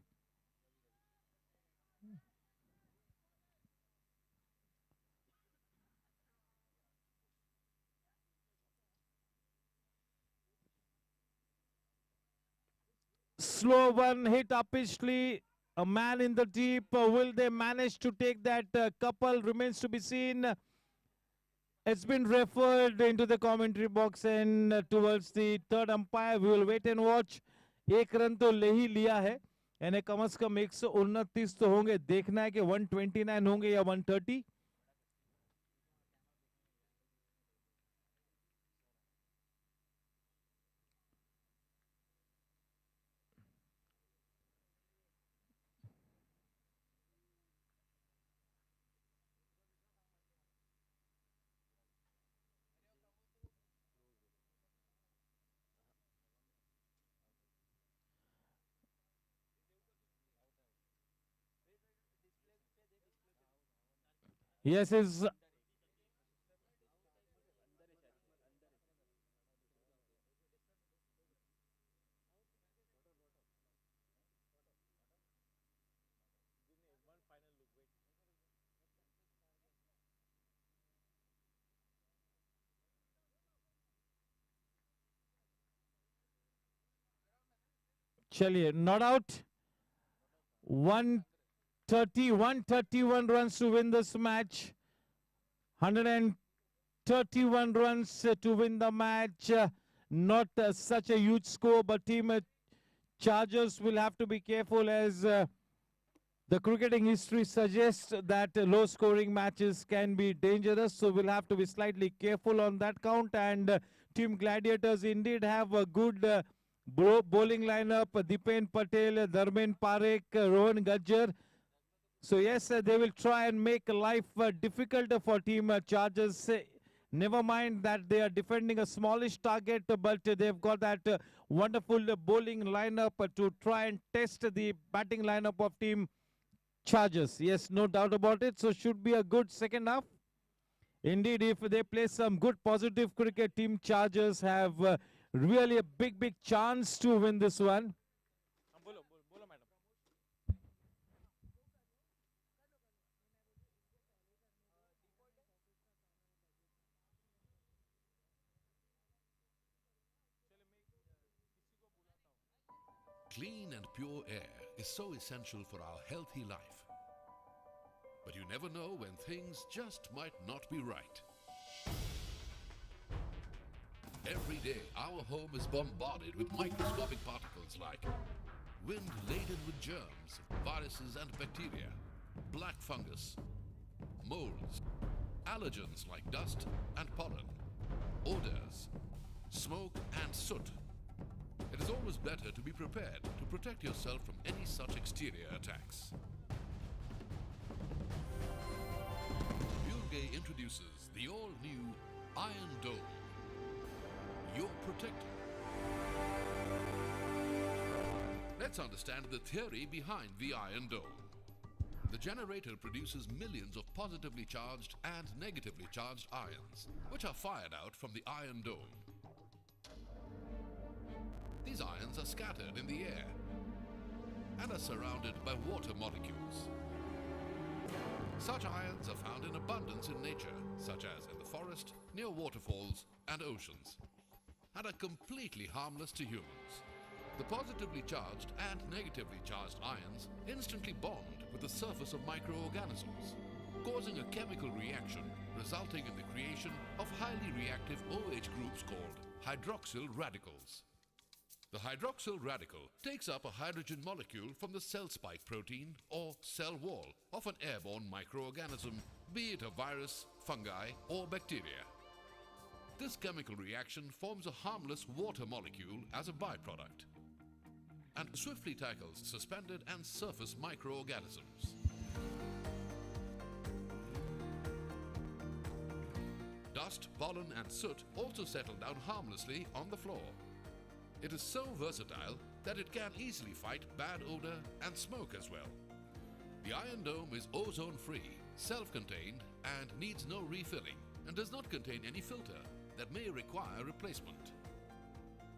Slow one hit uppishly. A man in the deep. Will they manage to take that couple? Remains to be seen. It's been referred into the commentary box and towards the third umpire. We will wait and watch. एक run तो ले ही लिया है यानी कम से कम 129 तो होंगे. देखना है कि 129 होंगे या 130. Yes, is चलिए not out. 131 runs to win this match. 131 runs to win the match. Not such a huge score, but team Chargers will have to be careful as the cricketing history suggests that low-scoring matches can be dangerous. So we'll have to be slightly careful on that count. And Team Gladiators indeed have a good bowling lineup. Dipen Patel, Dharmen Parekh, Rohan Gajjar. So yes, they will try and make life difficult for Team Chargers. Never mind that they are defending a smallish target, but they've got that wonderful bowling lineup to try and test the batting lineup of Team Chargers. Yes, no doubt about it. So should be a good second half. Indeed, if they play some good positive cricket, Team Chargers have really a big chance to win this one. Clean and pure air is so essential for our healthy life. But you never know when things just might not be right. Every day, our home is bombarded with microscopic particles like wind laden with germs, viruses and bacteria, black fungus, molds, allergens like dust and pollen, odors, smoke and soot. It is always better to be prepared to protect yourself from any such exterior attacks. Goregaon introduces the all-new Iron Dome. Your protector. Let's understand the theory behind the Iron Dome. The generator produces millions of positively charged and negatively charged ions, which are fired out from the Iron Dome. These ions are scattered in the air and are surrounded by water molecules. Such ions are found in abundance in nature, such as in the forest, near waterfalls, and oceans, and are completely harmless to humans. The positively charged and negatively charged ions instantly bond with the surface of microorganisms, causing a chemical reaction resulting in the creation of highly reactive OH groups called hydroxyl radicals. The hydroxyl radical takes up a hydrogen molecule from the cell spike protein or cell wall of an airborne microorganism, be it a virus, fungi, or bacteria. This chemical reaction forms a harmless water molecule as a byproduct and swiftly tackles suspended and surface microorganisms. Dust, pollen, and soot also settle down harmlessly on the floor. It is so versatile that it can easily fight bad odor and smoke as well. The Iron Dome is ozone-free, self-contained, and needs no refilling, and does not contain any filter that may require replacement.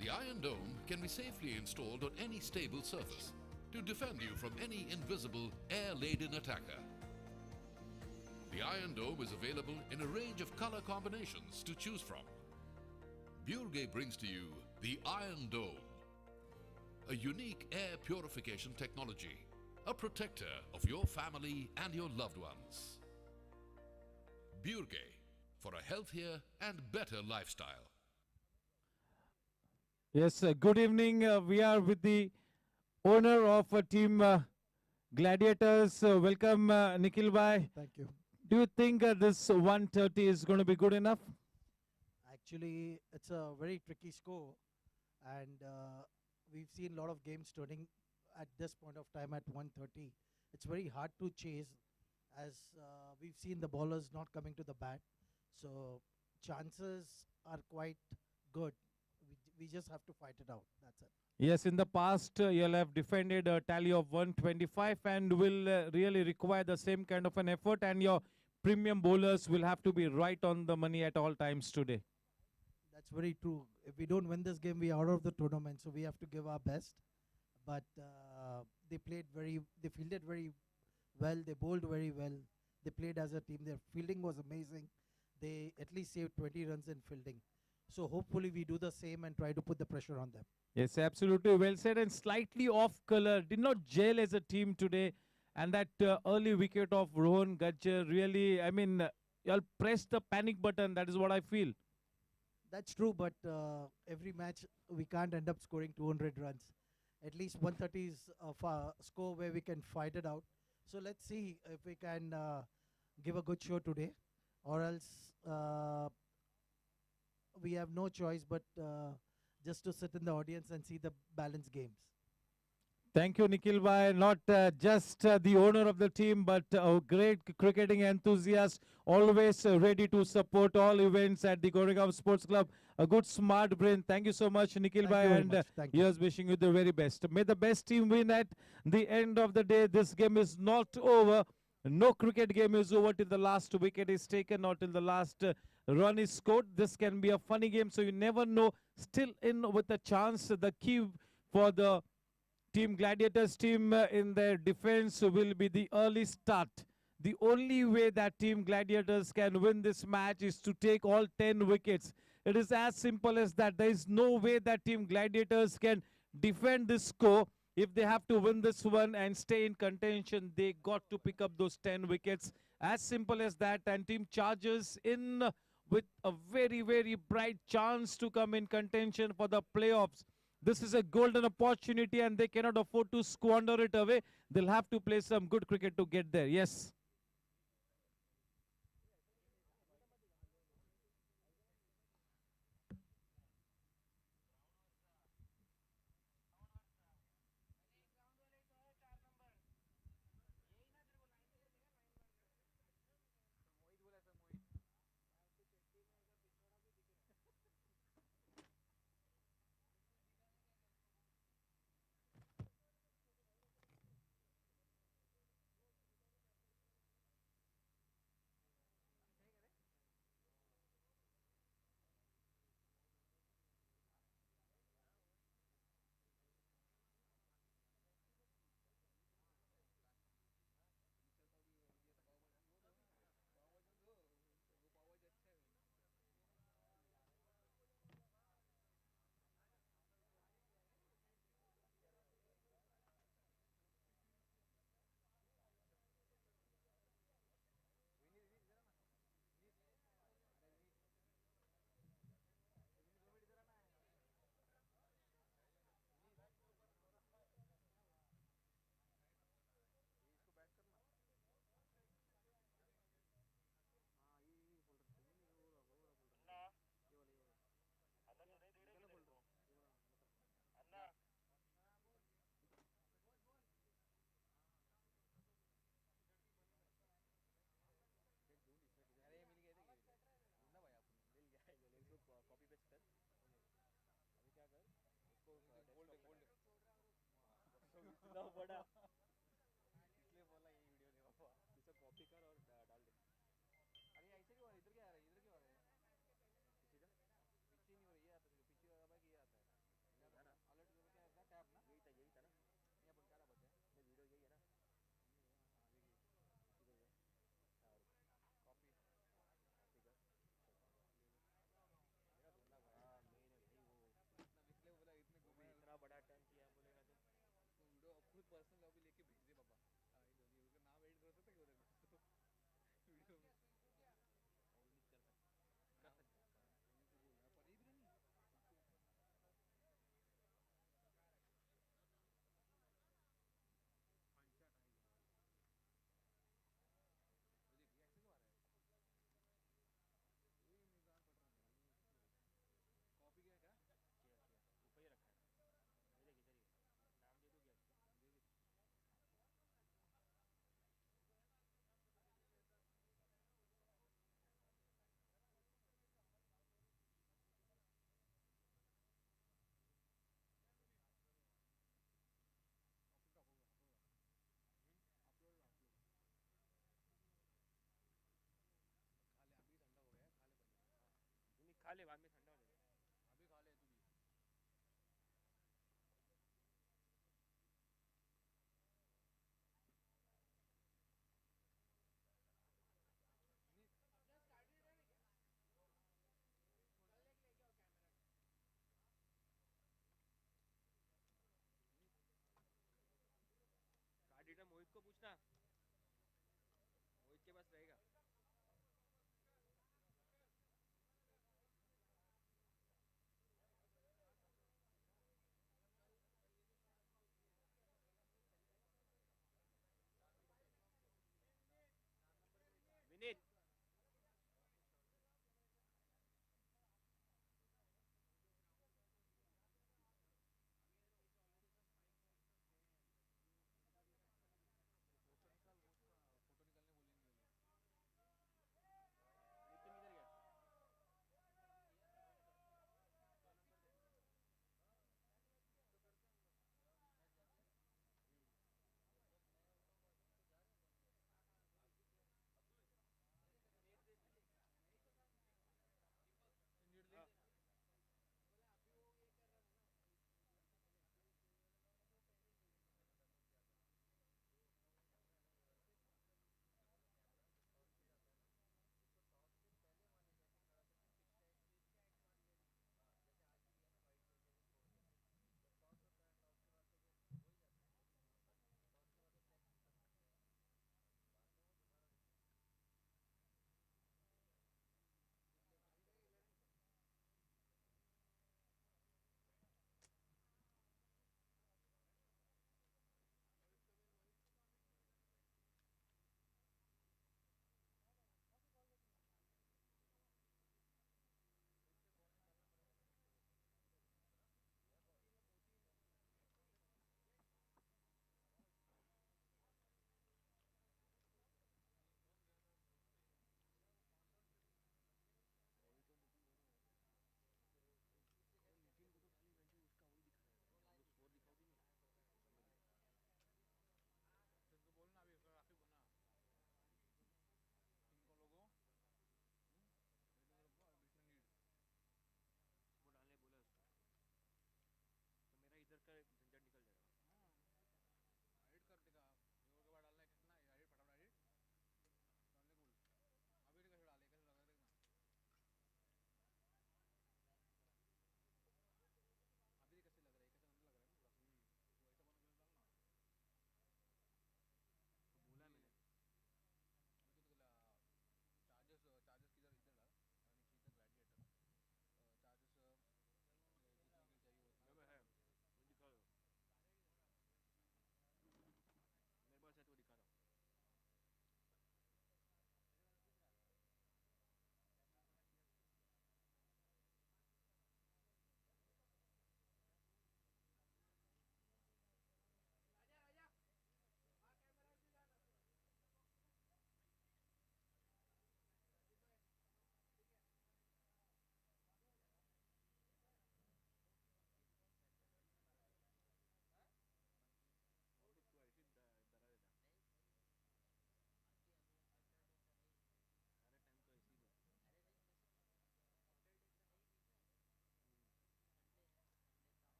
The Iron Dome can be safely installed on any stable surface to defend you from any invisible air-laden attacker. The Iron Dome is available in a range of color combinations to choose from. Burge brings to you the Iron Dome, a unique air purification technology, a protector of your family and your loved ones. Burge, for a healthier and better lifestyle. Yes, good evening. We are with the owner of team Gladiators. Welcome, Nikhil bhai. Thank you. Do you think this 130 is going to be good enough? Actually, it's a very tricky score, and we've seen a lot of games turning at this point of time at 130. It's very hard to chase, as we've seen the bowlers not coming to the bat. So chances are quite good. We just have to fight it out. That's it. Yes, in the past, you'll have defended a tally of 125 and will really require the same kind of an effort, and your premium bowlers will have to be right on the money at all times today. That's very true. If we don't win this game, we are out of the tournament, so we have to give our best. But they fielded very well, they bowled very well, they played as a team, their fielding was amazing. They at least saved 20 runs in fielding. So hopefully we do the same and try to put the pressure on them. Yes, absolutely well said, and slightly off color. Did not gel as a team today. And that early wicket of Rohan Gajjar really, I mean, y'all press the panic button. That is what I feel. That's true, but every match we can't end up scoring 200 runs. At least 130 is a score where we can fight it out. So let's see if we can give a good show today, or else we have no choice but just to sit in the audience and see the balanced games. Thank you, Nikhil bhai. Not just the owner of the team, but a great cricketing enthusiast, always ready to support all events at the Goregaon Sports Club. A good smart brain. Thank you so much, Nikhil bhai, and here's wishing you the very best. May the best team win at the end of the day. This game is not over. No cricket game is over till the last wicket is taken or till the last run is scored. This can be a funny game, so you never know. Still in with a chance. The key for the Team Gladiators team in their defense will be the early start. The only way that Team Gladiators can win this match is to take all 10 wickets. It is as simple as that. There is no way that Team Gladiators can defend this score. If they have to win this one and stay in contention, they got to pick up those 10 wickets. As simple as that. And Team Chargers in with a very, very bright chance to come in contention for the playoffs. This is a golden opportunity and they cannot afford to squander it away. They'll have to play some good cricket to get there. Yes. लो बड़ा इसलिए बोला ये video नहीं बाबा इसे copy कर और डाल दे अरे ऐसे क्यों इधर क्या आ रहा है इधर क्यों आ रहा है पीछे जा पीछे नहीं हो रही है आता है पीछे वाला भाई ये आता है ना अलर्ट जो क्या आता है टैब ना यही था ना ये अपन क्या बोलते हैं ये वीडियो यही है ना हाँ देखिए इधर जा और कॉपी कॉपी कर मेरा बोलना भाई हाँ मेन है भाई वो इतना इसलिए बोला इतने घुमाया इतना बड़ा टर्न किया बोलेगा तो वीडियो खुद personal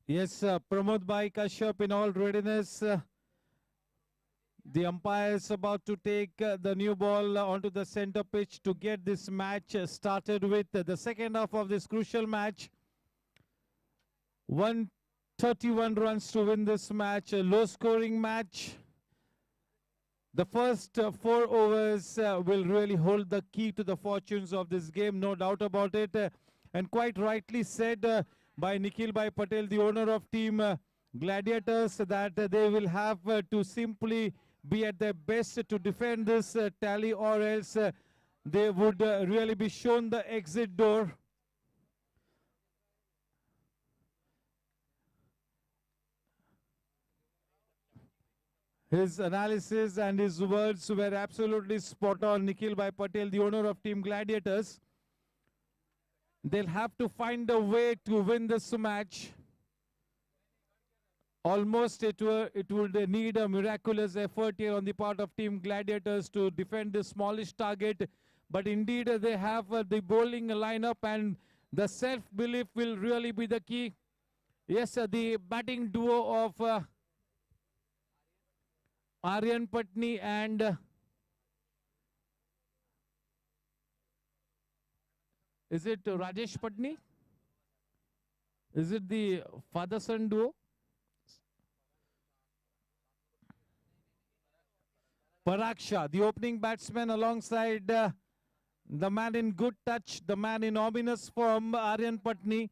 Yes, Pramod Bhai Kashyap in all readiness. The umpire is about to take the new ball onto the center pitch to get this match started with the second half of this crucial match. 131 runs to win this match, a low scoring match. The first 4 overs will really hold the key to the fortunes of this game, no doubt about it. And quite rightly said by Nikhil Bhai Patel, the owner of team Gladiators, that they will have to simply be at their best to defend this tally, or else they would really be shown the exit door. His analysis and his words were absolutely spot on. Nikhil Bhai Patel, the owner of Team Gladiators. They'll have to find a way to win this match. Almost it would need a miraculous effort here on the part of Team Gladiators to defend this smallish target. But indeed they have the bowling lineup, and the self-belief will really be the key. Yes, the batting duo of Aryan Patni and is it Rajesh Patni? Is it the father-son duo? Paraksha, the opening batsman, alongside the man in good touch, the man in ominous form, Aryan Patni,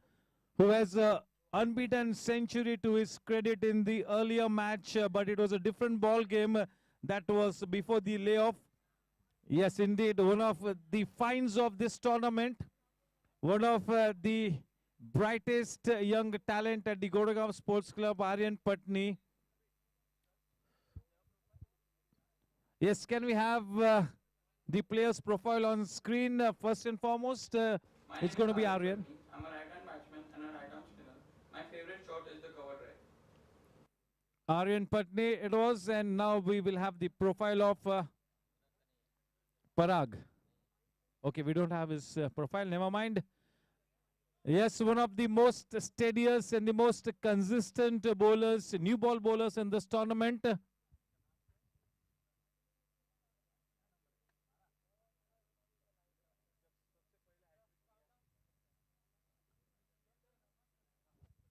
who has a unbeaten century to his credit in the earlier match, but it was a different ball game that was before the layoff. Yes, indeed, one of the finds of this tournament, one of the brightest young talent at the Goregaon Sports Club, Aryan Patni. Yes, can we have the player's profile on screen? First and foremost, it's going to be Aryan. I'm a right-hand batsman and a right-arm spinner. My favorite shot is the cover drive. Aryan Patni it was, and now we will have the profile of Parag. Okay, we don't have his profile, never mind. Yes, one of the most steadiest and the most consistent bowlers, new ball bowlers in this tournament.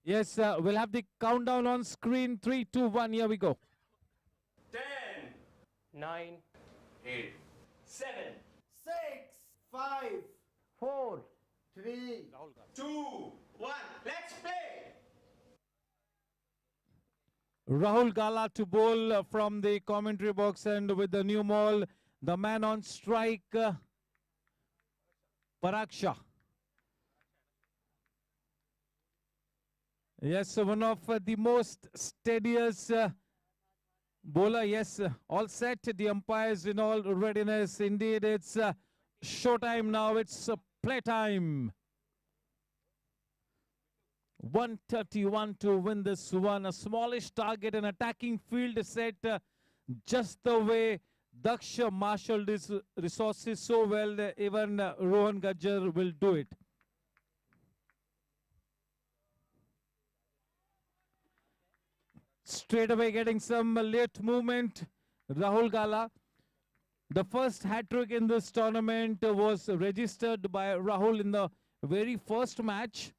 Yes, we'll have the countdown on screen. 3, 2, 1, here we go. 10, 9, 8, 7, 6, 5, 4, 3, 2, 1. Let's play! Rahul Gala to bowl from the commentary box, and with the new ball, the man on strike, Paraksha. Yes, one of the most steadiest bowler. Yes, all set. The umpires in all readiness. Indeed, it's showtime now. It's playtime. 131 to win this one. A smallish target, an attacking field set just the way Daksha marshaled his resources so well. Even Rohan Gajjar will do it. Straight away getting some late movement. Rahul Gala. The first hat-trick in this tournament was registered by Rahul in the very first match.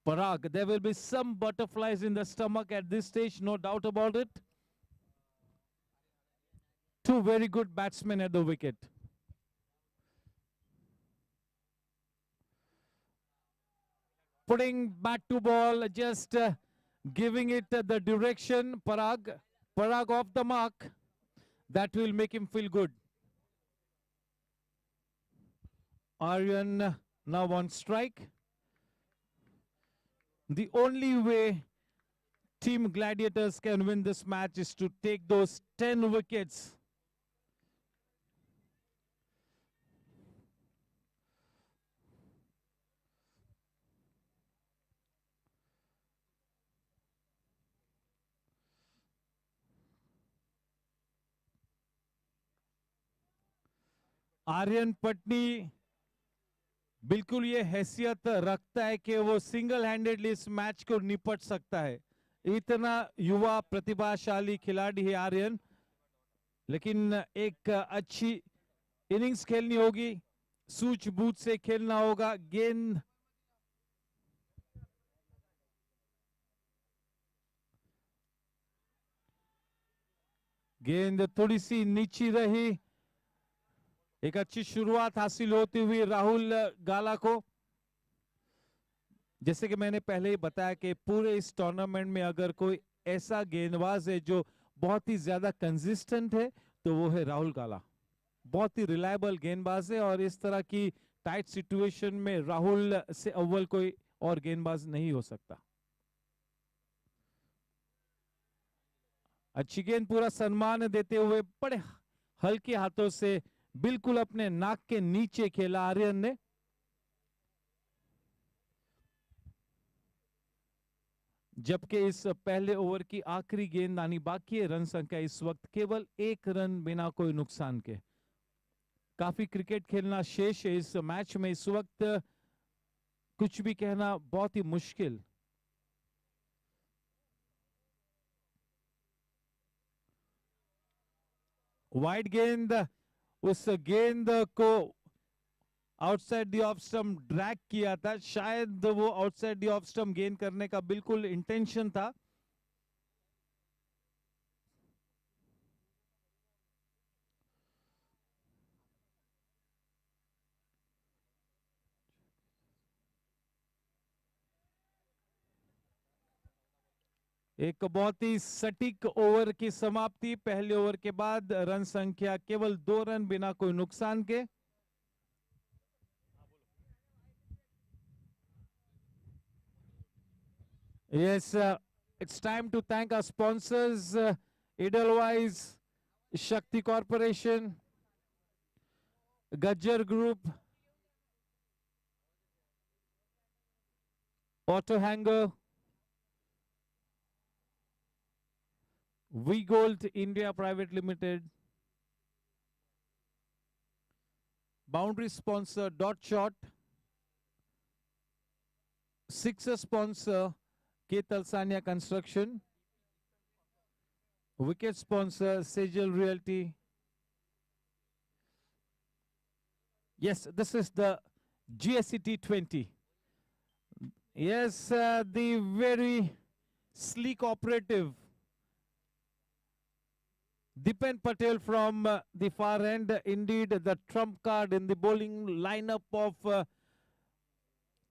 Parag, there will be some butterflies in the stomach at this stage, no doubt about it. Two very good batsmen at the wicket. Putting bat to ball, just giving it the direction. Parag off the mark. That will make him feel good. Aryan now on strike. The only way Team Gladiators can win this match is to take those 10 wickets. Aryan Patni बिल्कुल ये हैसियत रखता है कि वो single handedly इस match को निपट सकता है। इतना युवा प्रतिभाशाली खिलाड़ी है आर्यन, लेकिन एक अच्छी इनिंग्स खेलनी होगी, सूझबूझ से खेलना होगा। गेंद थोड़ी सी नीची रही। एक अच्छी शुरुआत हासिल होती हुई राहुल गाला को। जैसे कि मैंने पहले ही बताया कि पूरे इस टूर्नामेंट में अगर कोई ऐसा गेंदबाज है जो बहुत ही ज्यादा कंसिस्टेंट है तो वो है राहुल गाला। बहुत ही रिलायबल गेंदबाज है और इस तरह की टाइट सिचुएशन में राहुल से अव्वल कोई और गेंदबाज नहीं हो सकता। अच्छी गेंद, पूरा सम्मान देते हुए बड़े हल्के हाथों से बिल्कुल अपने नाक के नीचे खेला आर्यन ने। जबकि इस पहले ओवर की आखिरी गेंद आनी बाकी है। रन संख्या इस वक्त केवल 1 रन बिना कोई नुकसान के। काफी क्रिकेट खेलना शेष है इस मैच में। इस वक्त कुछ भी कहना बहुत ही मुश्किल। वाइड गेंद, उस गेंद को outside the off stump drag किया था। शायद वो आउटसाइड द ऑफ स्टंप गेंद करने का बिल्कुल इंटेंशन था। एक बहुत ही सटीक ओवर की समाप्ति। पहले ओवर के बाद रन संख्या केवल 2 रन बिना कोई नुकसान के। Yes, it's time to thank our sponsors, Edelweiss, Shakti Corporation, Gajjar Group, Auto Hanger, V Gold India Private Limited, boundary sponsor Dot Shot, sixer sponsor K. Talsania Construction, wicket sponsor Sejal Realty. Yes, this is the GSC T20. Yes, the very sleek operative Dipen Patel from the far end. Indeed, the trump card in the bowling lineup of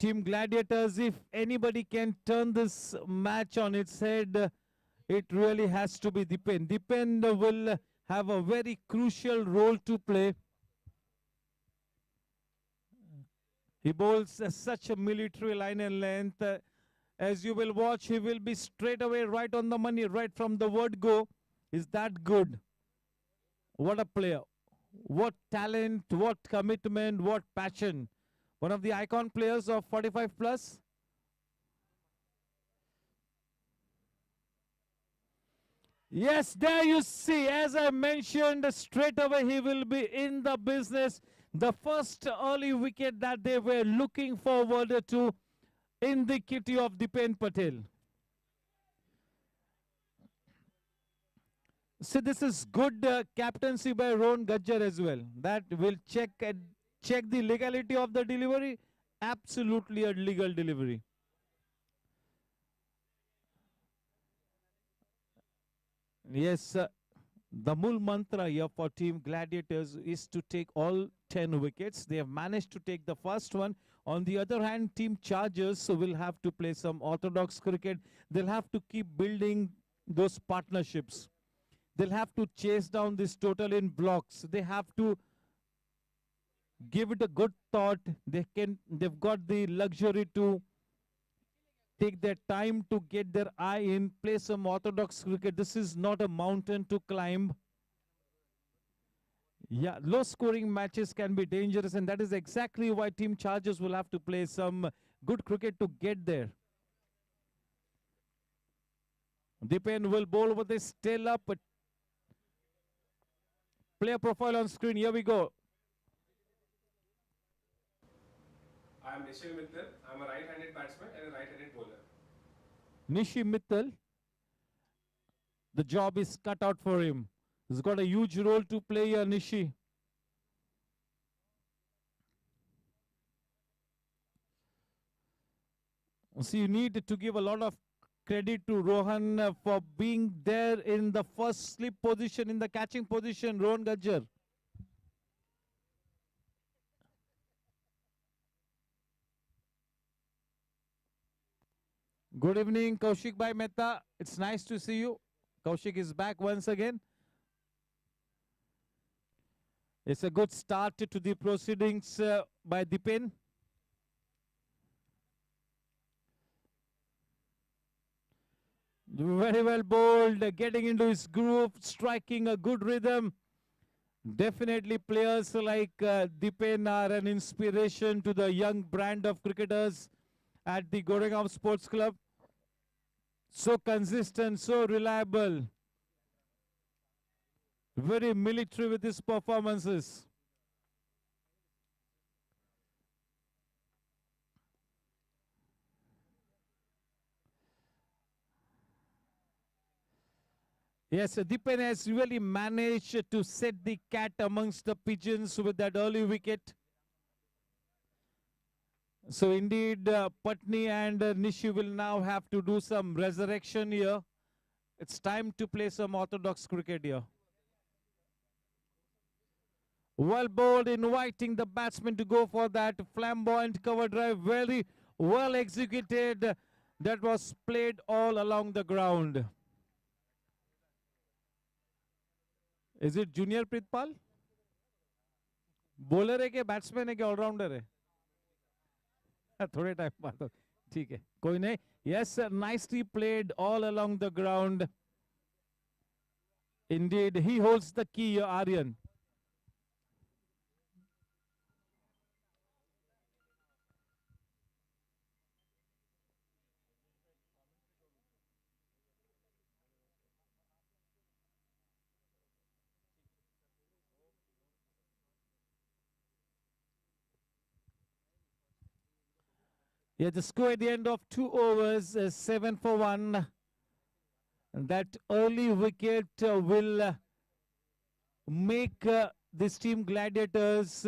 Team Gladiators. If anybody can turn this match on its head, it really has to be Dipen. Dipen will have a very crucial role to play. He bowls such a military line and length. As you will watch, he will be straight away right on the money, right from the word go. Is that good? What a player. What talent, what commitment, what passion. One of the icon players of 45 plus. Yes, there you see, as I mentioned, straight away he will be in the business. The first early wicket that they were looking forward to in the kitty of Dipen Patel. So this is good captaincy by Ron Gajjar as well. That will check the legality of the delivery. Absolutely a legal delivery. Yes, the Mul mantra here for Team Gladiators is to take all 10 wickets. They have managed to take the first one. On the other hand, Team Chargers will have to play some orthodox cricket. They'll have to keep building those partnerships. They'll have to chase down this total in blocks. They have to give it a good thought. They've got the luxury to take their time to get their eye in, play some orthodox cricket. This is not a mountain to climb. Yeah, low scoring matches can be dangerous, and that is exactly why Team Chargers will have to play some good cricket to get there. Dipen will bowl with this tail up. Player profile on screen. Here we go. I'm Nishi Mittal. I'm a right-handed batsman and a right-handed bowler. Nishi Mittal, the job is cut out for him. He's got a huge role to play here, Nishi. So you need to give a lot of credit to Rohan for being there in the first slip position, in the catching position, Rohan Gajjar. Good evening, Kaushik Bhai Mehta. It's nice to see you. Kaushik is back once again. It's a good start to the proceedings by Dipen. Very well bowled, getting into his groove, striking a good rhythm. Definitely players like Dipen are an inspiration to the young brand of cricketers at the Goregaon Sports Club. So consistent, so reliable. Very military with his performances. Yes, Dipen has really managed to set the cat amongst the pigeons with that early wicket. So indeed, Patni and Nishi will now have to do some resurrection here. It's time to play some orthodox cricket here. Well bowled, inviting the batsman to go for that flamboyant cover drive. Very well executed. That was played all along the ground. Is it Junior Pritpal? Bowler है क्या batsman है क्या allrounder है थोड़े time बाद ठीक है कोई नहीं yes nicely played all along the ground. Indeed, he holds the key, Aryan. Yeah, the score at the end of 2 overs, 7 for 1. That early wicket will make this team Gladiators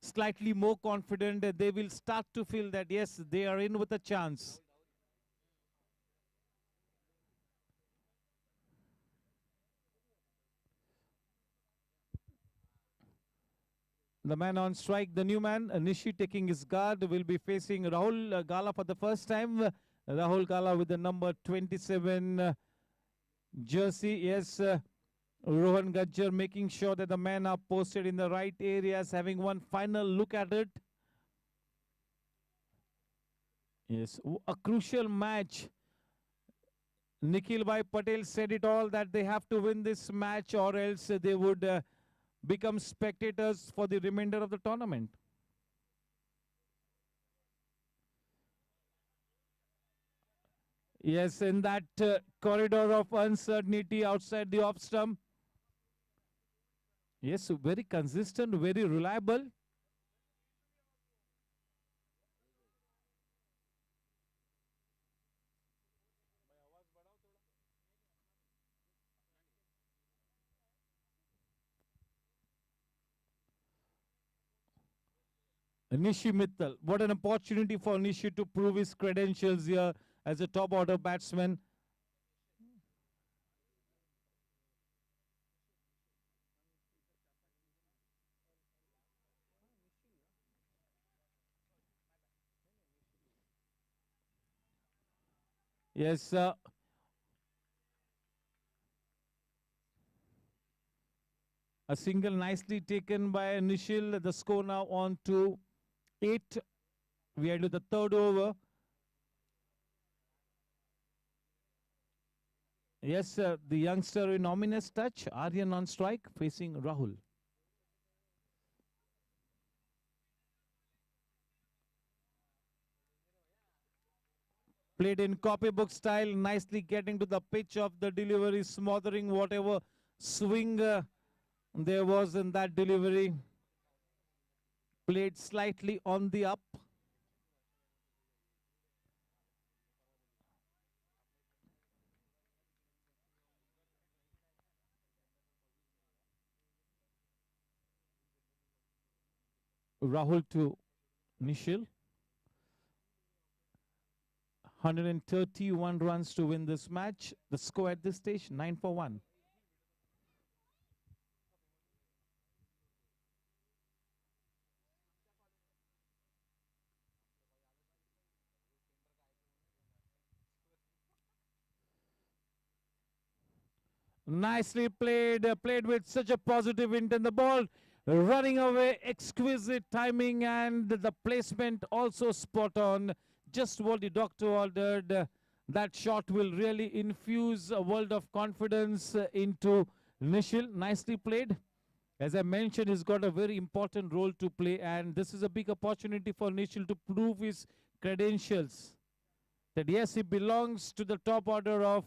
slightly more confident. They will start to feel that, yes, they are in with a chance. The man on strike, the new man, Nishi taking his guard, will be facing Rahul Gala for the first time. Rahul Gala with the number 27 jersey. Yes, Rohan Gajjar making sure that the men are posted in the right areas, having one final look at it. Yes, a crucial match. Nikhil Bhai Patel said it all, that they have to win this match or else they would become spectators for the remainder of the tournament. Yes, in that corridor of uncertainty outside the off stump. Yes, very consistent, very reliable. Nishi Mittal, what an opportunity for Nishi to prove his credentials here as a top order batsman. Yes, a single nicely taken by Nishil. The score now on to 8. We are into the third over. Yes, the youngster in ominous touch, Aryan on strike, facing Rahul. Played in copybook style, nicely getting to the pitch of the delivery, smothering whatever swing there was in that delivery. played slightly on the up. Rahul to Nishil. 131 runs to win this match. The score at this stage, 9-1. Nicely played, played with such a positive intent. The ball running away, exquisite timing, and the placement also spot on. Just what the doctor ordered. That shot will really infuse a world of confidence into Nishil. Nicely played. As I mentioned, he's got a very important role to play, and this is a big opportunity for Nishil to prove his credentials. That yes, he belongs to the top order of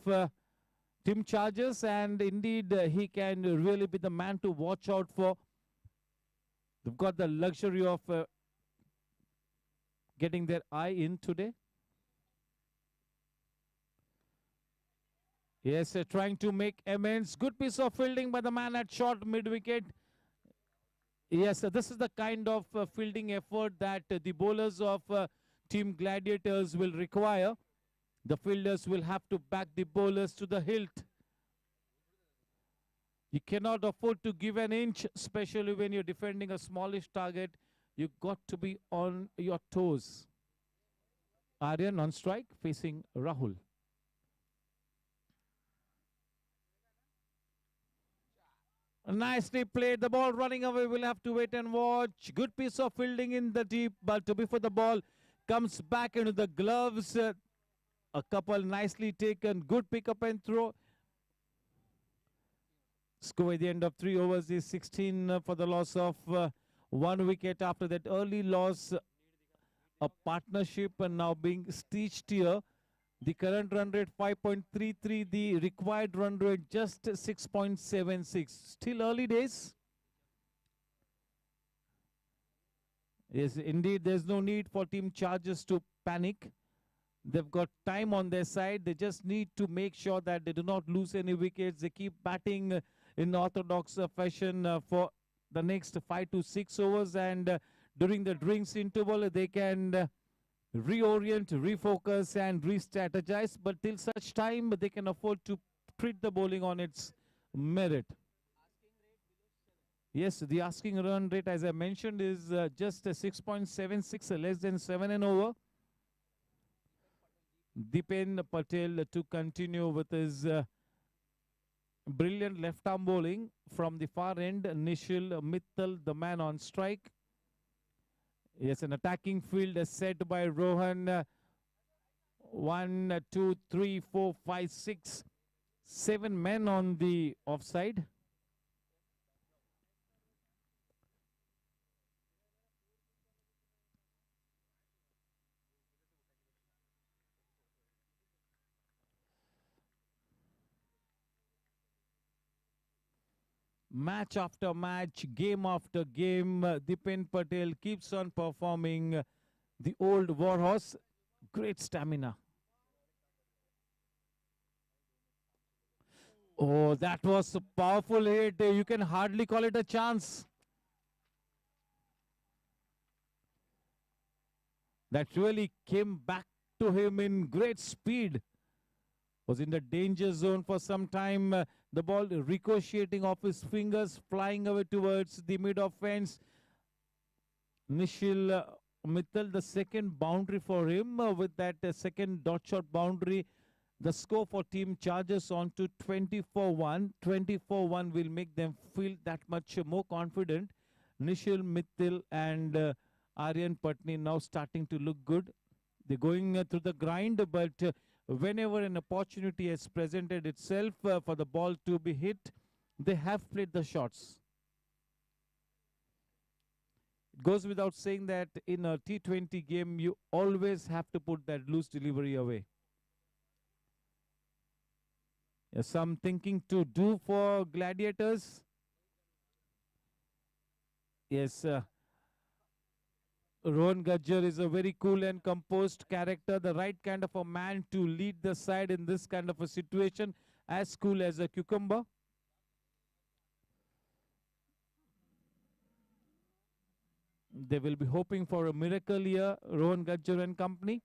Team Chargers, and indeed he can really be the man to watch out for. They've got the luxury of getting their eye in today. Yes, trying to make amends. Good piece of fielding by the man at short mid-wicket. Yes, this is the kind of fielding effort that the bowlers of Team Gladiators will require. The fielders will have to back the bowlers to the hilt. You cannot afford to give an inch, especially when you're defending a smallish target. You've got to be on your toes. Aryan on strike, facing Rahul. Nicely played. The ball running away. We'll have to wait and watch. Good piece of fielding in the deep, but before the ball comes back into the gloves, a couple nicely taken. Good pick up and throw. Score at the end of 3 overs is 16 for the loss of 1 wicket. After that early loss, a partnership and now being stitched here. The current run rate 5.33, the required run rate just 6.76. Still early days. Yes, indeed, there's no need for Team Chargers to panic. They've got time on their side. They just need to make sure that they do not lose any wickets. They keep batting in orthodox fashion for the next 5 to 6 overs, and during the drinks interval, they can reorient, refocus, and re-strategize. But till such time, they can afford to treat the bowling on its merit. Yes, the asking run rate, as I mentioned, is just 6.76, less than 7 and over. Dipen Patel to continue with his brilliant left-arm bowling. From the far end, Nishil Mittal, the man on strike. Yes, an attacking field set by Rohan. 1, 2, 3, 4, 5, 6, 7 men on the offside. Match after match, game after game, Dipen Patel keeps on performing. The old warhorse, great stamina. Oh, that was a powerful hit. You can hardly call it a chance. That really came back to him in great speed. Was in the danger zone for some time. The ball ricocheting off his fingers, flying away towards the mid-off fence. Nishil Mittal, the second boundary for him. With that second dot shot boundary, the score for Team Chargers on to 24-1. 24-1 will make them feel that much more confident. Nishil Mittal and Aryan Patni now starting to look good. They're going through the grind, but whenever an opportunity has presented itself for the ball to be hit, they have played the shots. It goes without saying that in a T20 game, you always have to put that loose delivery away. Some thinking to do for Gladiators. Yes, Rohan Gajjar is a very cool and composed character, the right kind of a man to lead the side in this kind of a situation, as cool as a cucumber. They will be hoping for a miracle here, Rohan Gajjar and company.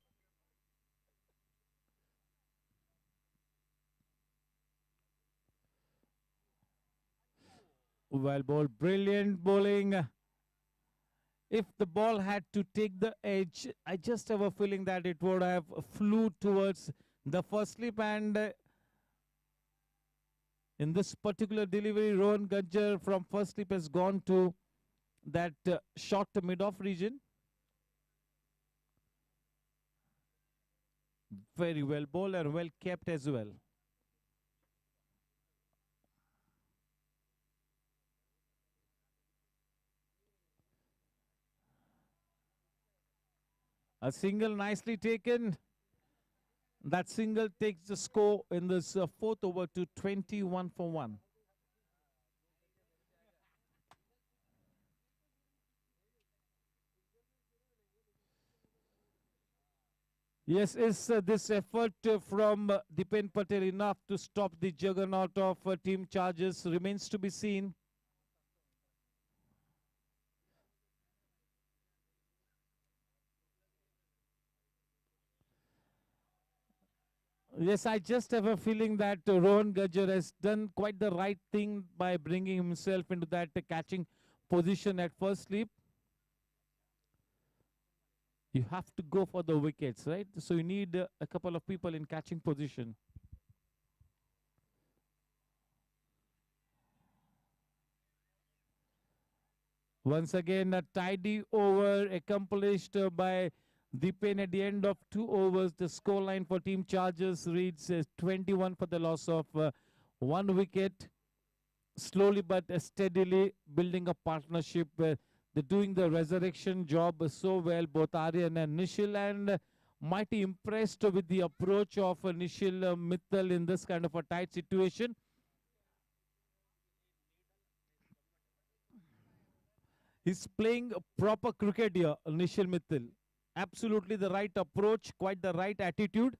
Well bowled, brilliant bowling. If the ball had to take the edge, I just have a feeling that it would have flew towards the first slip, and in this particular delivery, Rohan Gajjar from first slip has gone to that short to mid-off region. Very well bowled and well kept as well. A single nicely taken. That single takes the score in this fourth over to 21 for 1. Yes, is this effort from Dipen Patel enough to stop the juggernaut of team Chargers? Remains to be seen. Yes, I just have a feeling that Rohan Gajjar has done quite the right thing by bringing himself into that catching position at first slip. You have to go for the wickets, right? So you need a couple of people in catching position. Once again, a tidy over accomplished by Dipen at the end of 2 overs. The scoreline for Team Chargers reads 21 for the loss of 1 wicket. Slowly but steadily building a partnership. They're doing the resurrection job so well, both Aryan and Nishil, and mighty impressed with the approach of Nishil Mittal in this kind of a tight situation. He's playing proper cricket here, Nishil Mittal. Absolutely the right approach, quite the right attitude.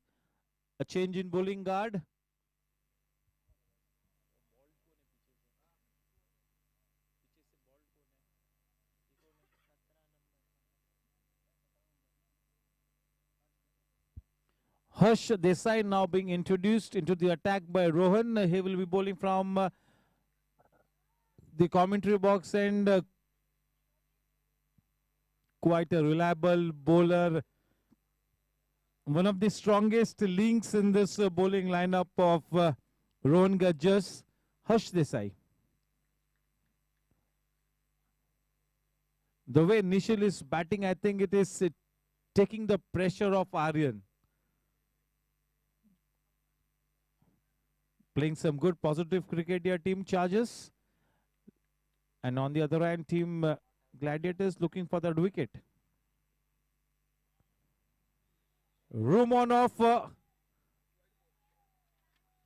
A change in bowling guard. Harsh Desai now being introduced into the attack by Rohan. He will be bowling from the commentary box, and quite a reliable bowler. One of the strongest links in this bowling lineup of Rohan Gajjar, Harsh Desai. The way Nishil is batting, I think it is taking the pressure off Aryan. Playing some good positive cricket here, Team Chargers. And on the other hand, Team Gladiators looking for that wicket. Room on off.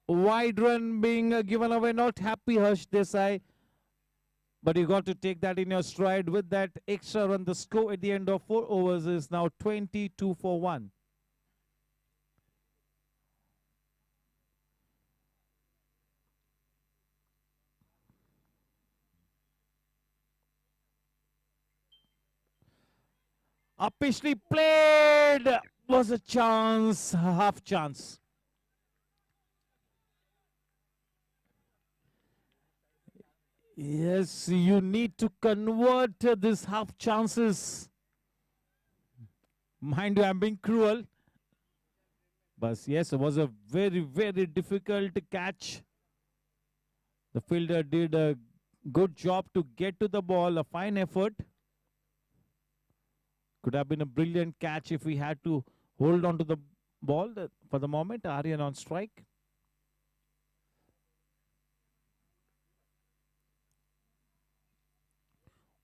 Wide run being given away. Not happy, Harsh Desai. But you got to take that in your stride. With that extra run, the score at the end of 4 overs is now 22 for 1. Upishly played was a chance, half chance. Yes, you need to convert these half chances. Mind you, I'm being cruel. But yes, it was a very, very difficult catch. The fielder did a good job to get to the ball, a fine effort. Could have been a brilliant catch if we had to hold on to the ball. For the moment, Aryan on strike.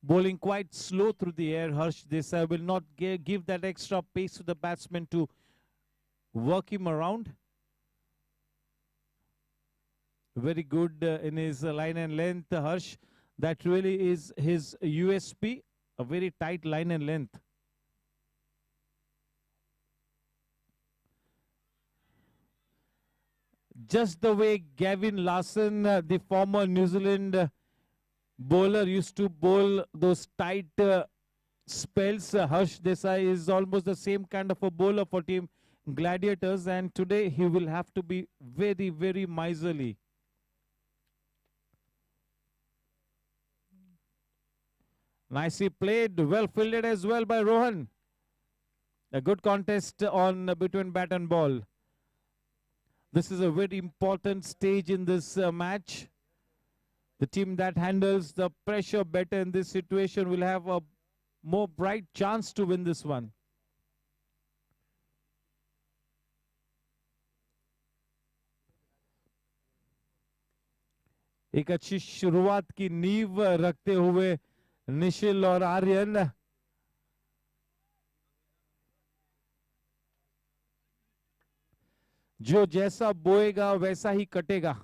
Bowling quite slow through the air. Harsh Desai will not give that extra pace to the batsman to work him around. Very good in his line and length, Harsh. That really is his USP, a very tight line and length. Just the way Gavin Larson, the former New Zealand bowler, used to bowl those tight spells, Harsh Desai is almost the same kind of a bowler for team Gladiators, and today he will have to be very, very miserly. Nicely played, well fielded as well by Rohan. A good contest on between bat and ball. This is a very important stage in this match. The team that handles the pressure better in this situation will have a more bright chance to win this one. एक अच्छी शुरुआत की नींव रखते हुए निशिल और आर्यन जो जैसा बोएगा वैसा ही कटेगा.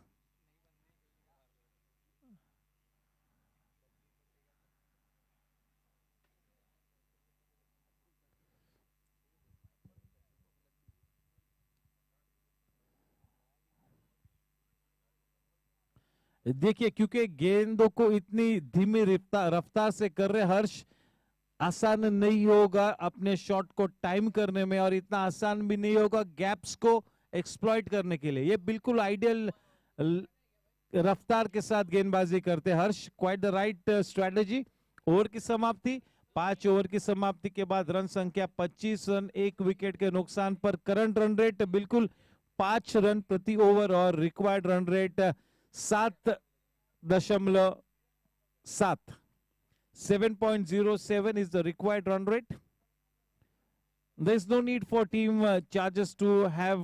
देखिए क्योंकि गेंदों को इतनी धीमी रफ्तार से कर रहे हर्ष, आसान नहीं होगा अपने शॉट को टाइम करने में और इतना आसान भी नहीं होगा गैप्स को एक्सप्लॉइट करने के लिए. ये बिल्कुल आइडियल रफ्तार के साथ गेंदबाजी करते Harsh. Quite the right strategy. Over की समाप्ति 5 ओवर की समाप्ति के बाद रन संख्या 25 रन, 1 विकेट के नुकसान पर. करंट रन रेट बिल्कुल 5 रन प्रति ओवर और required run rate 7.7. 7.07 is the required run rate. There is no need for team Chargers to have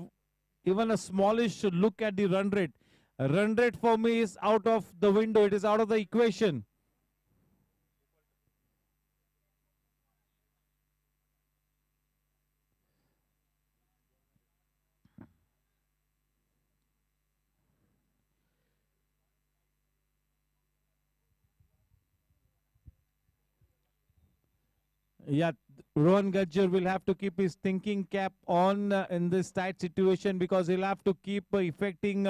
even a smallish look at the run rate. Run rate for me is out of the window. It is out of the equation. Yeah, Rohan Gajjar will have to keep his thinking cap on in this tight situation because he'll have to keep effecting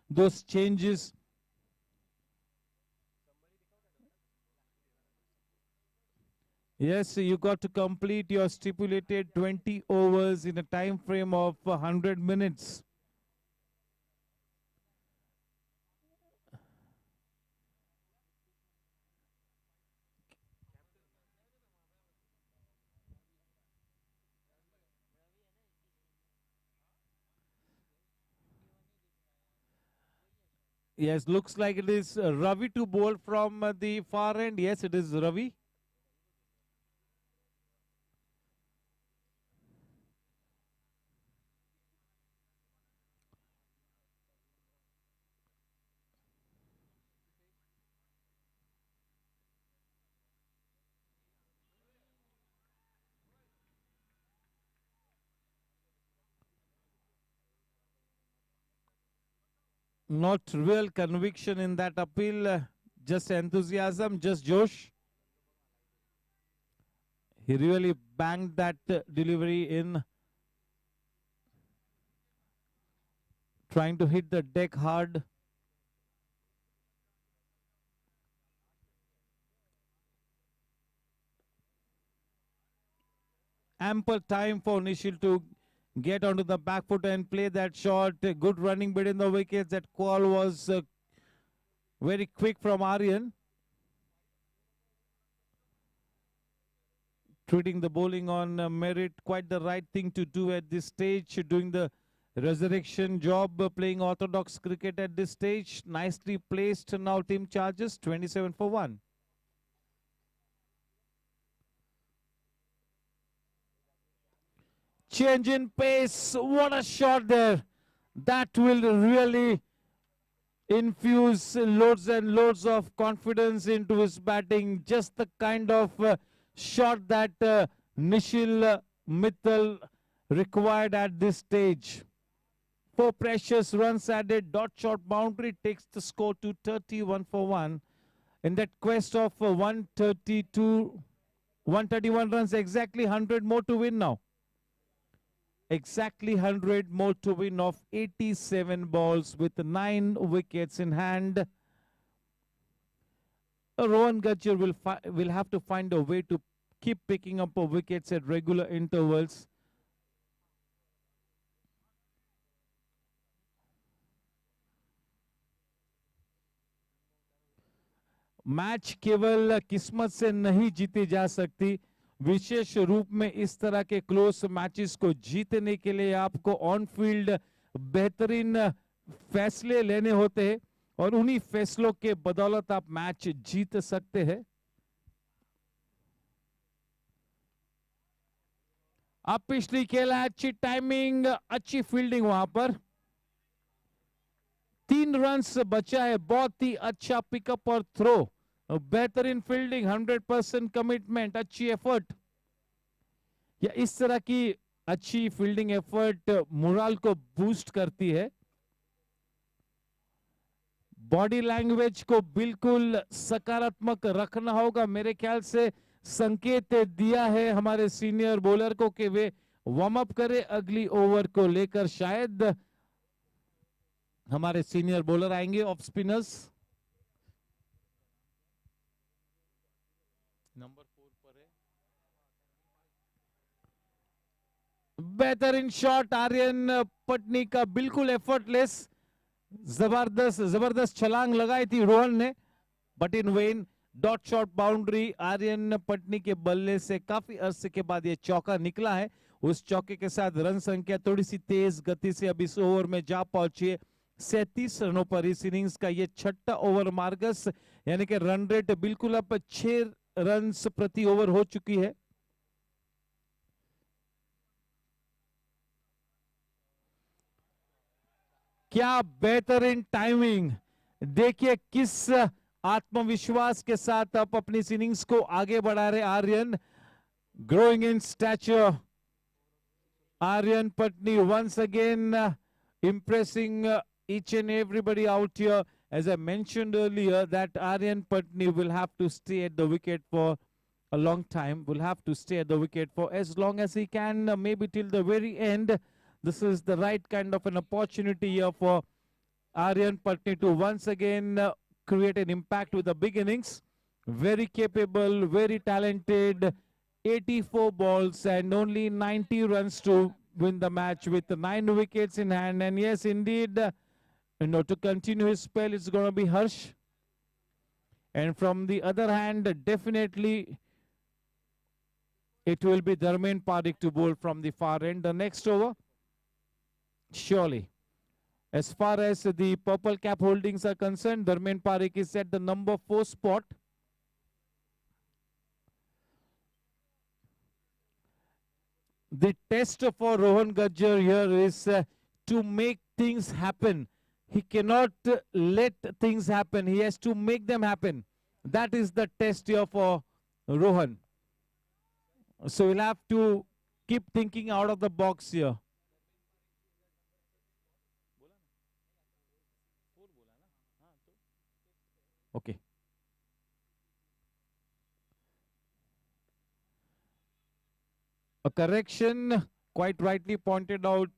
those changes. Yes, you got to complete your stipulated 20 overs in a time frame of 100 minutes. Yes, looks like it is Ravi to bowl from the far end. Yes, it is Ravi. Not real conviction in that appeal, just enthusiasm, just Josh. He really banged that delivery in, trying to hit the deck hard. Ample time for Nishil to get onto the back foot and play that shot. A good running between the wickets. That call was very quick from Aryan. Treating the bowling on merit, quite the right thing to do at this stage. Doing the resurrection job, playing orthodox cricket at this stage. Nicely placed. Now team charges 27 for 1. Change in pace. What a shot there. That will really infuse loads and loads of confidence into his batting. Just the kind of shot that Nishil Mittal required at this stage. 4 precious runs added. Dot shot boundary takes the score to 31 for 1. In that quest of 131 runs, exactly 100 more to win now. exactly 100 more to win of 87 balls with 9 wickets in hand. Rohan Gajjar will have to find a way to keep picking up wickets at regular intervals. Match केवल किस्मत से नहीं जीती जा सकती, विशेष रूप में इस तरह के क्लोज मैचेस को जीतने के लिए आपको ऑन फील्ड बेहतरीन फैसले लेने होते हैं और उन्हीं फैसलों के बदौलत आप मैच जीत सकते हैं. आप पिछली खेला, अच्छी टाइमिंग, अच्छी फील्डिंग वहां पर. 3 रन्स बचा है, बहुत ही अच्छा पिकअप और थ्रो, बेहतरीन फील्डिंग, 100% कमिटमेंट, अच्छी एफर्ट. या इस तरह की अच्छी फील्डिंग एफर्ट मोरल को बूस्ट करती है. बॉडी लैंग्वेज को बिल्कुल सकारात्मक रखना होगा. मेरे ख्याल से संकेत दिया है हमारे सीनियर बॉलर को कि वे वार्म अप करें अगली ओवर को लेकर. शायद हमारे सीनियर बॉलर आएंगे ऑफ स्पिनर्स. नंबर 4 पर है. बेहतरीन शॉट आर्यन पटनी का, बिल्कुल एफर्टलेस. जबरदस्त छलांग लगाई थी रोहन ने, but in vain. Dot shot boundary. Aryan Patni के बल्ले से काफी अरसे के बाद ये चौका निकला है. उस चौके के साथ रन संख्या थोड़ी सी तेज गति से अब इस ओवर में जा पहुंची है. 37 रनों पर इस इनिंग्स का ये छठा ओवर मार्गस, यानी कि रन रेट बिल्कुल अब 6 रन प्रति ओवर हो चुकी है. क्या बेहतरीन टाइमिंग. देखिए किस आत्मविश्वास के साथ आप अपनी इनिंग्स को आगे बढ़ा रहे Aryan. Growing in stature, Aryan Patni once again impressing each and everybody out here. As I mentioned earlier, that Aryan Patni will have to stay at the wicket for a long time, will have to stay at the wicket for as long as he can, maybe till the very end. This is the right kind of an opportunity here for Aryan Patni to once again create an impact with the big innings. Very capable, very talented, 84 balls and only 90 runs to win the match with 9 wickets in hand. And yes, indeed, to continue his spell, it's going to be Harsh. And from the other hand, definitely, it will be Dharmen Parik to bowl from the far end. The next over, surely. As far as the purple cap holdings are concerned, Dharmen Parik is at the number 4 spot. The test for Rohan Gajjar here is to make things happen. He cannot let things happen. He has to make them happen. That is the test here for Rohan. So we'll have to keep thinking out of the box here. Okay. A correction, quite rightly pointed out.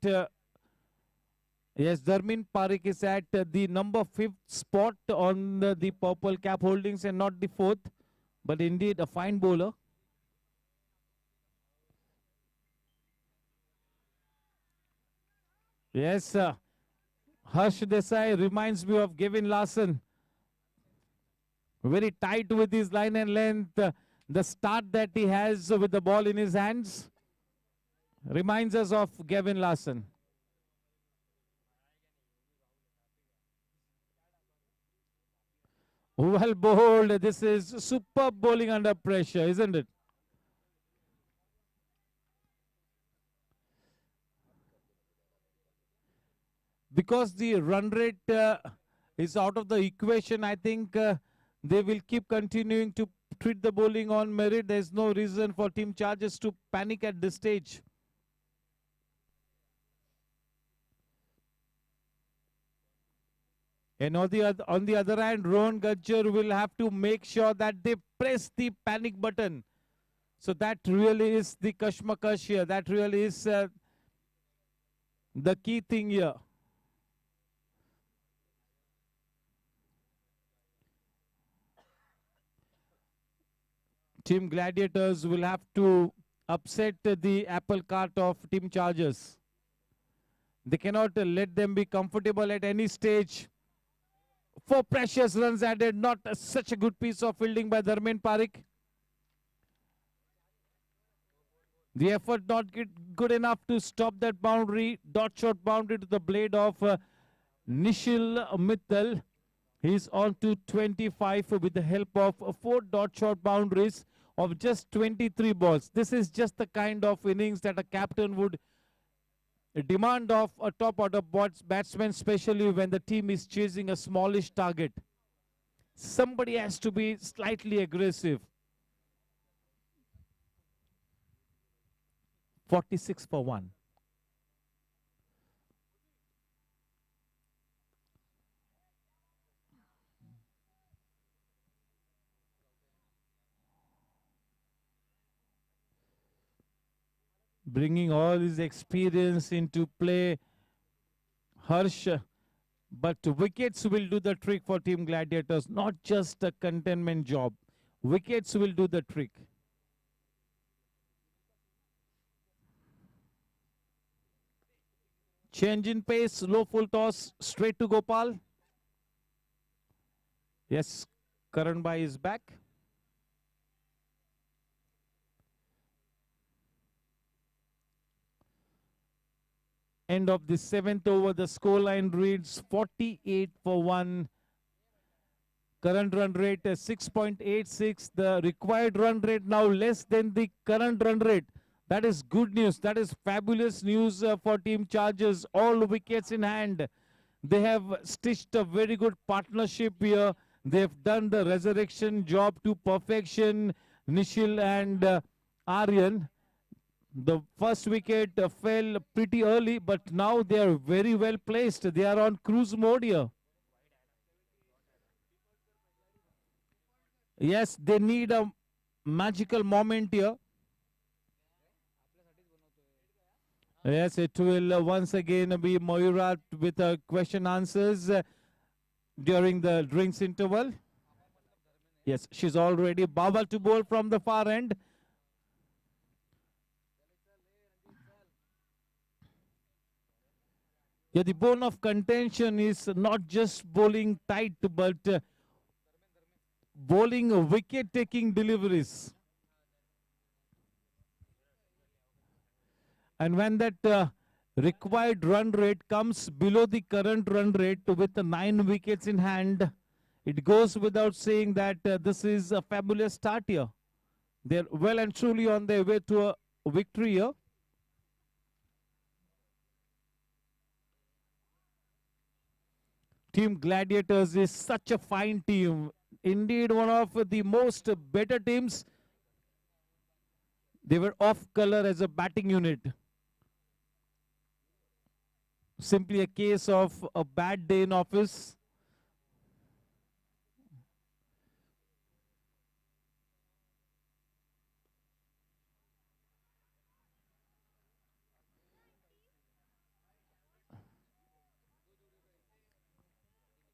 Yes, Dharmen Parik is at the number 5th spot on the purple cap holdings and not the 4th. But indeed, a fine bowler. Yes, Harsh Desai reminds me of Gavin Larson. Very tight with his line and length. The start that he has with the ball in his hands reminds us of Gavin Larson. Well bowled. This is superb bowling under pressure, isn't it? Because the run rate is out of the equation, I think they will keep continuing to treat the bowling on merit. There's no reason for team charges to panic at this stage. And on the other hand, Rohan Gajjar will have to make sure that they press the panic button. So that really is the kashmakash here. That really is the key thing here. Team Gladiators will have to upset the apple cart of Team Chargers. They cannot let them be comfortable at any stage. 4 precious runs added. Not such a good piece of fielding by Dharmen Parikh. The effort not good enough to stop that boundary. Dot shot boundary to the blade of Nishil Mittal. He's on to 25 with the help of 4 dot shot boundaries of just 23 balls. This is just the kind of innings that a captain would demand of a top order batsman, especially when the team is chasing a smallish target. Somebody has to be slightly aggressive. 46 for 1. Bringing all his experience into play, Harsh. But wickets will do the trick for Team Gladiators, not just a containment job. Wickets will do the trick. Change in pace, low full toss, straight to Gopal. Yes, Karan Bhai is back. End of the 7th over, the scoreline reads 48 for 1. Current run rate is 6.86. The required run rate now less than the current run rate. That is good news. That is fabulous news for Team Chargers. All wickets in hand. They have stitched a very good partnership here. They've done the resurrection job to perfection. Nishil and Aryan. The first wicket fell pretty early, but now they are very well placed. They are on cruise mode here. Yes, they need a magical moment here. Yes, it will once again be Mayura with question answers during the drinks interval. Yes, she's already Baba to bowl from the far end. Yeah, the bone of contention is not just bowling tight, but bowling wicket-taking deliveries. And when that required run rate comes below the current run rate with 9 wickets in hand, it goes without saying that this is a fabulous start here. They're well and truly on their way to a victory here. Team Gladiators is such a fine team. Indeed, one of the most better teams. They were off color as a batting unit. Simply a case of a bad day in office.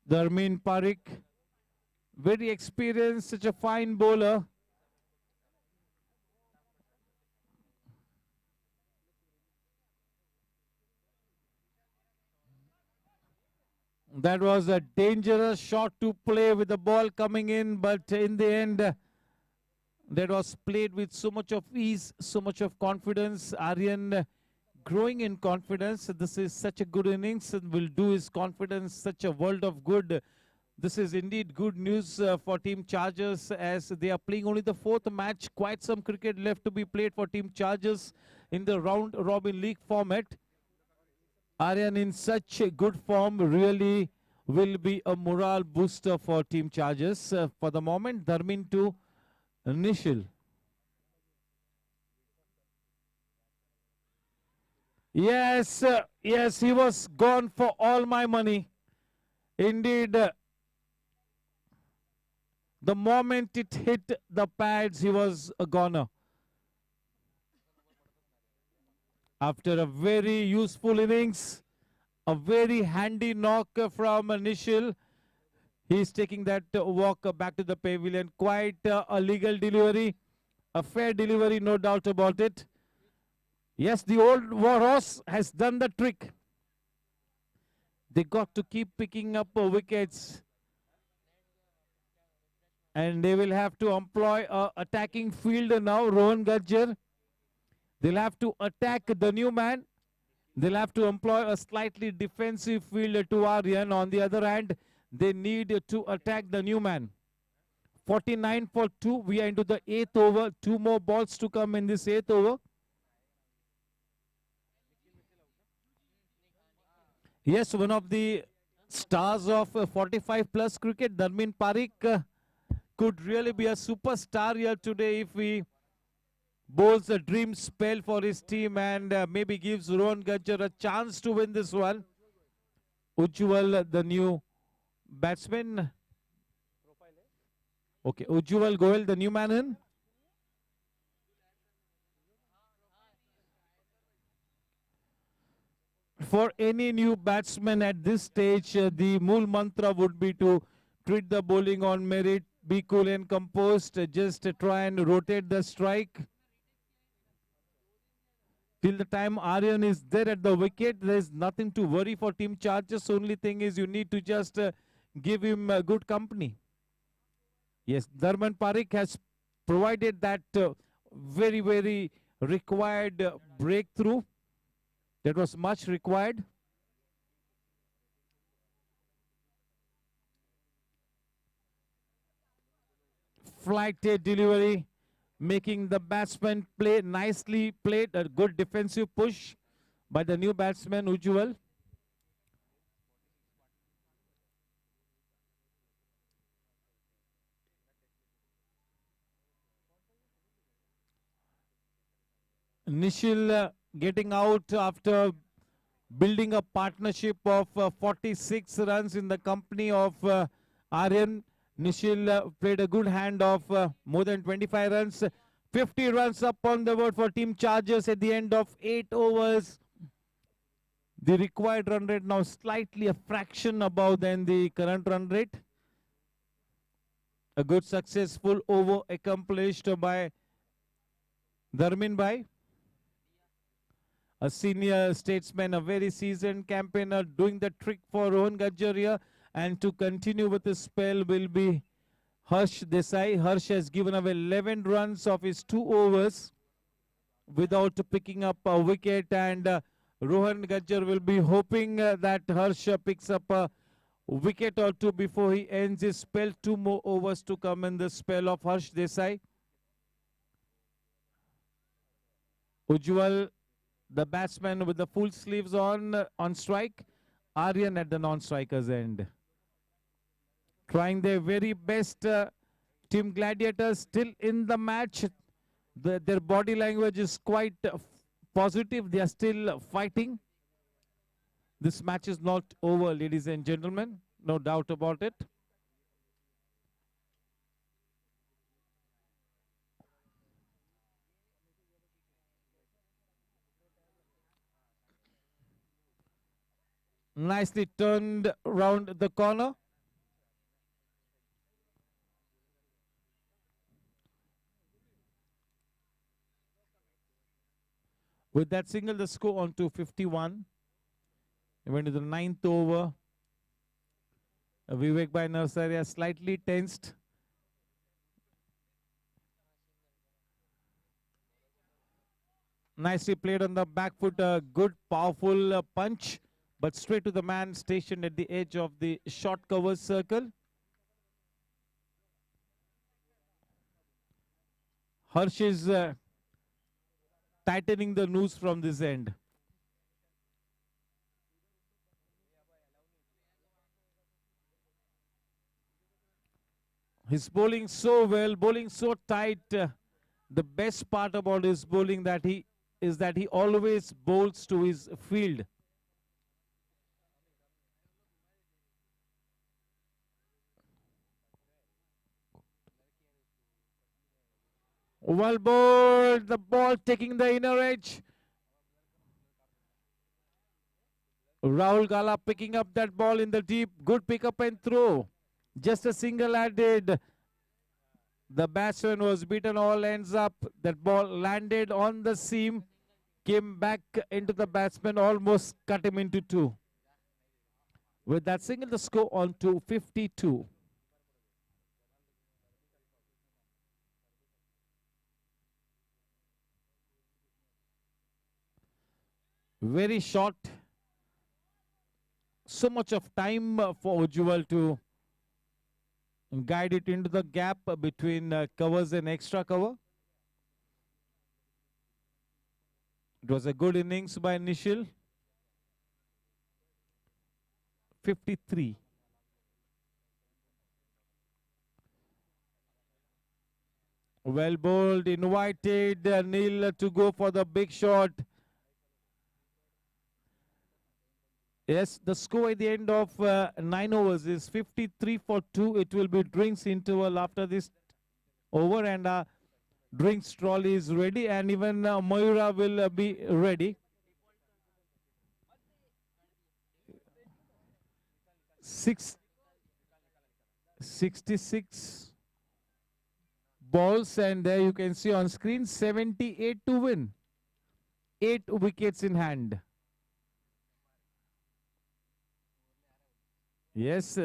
Dharmen Parikh, very experienced, such a fine bowler. That was a dangerous shot to play with the ball coming in, but in the end, that was played with so much of ease, so much of confidence. Aryan growing in confidence. This is such a good innings and will do his confidence such a world of good. This is indeed good news for Team Chargers as they are playing only the 4th match. Quite some cricket left to be played for Team Chargers in the round robin league format. Aryan in such a good form really will be a morale booster for Team Chargers. For the moment, Dharmen to Nishil. Yes, yes, he was gone for all my money. Indeed, the moment it hit the pads, he was a goner. After a very useful innings, a very handy knock from Nishil. He's taking that walk back to the pavilion. Quite a legal delivery, a fair delivery, no doubt about it. Yes, the old war horse has done the trick. They got to keep picking up wickets. And they will have to employ a attacking fielder now, Rohan Gajjar. They'll have to attack the new man. They'll have to employ a slightly defensive fielder to Aryan. On the other hand, they need to attack the new man. 49 for 2. We are into the 8th over. 2 more balls to come in this 8th over. Yes, one of the stars of 45 plus cricket, Dharmin Parikh, could really be a superstar here today if he bowls a dream spell for his team and maybe gives Rohan Gajjar a chance to win this one. Ujjwal, the new batsman. Okay, Ujjwal Goel, the new man in. For any new batsman at this stage, the Mool mantra would be to treat the bowling on merit, be cool and composed, just try and rotate the strike. Till the time Aryan is there at the wicket, there is nothing to worry for team charges. Only thing is you need to just give him good company. Yes, Dharman Parikh has provided that very, very required breakthrough. That was much required. Flighted delivery, making the batsman play nicely played. A good defensive push by the new batsman Ujjwal. Nishil getting out after building a partnership of 46 runs in the company of Aryan. Nishil played a good hand of more than 25 runs. 50 runs up on the board for team Chargers at the end of 8 overs. The required run rate now slightly a fraction above than the current run rate. A good successful over accomplished by Dharmin Bhai. A senior statesman, a very seasoned campaigner, doing the trick for Rohan Gajjar here. And to continue with the spell will be Harsh Desai. Harsh has given away 11 runs of his 2 overs without picking up a wicket. And Rohan Gajjar will be hoping that Harsh picks up a wicket or 2 before he ends his spell. 2 more overs to come in the spell of Harsh Desai. Ujjwal, the batsman with the full sleeves on strike. Aryan at the non-striker's end. Trying their very best. Team Gladiators still in the match. Their body language is quite positive. They are still fighting. This match is not over, ladies and gentlemen. No doubt about it. Nicely turned round the corner. With that single, the score on to 51. We went to the 9th over. Vivek Bhai Navsaria slightly tensed. Nicely played on the back foot. A good, powerful punch. But straight to the man stationed at the edge of the short cover circle. Harsh is tightening the noose from this end. He's bowling so well, bowling so tight. The best part about his bowling is that he always bowls to his field. Well bowled, the ball taking the inner edge. Rahul Gala picking up that ball in the deep. Good pick up and throw. Just a single added. The batsman was beaten all ends up. That ball landed on the seam. Came back into the batsman. Almost cut him into two. With that single, the score on to 52. Very short. So much of time for Ujjwal to guide it into the gap between covers and extra cover. It was a good innings by Nishil. 53. Well bowled, invited Neil to go for the big shot. Yes, the score at the end of 9 overs is 53 for 2. It will be drinks interval after this over, and drinks trolley is ready, and even Mayura will be ready. 66 balls, and there you can see on screen 78 to win. 8 wickets in hand. Yes,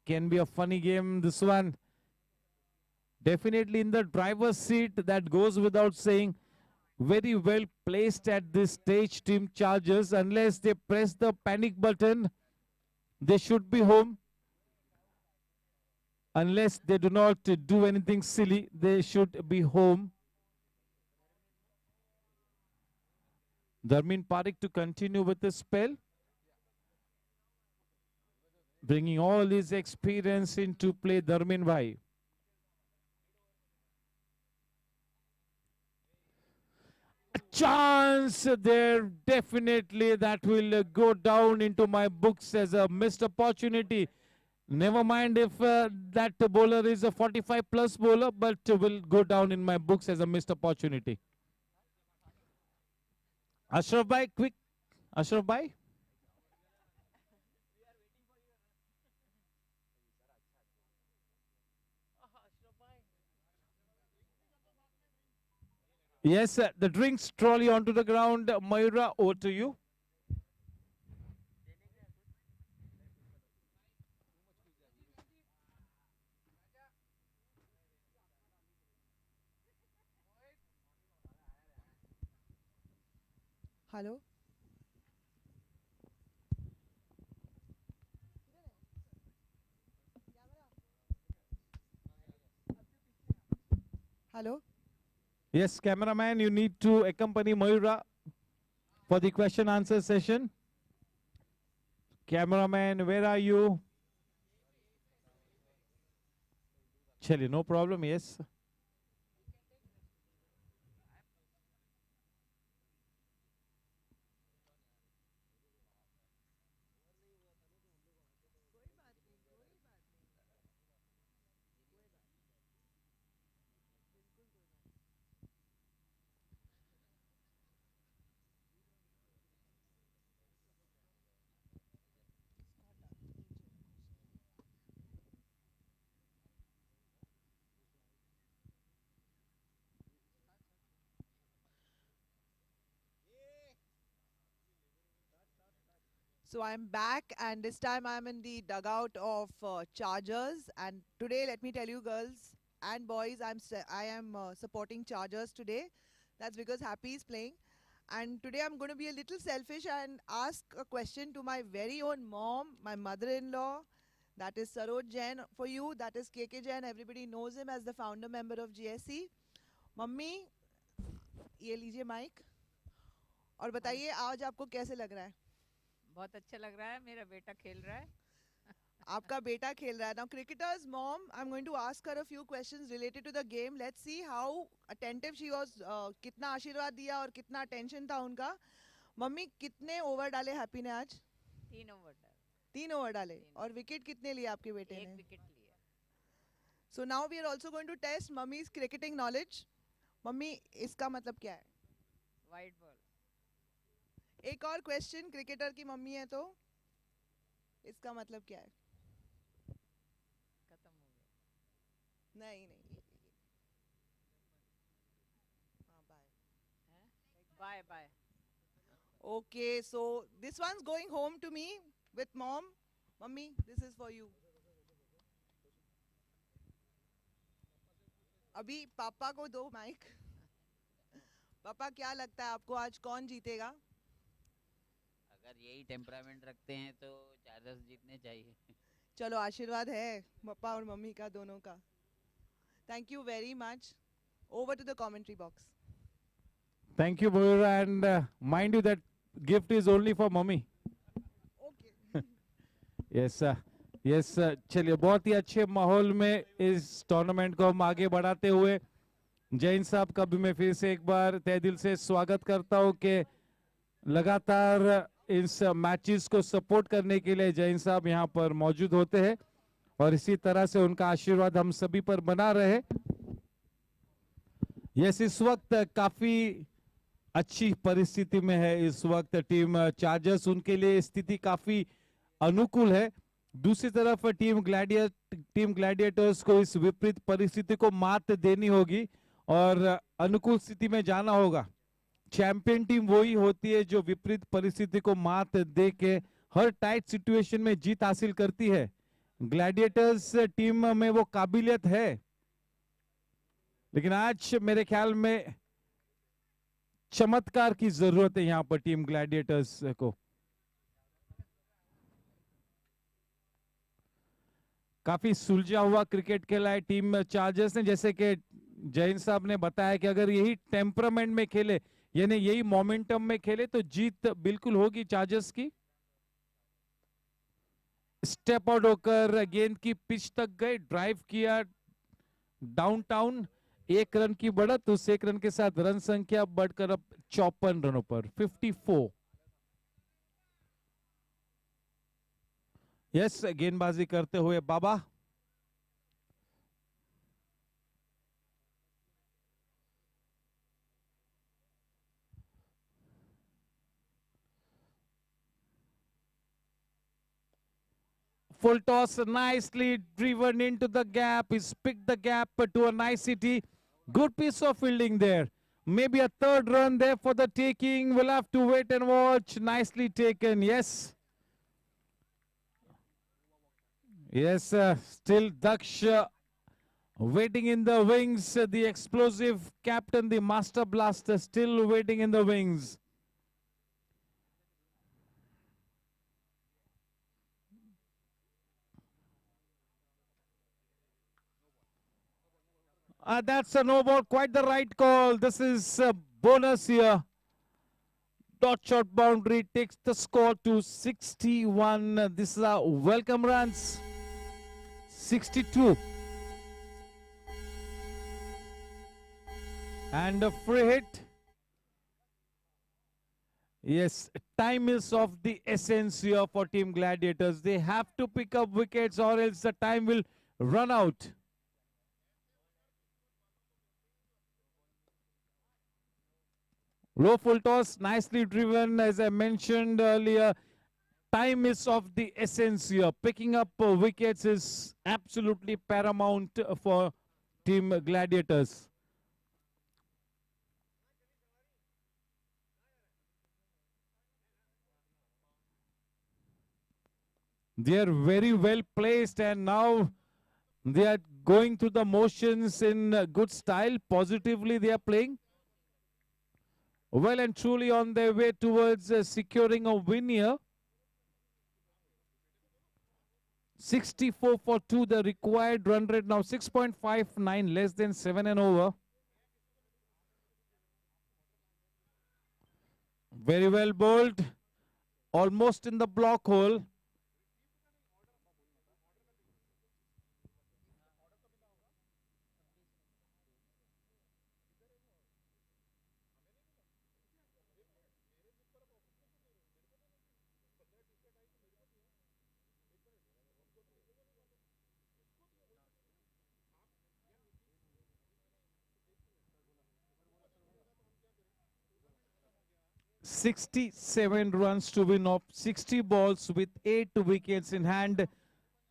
can be a funny game, this one. Definitely in the driver's seat, that goes without saying. Very well placed at this stage, Team Chargers. Unless they press the panic button, they should be home. Unless they do not do anything silly, they should be home. Dharmin Parekh to continue with the spell. Bringing all his experience into play, Dharmin Bhai. A chance there, definitely that will go down into my books as a missed opportunity. Never mind if that bowler is a 45 plus bowler, but will go down in my books as a missed opportunity. Ashraf Bhai, quick. Ashraf Bhai. Yes, the drinks trolley onto the ground. Mayura, over to you. Hello? Hello? Yes, cameraman, you need to accompany Mayura for the question answer session. Cameraman, where are you? Chali, no problem, yes. So I'm back, and this time I'm in the dugout of Chargers. And today, let me tell you, girls and boys, I am supporting Chargers today. That's because Happy is playing. And today I'm going to be a little selfish and ask a question to my very own mom, my mother-in-law. That is Saroj Jain for you. That is KK Jain. Everybody knows him as the founder member of GSC. Mummy, ये लीजिए mic और बताइए आज आपको कैसे लग रहा है? बहुत अच्छा लग रहा है, मेरा बेटा खेल रहा है. आपका बेटा खेल रहा है. Now cricketer's mom, I'm going to ask her a few questions related to the game. Let's see how attentive she was. कितना आशीर्वाद दिया और कितना attention था उनका. मम्मी कितने ओवर डाले हैप्पी ने आज? 3 ओवर डाले. 3 ओवर डाले. और विकेट कितने लिए आपके बेटे ने? 1 विकेट लिया. So now we are also going to test मम्मी's cricketing knowledge. Mummy इसका मतलब क्या है? Wide ball. एक और क्वेश्चन, क्रिकेटर की मम्मी है तो इसका मतलब क्या है? खत्म हो गया। नहीं नहीं, हाँ bye. Bye bye. Okay, so this one's going home to me with mom. Mummy, this is for you. अभी पापा को दो माइक. पापा क्या लगता है आपको आज कौन जीतेगा? अगर यही टेम्परामेंट रखते हैं तो चार्जर्स जीतने चाहिए. चलो आशीर्वाद है पापा और मम्मी का दोनों का. Thank you very much. Over to the commentary box. Thank you, Bhura, and mind you that gift is only for mommy. Okay. Yes, yes, चलिए बहुत ही अच्छे माहौल में इस टूर्नामेंट को हम आगे बढ़ाते हुए जैन साहब का भी मैं फिर से एक बार तहे दिल से स्वागत करता हूं कि लगातार इस मैचेस को सपोर्ट करने के लिए जैन साहब यहां पर मौजूद होते हैं और इसी तरह से उनका आशीर्वाद हम सभी पर बना रहे. यस, इस वक्त काफी अच्छी परिस्थिति में है. इस वक्त टीम चार्जर्स, उनके लिए स्थिति काफी अनुकूल है. दूसरी तरफ टीम ग्लैडिएटर्स को इस विपरीत परिस्थिति को मात देनी होगी और अनुकूल स्थिति में जाना होगा. चैंपियन टीम वही होती है जो विपरीत परिस्थिति को मात दे के हर टाइट सिचुएशन में जीत हासिल करती है. ग्लैडिएटर्स टीम में वो काबिलियत है, लेकिन आज मेरे ख्याल में चमत्कार की जरूरत है यहां पर टीम ग्लैडिएटर्स को. काफी सुलझा हुआ क्रिकेट खेला है टीम चार्जर्स ने. जैसे कि जैन साहब ने बताया कि अगर यही टेम्परामेंट में खेले, यानी यही मोमेंटम में खेले, तो जीत बिल्कुल होगी चार्जर्स की. स्टेप आउट होकर गेंद की पिच तक गए, ड्राइव किया डाउनटाउन. 1 रन की बढ़त, उस 1 रन के साथ रन संख्या बढ़कर अब 54 रनों पर 54. यस, गेंदबाजी करते हुए बाबा. Full toss, nicely driven into the gap. He's picked the gap to a nicety. Good piece of fielding there. Maybe a 3rd run there for the taking. We'll have to wait and watch. Nicely taken, yes. Yes, still Daksh waiting in the wings. The explosive captain, the master blaster, still waiting in the wings. That's a no ball, quite the right call. This is a bonus here. Dot shot boundary takes the score to 61. This is a welcome runs. 62. And a free hit. Yes, time is of the essence here for Team Gladiators. They have to pick up wickets or else the time will run out. Low full toss, nicely driven. As I mentioned earlier, time is of the essence here. Picking up wickets is absolutely paramount for Team Gladiators. They are very well placed and now they are going through the motions in good style. Positively they are playing well and truly on their way towards securing a win here. 64 for 2, the required run rate now 6.59, less than 7 and over. Very well bowled, almost in the block hole. 67 runs to win off 60 balls with 8 wickets in hand.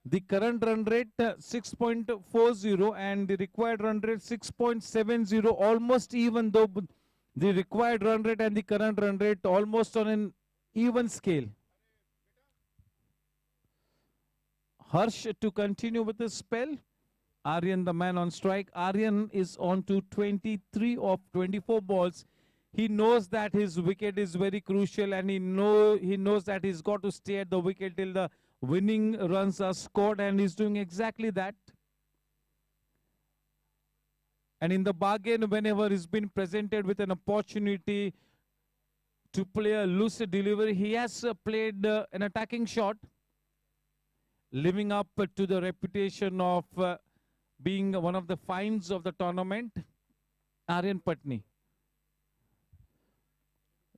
The current run rate 6.40 and the required run rate 6.70, almost even, though the required run rate and the current run rate almost on an even scale. Harsh to continue with the spell. Aryan, the man on strike. Aryan is on to 23 of 24 balls. He knows that his wicket is very crucial, and he knows that he's got to stay at the wicket till the winning runs are scored, and he's doing exactly that. And in the bargain, whenever he's been presented with an opportunity to play a lucid delivery, he has played an attacking shot, living up to the reputation of being one of the finds of the tournament. Aryan Patni.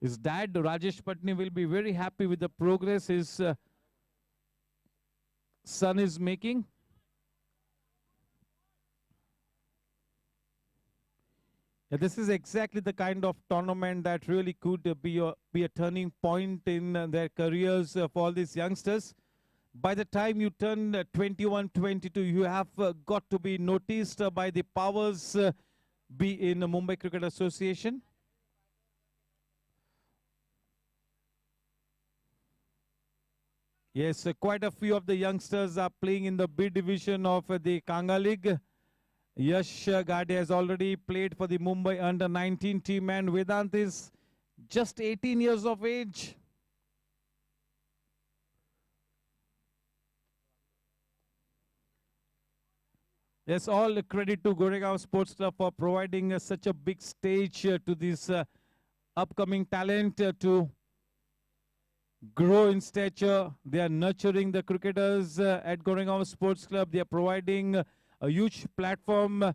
His dad, Rajesh Patni, will be very happy with the progress his son is making. Yeah, this is exactly the kind of tournament that really could be a turning point in their careers for all these youngsters. By the time you turn 21, 22, you have got to be noticed by the powers be in the Mumbai Cricket Association. Yes, quite a few of the youngsters are playing in the B division of the Kanga League. Yash Gadia has already played for the Mumbai Under-19 team, and Vedant is just 18 years of age. Yes, all credit to Goregaon Sports Club for providing such a big stage to this upcoming talent to grow in stature. They are nurturing the cricketers at Goregaon Sports Club. They are providing a huge platform,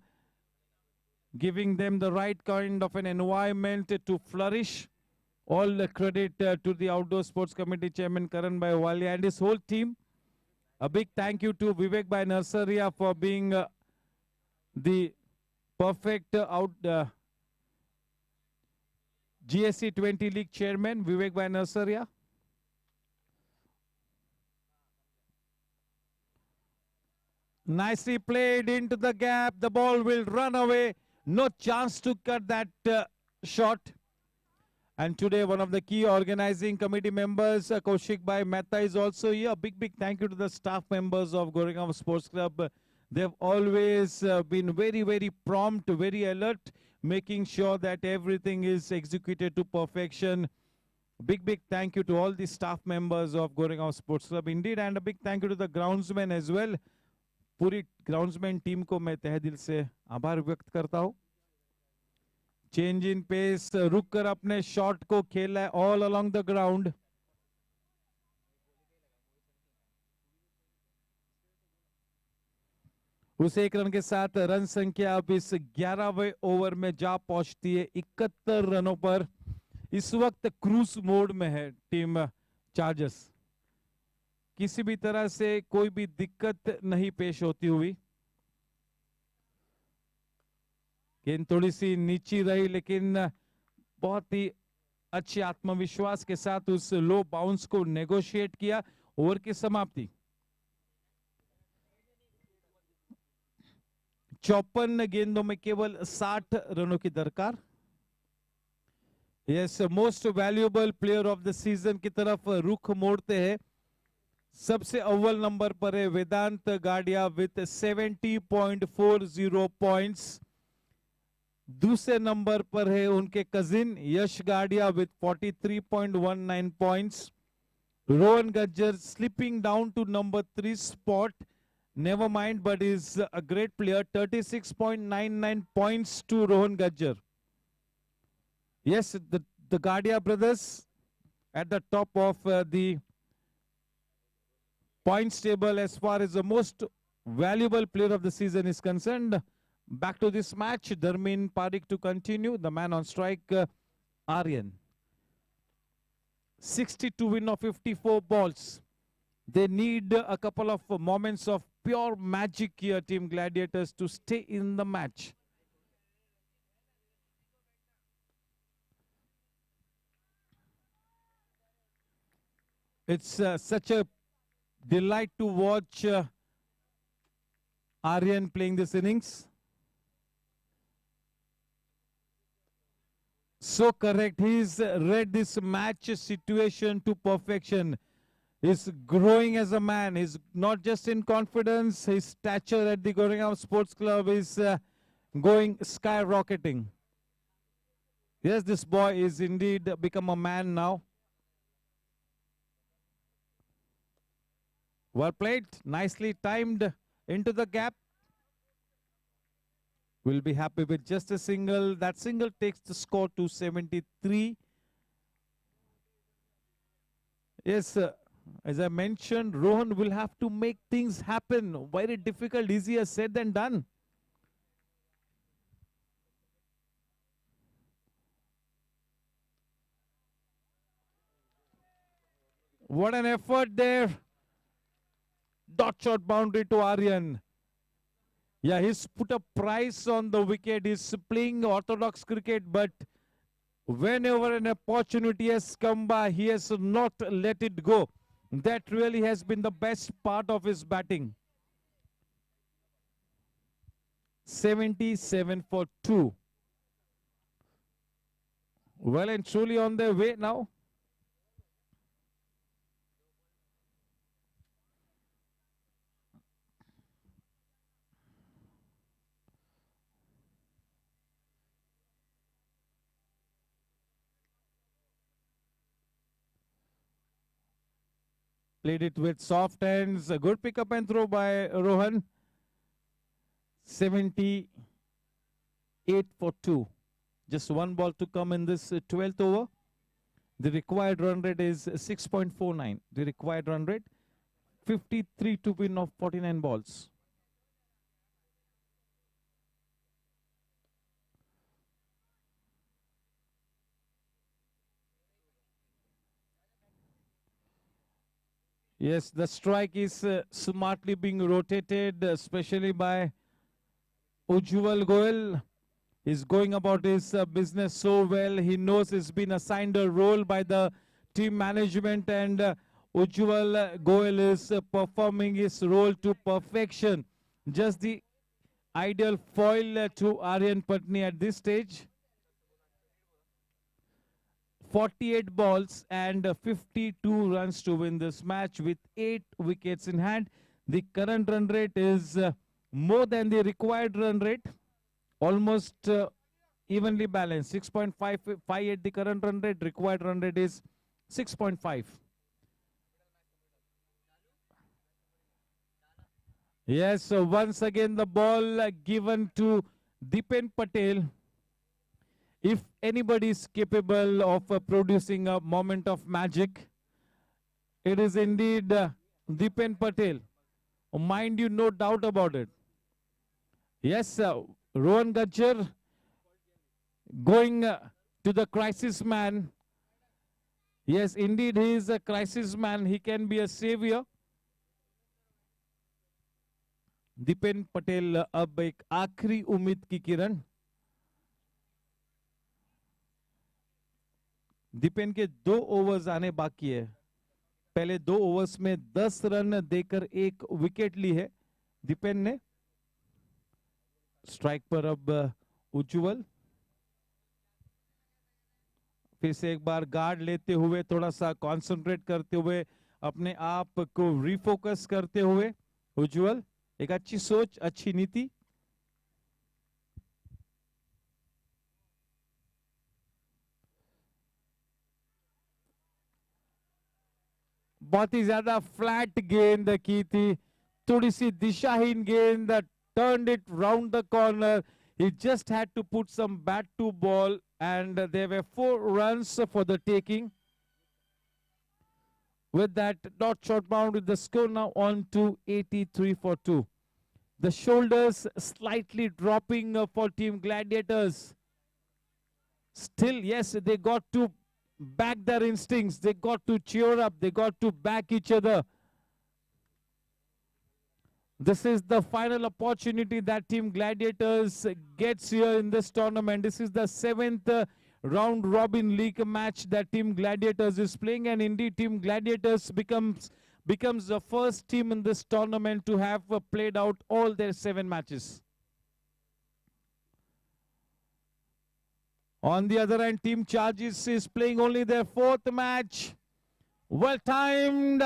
giving them the right kind of an environment to flourish. All the credit to the Outdoor Sports Committee Chairman Karan Bhai Walia and his whole team. A big thank you to Vivek Bhai Narsaria for being the perfect GSC 20 League Chairman, Vivek Bhai Narsaria. Nicely played into the gap. The ball will run away. No chance to cut that shot. And today, one of the key organizing committee members, Kaushik Bhai Mehta, is also here. A big thank you to the staff members of Goregaon Sports Club. They've always been very prompt, very alert, making sure that everything is executed to perfection. Big thank you to all the staff members of Goregaon Sports Club indeed, and a big thank you to the groundsmen as well. पूरी groundsman team को मैं तहे दिल से आभार व्यक्त करता हूं. चेंज इन पेस, रुक कर अपने शॉट को खेला है ऑल अलोंग द ग्राउंड. उस एक रन के साथ रन संख्या अब इस 11वें ओवर में जा पहुंचती है 71 रनों पर. इस वक्त क्रूज मोड में है टीम चार्जर्स. किसी भी तरह से कोई भी दिक्कत नहीं पेश होती हुई. गेंद थोड़ी सी नीची रही, लेकिन बहुत ही अच्छे आत्मविश्वास के साथ उस लो बाउंस को नेगोशिएट किया. ओवर की समाप्ति 54 गेंदों में केवल 60 रनों की दरकार. Yes, most valuable player of the season की तरफ रुख मोड़ते हैं. सबसे अव्वल नंबर पर है वेदांत गाडिया विथ 70.40 पॉइंट्स. दूसरे नंबर पर है उनके cousin Yash Gadia with 43.19 points. Rohan Gajjar slipping down to number 3 spot. Never mind, but is a great player. 36.99 points to Rohan Gajjar. Yes, the Gadia brothers at the top of the points table as far as the most valuable player of the season is concerned. Back to this match, Dharmin Parikh to continue. The man on strike, Aryan. 60 to win of 54 balls. They need a couple of moments of pure magic here, Team Gladiators, to stay in the match. It's such a delight to watch Aryan playing this innings. So correct. He's read this match situation to perfection. He's growing as a man. He's not just in confidence. His stature at the Goregaon Sports Club is going skyrocketing. Yes, this boy is indeed become a man now. Well played. Nicely timed into the gap. Will be happy with just a single. That single takes the score to 73. Yes, as I mentioned, Rohan will have to make things happen. Very difficult, easier said than done. What an effort there. Dot shot boundary to Aryan. Yeah, he's put a price on the wicket. He's playing orthodox cricket, but whenever an opportunity has come by, he has not let it go. That really has been the best part of his batting. 77 for 2. Well and truly on their way now. Played it with soft hands. A good pick up and throw by Rohan. 78 for 2. Just one ball to come in this 12th over. The required run rate is 6.49. The required run rate 53 to win of 49 balls. Yes, the strike is smartly being rotated, especially by Ujjwal Goel. He's going about his business so well. He knows he's been assigned a role by the team management, and Ujjwal Goel is performing his role to perfection. Just the ideal foil to Aryan Patni at this stage. 48 balls and 52 runs to win this match with 8 wickets in hand. The current run rate is more than the required run rate. Almost evenly balanced. 6.58 the current run rate. Required run rate is 6.5. Yes, so once again the ball given to Dipen Patel. If anybody is capable of producing a moment of magic, it is indeed Dipen Patel. Mind you, no doubt about it. Yes, Rohan Gajjar going to the crisis man. Yes, indeed, he is a crisis man. He can be a savior. Dipen Patel अब एक आखिरी उम्मीद की किरण. दीपेन के 2 overs आने बाकी है. पहले 2 ओवर्स में 10 रन देकर 1 विकेट ली है दीपेन ने. स्ट्राइक पर अब उज्जवल. फिर से एक बार गार्ड लेते हुए, थोड़ा सा कंसंट्रेट करते हुए, अपने आप को रिफोकस करते हुए उज्जवल. एक अच्छी सोच, अच्छी नीति. बहुत ही ज्यादा फ्लैट गेंद की थी, थोड़ी सी दिशाहीन गेंद. Turned it round the corner. He just had to put some bat to ball, and there were 4 runs for the taking. With that, dot shot bound with the score now on to 83 for 2. The shoulders slightly dropping for Team Gladiators. Still, yes, they got to back their instincts. They got to cheer up. They got to back each other. This is the final opportunity that Team Gladiators gets here in this tournament. This is the 7th round robin league match that Team Gladiators is playing, and indeed Team Gladiators becomes the first team in this tournament to have played out all their 7 matches. On the other hand, Team Charges is playing only their 4th match. Well timed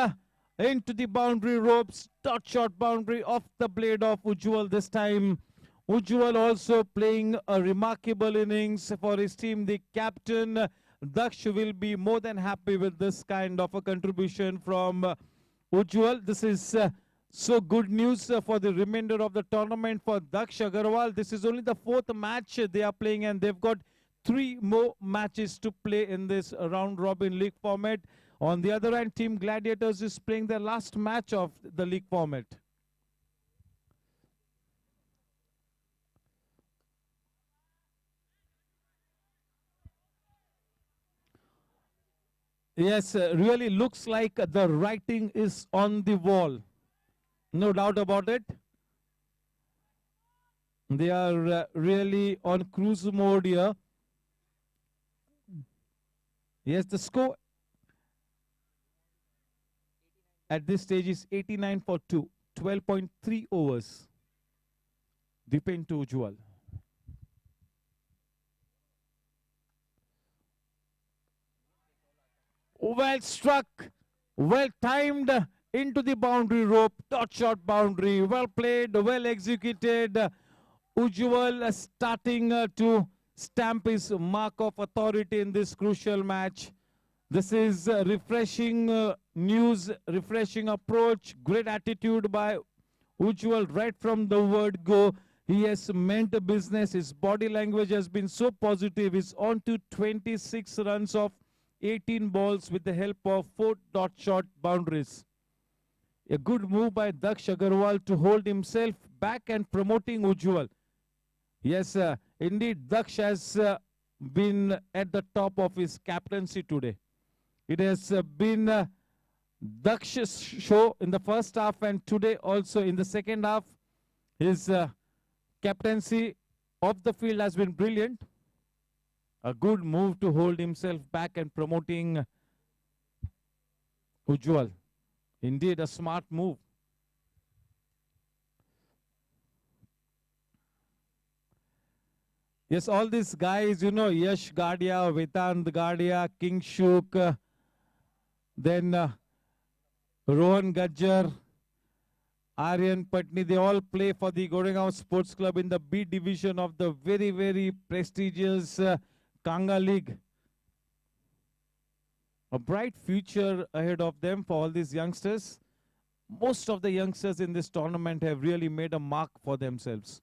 into the boundary ropes, dot shot boundary off the blade of Ujjwal this time. Ujjwal also playing a remarkable innings for his team. The captain, Daksh, will be more than happy with this kind of a contribution from Ujjwal. This is so good news for the remainder of the tournament for Daksh Agarwal. This is only the 4th match they are playing, and they've got 3 more matches to play in this round robin league format. On the other hand, Team Gladiators is playing their last match of the league format. Yes, really looks like the writing is on the wall. No doubt about it. They are really on cruise mode here. Yes, the score at this stage is 89 for 2, 12.3 overs. Deepen to Ujjwal. Well struck, well timed into the boundary rope, dot shot boundary, well played, well executed. Ujjwal starting to stamp his mark of authority in this crucial match. This is refreshing news, refreshing approach, great attitude by Ujjwal right from the word go. He has meant business. His body language has been so positive. He's on to 26 runs of 18 balls with the help of 4 dot shot boundaries. A good move by Daksh Agarwal to hold himself back and promoting Ujjwal. Yes, indeed, Daksh has been at the top of his captaincy today. It has been Daksh's show in the first half, and today also in the second half. His captaincy of the field has been brilliant. A good move to hold himself back and promoting Ujjwal. Indeed, a smart move. Yes, all these guys, you know, Yash Gadia, Vedant Gadia, King Shuk, then Rohan Gajjar, Aryan Patni, they all play for the Goregaon Sports Club in the B division of the very, very prestigious Kanga League. A bright future ahead of them for all these youngsters. Most of the youngsters in this tournament have really made a mark for themselves.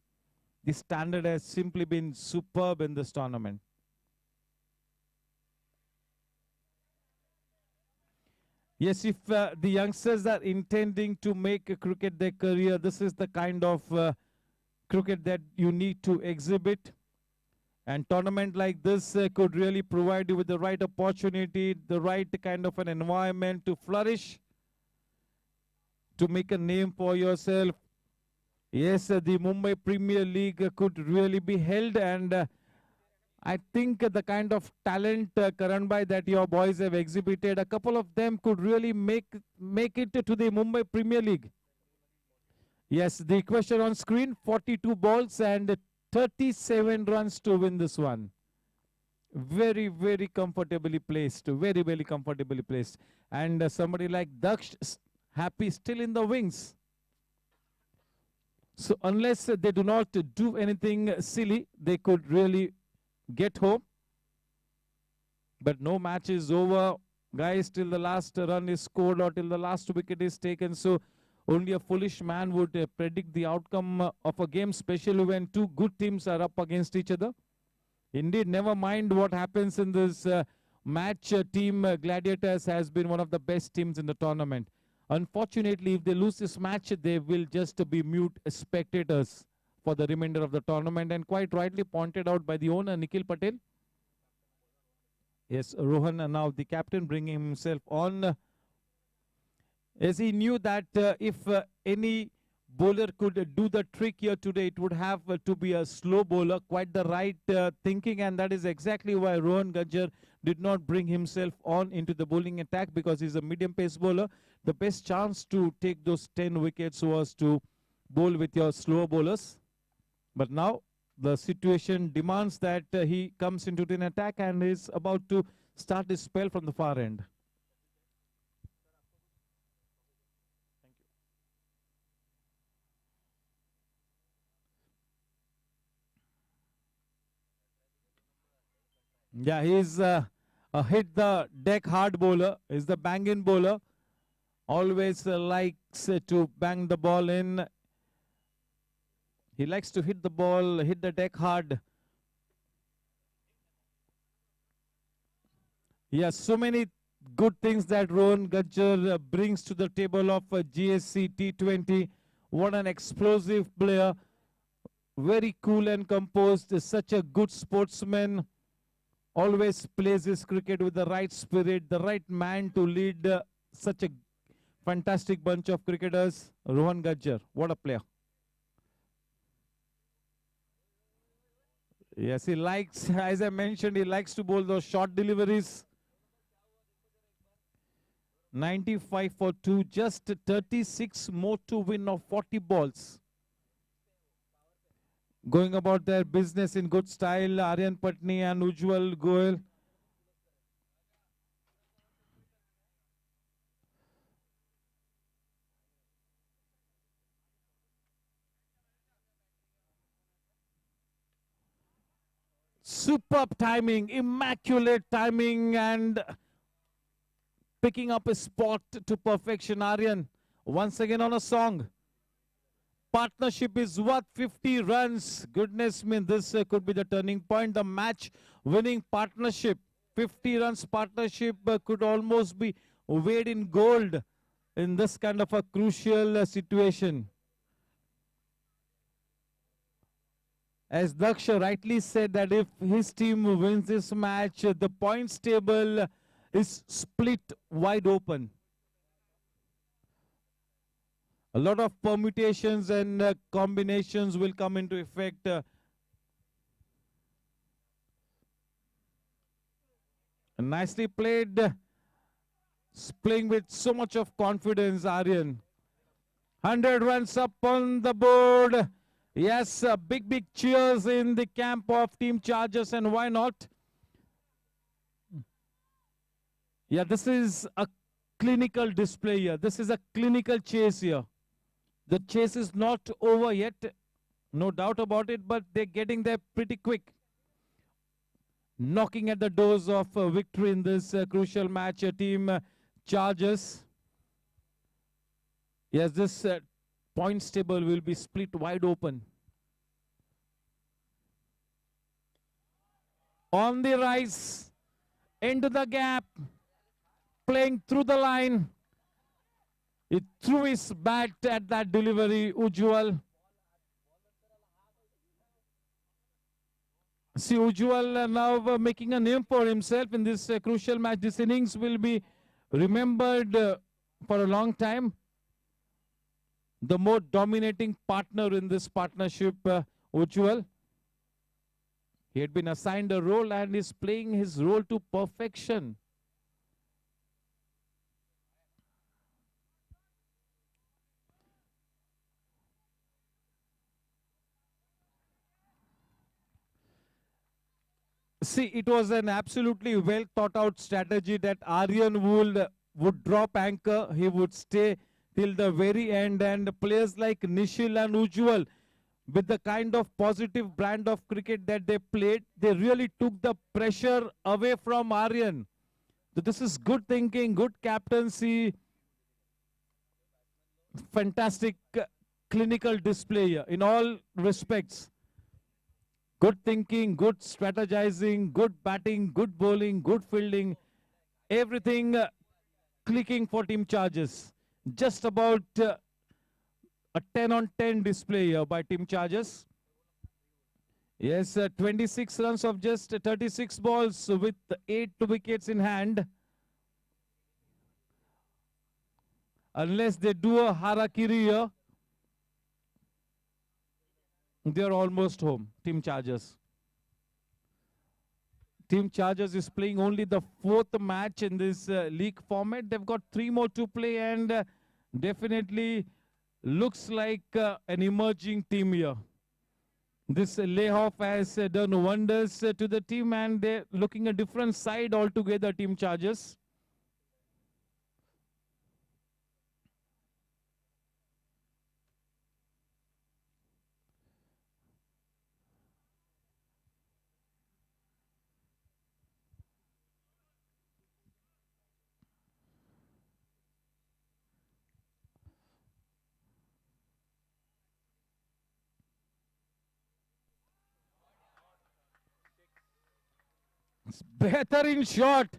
The standard has simply been superb in this tournament. Yes, if the youngsters are intending to make cricket their career, this is the kind of cricket that you need to exhibit. And tournament like this could really provide you with the right opportunity, the right kind of an environment to flourish, to make a name for yourself. Yes, the Mumbai Premier League could really be held, and I think the kind of talent, Karan bhai, that your boys have exhibited, a couple of them could really make it to the Mumbai Premier League. Yes, the question on screen, 42 balls and 37 runs to win this one. Very, very comfortably placed. Very, very comfortably placed. And somebody like Daksh, happy still in the wings. So unless they do not do anything silly, they could really get home. But no match is over, guys, till the last run is scored or till the last wicket is taken. So only a foolish man would predict the outcome of a game, especially when 2 good teams are up against each other. Indeed, never mind what happens in this match. Team Gladiators has been one of the best teams in the tournament. Unfortunately, if they lose this match, they will just be mute spectators for the remainder of the tournament, and quite rightly pointed out by the owner, Nikhil Patel. Yes, Rohan now the captain bringing himself on, as he knew that if any bowler could do the trick here today, it would have to be a slow bowler. Quite the right thinking, and that is exactly why Rohan Gajjar did not bring himself on into the bowling attack, because he's a medium pace bowler. The best chance to take those 10 wickets was to bowl with your slower bowlers. But now the situation demands that he comes into an attack and is about to start his spell from the far end. Yeah, he's a hit the deck hard bowler. He's the bang-in bowler. Always likes to bang the ball in. He likes to hit the ball, hit the deck hard. Yes, so many good things that Rohan Gajjar brings to the table of GSC T20. What an explosive player. Very cool and composed. Such a good sportsman. Always plays his cricket with the right spirit, the right man to lead such a fantastic bunch of cricketers. Rohan Gajjar, what a player. Yes, he likes, as I mentioned, he likes to bowl those short deliveries. 95 for 2, just 36 more to win of 40 balls. Going about their business in good style, Aryan Patni and Ujjwal Goel. Superb timing, immaculate timing, and picking up a spot to perfection. Aryan, once again on a song. Partnership is worth 50 runs. Goodness me, this could be the turning point. The match winning partnership. 50 runs partnership could almost be weighed in gold in this kind of a crucial situation. As Daksha rightly said, that if his team wins this match, the points table is split wide open. A lot of permutations and combinations will come into effect. Nicely played. Playing with so much of confidence, Aryan. 100 runs up on the board. Yes, big cheers in the camp of Team Chargers, and why not? Yeah, this is a clinical display here. This is a clinical chase here. The chase is not over yet, no doubt about it, but they're getting there pretty quick. Knocking at the doors of victory in this crucial match, Team Chargers. Yes, this points table will be split wide open. On the rise, into the gap, playing through the line. He threw his bat at that delivery, Ujjwal. See, Ujjwal now making a name for himself in this crucial match. This innings will be remembered for a long time. The more dominating partner in this partnership, Ujjwal. He had been assigned a role and is playing his role to perfection. See, it was an absolutely well thought out strategy that Aryan would drop anchor. He would stay till the very end, and players like Nishil and Ujjwal, with the kind of positive brand of cricket that they played, they really took the pressure away from Aryan. So this is good thinking, good captaincy, fantastic clinical display here in all respects. Good thinking, good strategizing, good batting, good bowling, good fielding, everything clicking for Team Chargers. Just about a 10 on 10 display here by Team Chargers. Yes, 26 runs of just 36 balls with 8 wickets in hand. Unless they do a harakiri here, They're almost home, Team Chargers. Team Chargers is playing only the 4th match in this league format. They've got 3 more to play and definitely looks like an emerging team here. This layoff has done wonders to the team and they're looking a different side altogether, Team Chargers. बेहतरीन shot,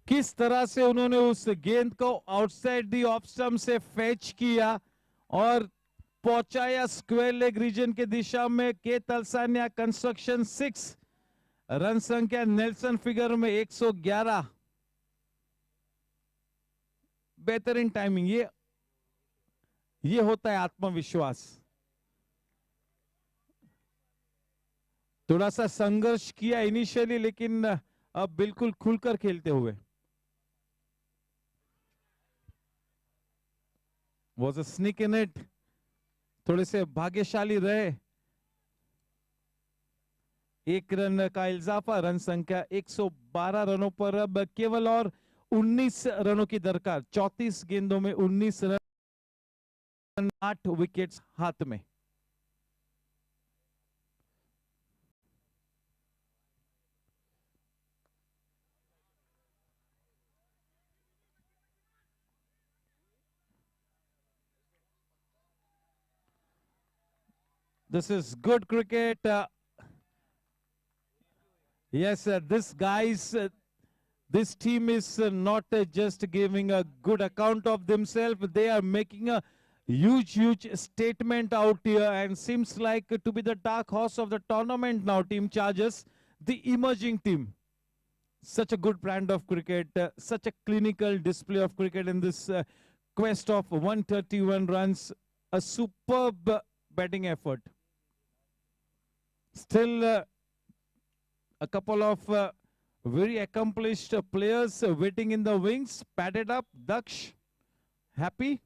किस तरह से उन्होंने उस गेंद को outside the off stump से fetch किया और पहुंचाया स्क्वायर लेग रीजन के दिशा में। के तलसानिया कंस्ट्रक्शन 6, रन संख्या नेल्सन फिगर में 111। बेहतरीन टाइमिंग, ये होता है आत्मविश्वास। थोड़ा सा संघर्ष किया इनिशियली लेकिन अब बिल्कुल खुलकर खेलते हुए। Was a sneak in it, थोड़े से भाग्यशाली रहे। 1 रन का इजाफा, रन संख्या 112 रनों पर अब केवल और 19 रनों की दरकार। 34 गेंदों में 19 रन, 8 विकेट्स हाथ में। This is good cricket. Yes, this team is not just giving a good account of themselves. They are making a huge statement out here and seems like to be the dark horse of the tournament now, Team Chargers, the emerging team. Such a good brand of cricket, such a clinical display of cricket in this quest of 131 runs. A superb batting effort. Still a couple of very accomplished players waiting in the wings. Padded up, Daksh, happy.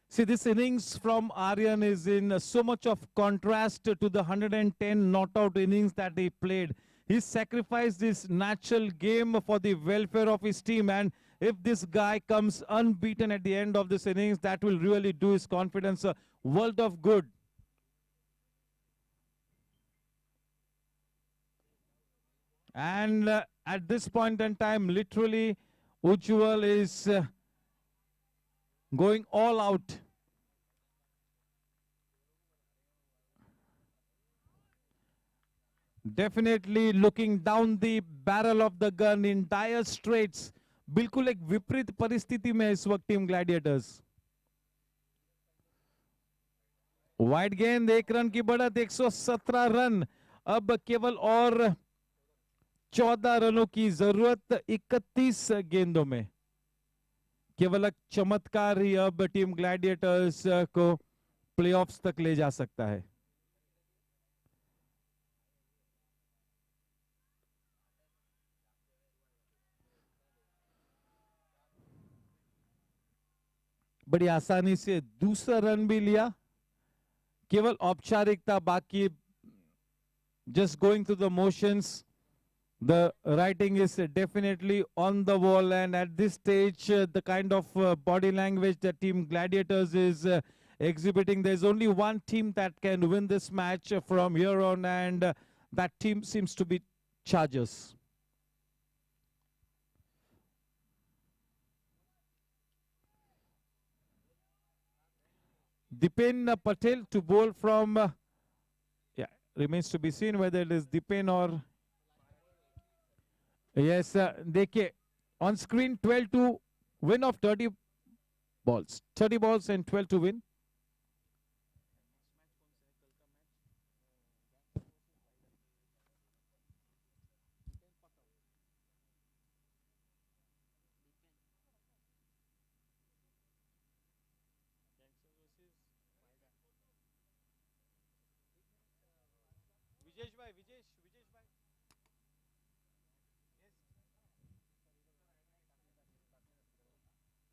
See, this innings from Aryan is in so much of contrast to the 110 not-out innings that he played. He sacrificed his natural game for the welfare of his team, and if this guy comes unbeaten at the end of this innings, that will really do his confidence a world of good. And at this point in time, literally, Ujjwal is going all out. Definitely looking down the barrel of the gun in dire straits. बिल्कुल एक विपरीत परिस्थिति में इस वक्त team Gladiators. Wide गेंद, 1 run की बढ़त, 117 रन। अब केवल और 14 रनों की जरूरत 31 गेंदों में। केवल एक चमत्कार ही अब टीम ग्लैडिएटर्स को प्लेऑफ्स तक ले जा सकता है। बड़ी आसानी से दूसरा रन भी लिया। केवल औपचारिकता बाकी, just going through the motions. The writing is definitely on the wall, and at this stage the kind of body language that Team Gladiators is exhibiting, there's only one team that can win this match from here on, and that team seems to be Chargers. Dipen Patel to bowl from, remains to be seen whether it is Dipen or, yes, देखिए on screen 12 to win of 30 balls, 30 balls and 12 to win.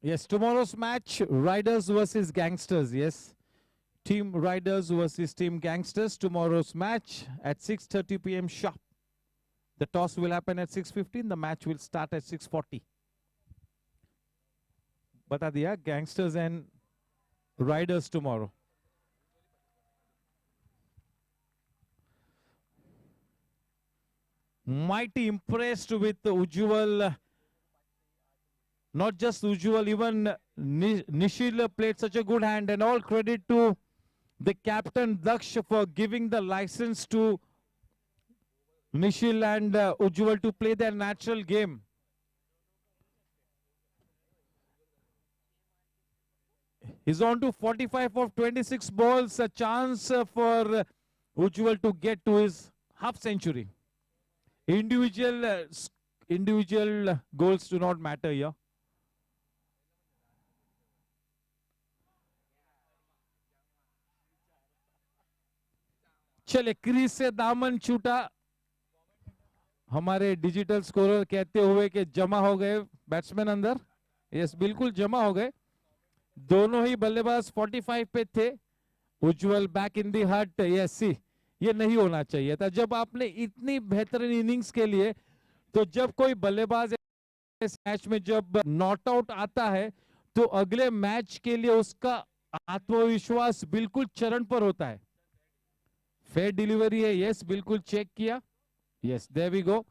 Yes, tomorrow's match, Riders versus Gangsters, yes. Team Riders versus Team Gangsters, tomorrow's match at 6:30 p.m. sharp. The toss will happen at 6:15, the match will start at 6:40. Bata diya, Gangsters and Riders tomorrow. Mighty impressed with Ujjwal. Not just Ujjwal, even Nishil played such a good hand, and all credit to the captain Daksh for giving the license to Nishil and Ujjwal to play their natural game. He's on to 45 of 26 balls, a chance for Ujjwal to get to his half century. Individual goals do not matter here. चले crease से दामन छूटा हमारे digital scorer कहते हुए कि जमा हो गए बैट्समैन अंदर. यस, बिल्कुल जमा हो गए. दोनों ही बल्लेबाज 45 पे थे. उज्जवल बैक इन दी हट. यस, सी ये नहीं होना चाहिए था. जब आपने इतनी बेहतरीन इनिंग्स के लिए, तो जब कोई बल्लेबाज इस मैच में जब नॉट आउट आता है तो अगले मैच के लिए उसका आत्मविश्वास बिल्कुल चरण पर होता है. फेयर डिलीवरी है. यस, बिल्कुल चेक किया. Yes, there we go.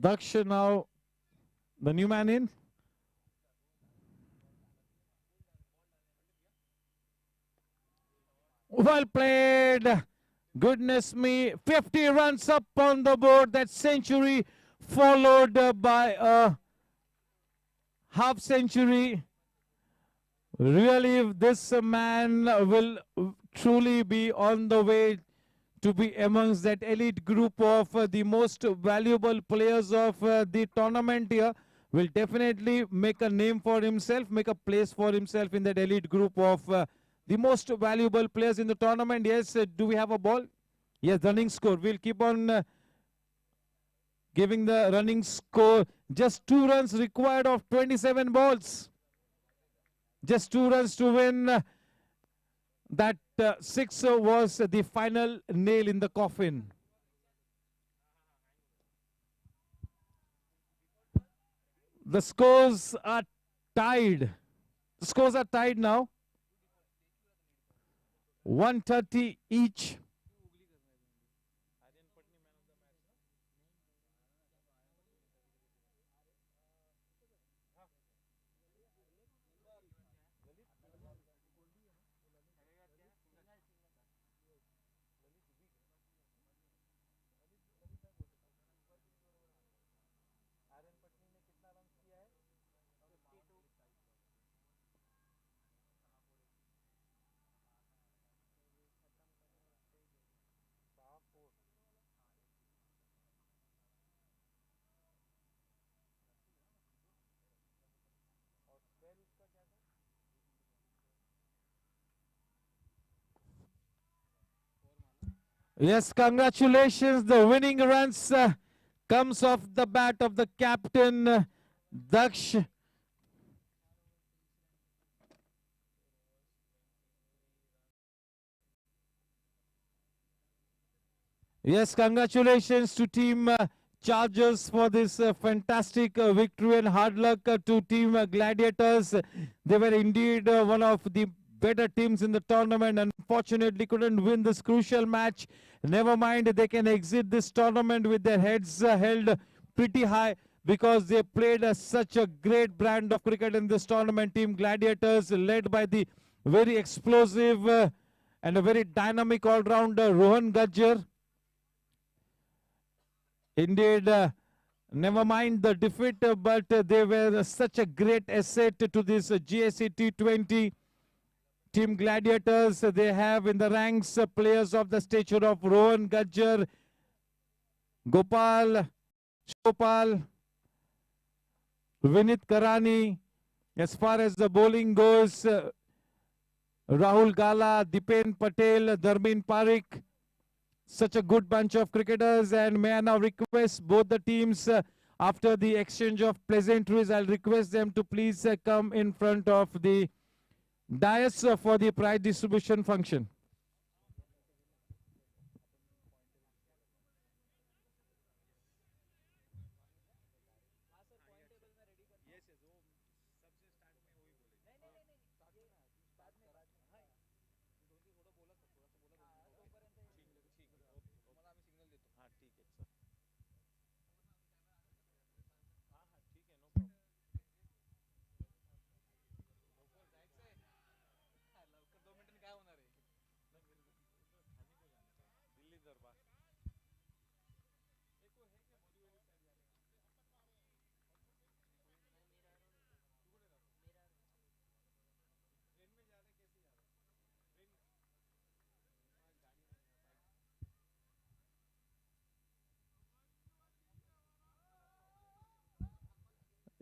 Daksh now, the new man in. Well played. Goodness me. 50 runs up on the board. That century followed by a half century. Really, this man will truly be on the way to be amongst that elite group of the most valuable players of the tournament here. Will definitely make a name for himself, make a place for himself in that elite group of the most valuable players in the tournament. Yes, do we have a ball? Yes, running score. We'll keep on giving the running score. Just 2 runs required of 27 balls. Just 2 runs to win. That 6 was the final nail in the coffin. The scores are tied. The scores are tied now. 130 each. Yes, congratulations. The winning runs comes off the bat of the captain, Daksh. Yes, congratulations to Team Chargers for this fantastic victory, and hard luck to Team Gladiators. They were indeed one of the better teams in the tournament. Unfortunately, couldn't win this crucial match. Never mind, they can exit this tournament with their heads held pretty high, because they played such a great brand of cricket in this tournament. Team Gladiators, led by the very explosive and a very dynamic all-rounder, Rohan Gajjar. Indeed, never mind the defeat, but they were such a great asset to this GSC T20 team Gladiators. They have in the ranks players of the stature of Rohan Gajjar, Gopal, Shopal, Vinit Karani. As far as the bowling goes, Rahul Gala, Dipen Patel, Dharmin Parikh. Such a good bunch of cricketers, and may I now request both the teams after the exchange of pleasantries, I'll request them to please come in front of the dais for the prize distribution function.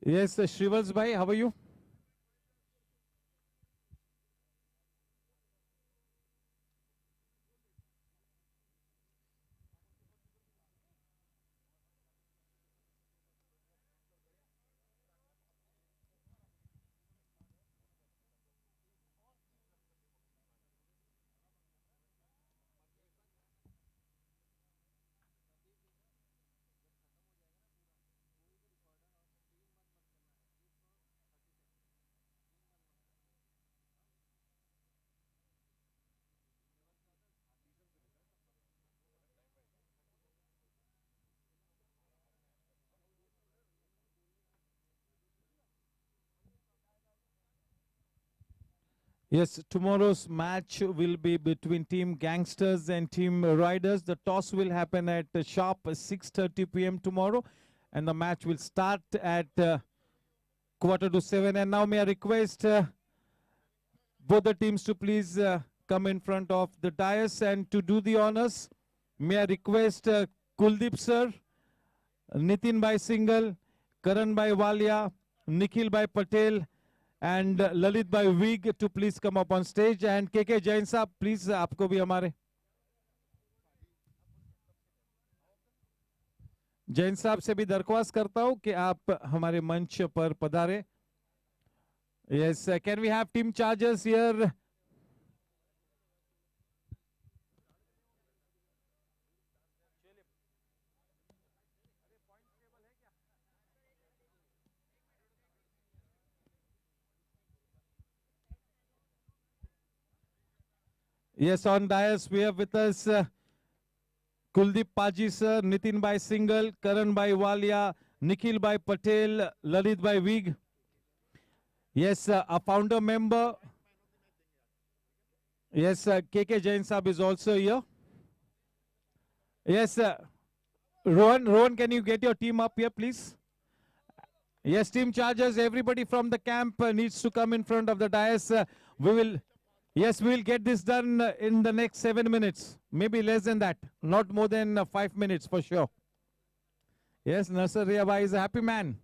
Yes, Shrivals bhai, how are you? Yes, tomorrow's match will be between Team Gangsters and Team Riders. The toss will happen at sharp 6:30 p.m. tomorrow, and the match will start at 6:45. And now may I request both the teams to please come in front of the dais, and to do the honors, may I request Kuldeep sir, Nitin Bhai Singhal, Karan Bhai Walia, Nikhil Bhai Patel, and Lalit Bhai Vig to please come up on stage. And KK Jain साहब, please आपको भी हमारे जैन साहब से भी दरख्वास्त करता हूं कि आप हमारे मंच पर पधारे. Yes, can we have team charges here? Yes, on dais we have with us Kuldeep Paji sir, Nitin Bhai Singhal, Karan Bhai Walia, Nikhil Bhai Patel, Lalit Bhai Vig. Yes, a founder member. Yes, KK Jain Saab is also here. Yes, Rohan, can you get your team up here, please? Yes, team charges, everybody from the camp needs to come in front of the dais. We will get this done in the next 7 minutes. Maybe less than that. Not more than 5 minutes for sure. Yes, Nasser Riyabai is a happy man.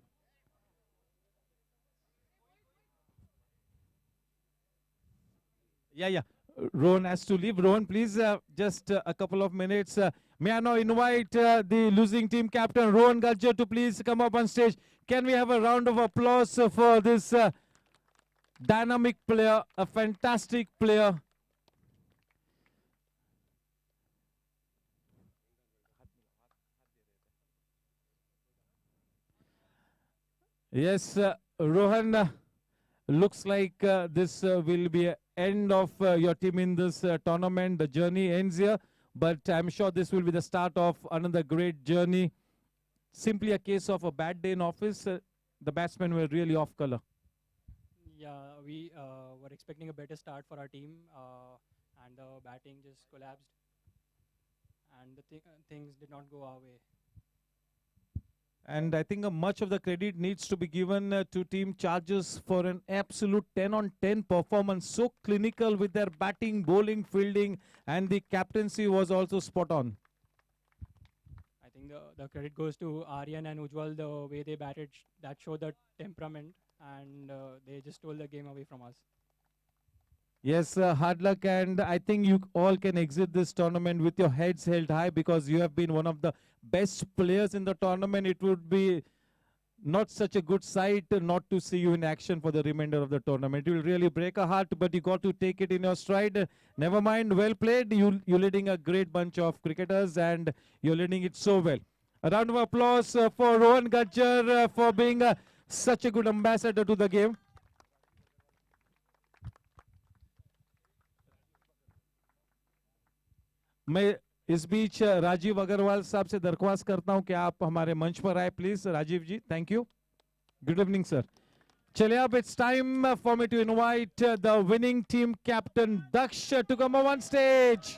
Yeah. Rohan has to leave. Rohan, please, just a couple of minutes. May I now invite the losing team captain, Rohan Gajjar, to please come up on stage. Can we have a round of applause for this dynamic player, a fantastic player? Yes, Rohan, looks like this will be end of your team in this tournament. The journey ends here, but I'm sure this will be the start of another great journey. Simply a case of a bad day in office. The batsmen were really off color. Yeah, we were expecting a better start for our team, and the batting just collapsed, and the things did not go our way. And I think much of the credit needs to be given to Team Chargers for an absolute 10 on 10 performance. So clinical with their batting, bowling, fielding, and the captaincy was also spot on. I think the credit goes to Aryan and Ujwal, the way they batted, that showed the temperament, and they just stole the game away from us. Yes, hard luck, and I think you all can exit this tournament with your heads held high because you have been one of the best players in the tournament. It would be not such a good sight not to see you in action for the remainder of the tournament. It will really break a heart, but you got to take it in your stride. Never mind, well played. You're leading a great bunch of cricketers, and you're leading it so well. A round of applause for Rohan Gajjar for being such a good ambassador to the game. मैं इस बीच राजीव अग्रवाल साहब से दरख्वास्त करता हूं कि आप हमारे मंच पर आए please Rajeev ji thank you good evening sir चलिए अब it's time for me to invite the winning team captain Daksh to come on stage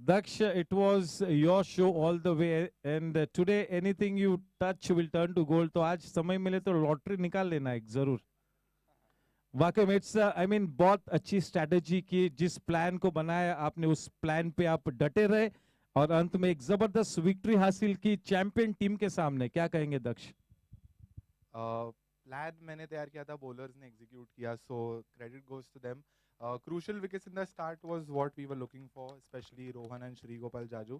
Daksh, it was your show all the way, and today anything you touch will turn to gold. तो आज समय मिले तो lottery निकाल लेना एक जरूर. वाकई में इट्स आई मीन बहुत अच्छी स्ट्रैटेजी की जिस प्लान को बनाया आपने उस प्लान पे आप डटे रहे और अंत में एक जबरदस्त विक्ट्री हासिल की चैंपियन टीम के सामने. क्या कहेंगे दक्ष? प्लान मैंने तैयार किया था, बॉलर्स ने एग्जीक्यूट किया, so credit goes to them. Crucial wickets in the start was what we were looking for, especially Rohan and Sri Gopal Jaju.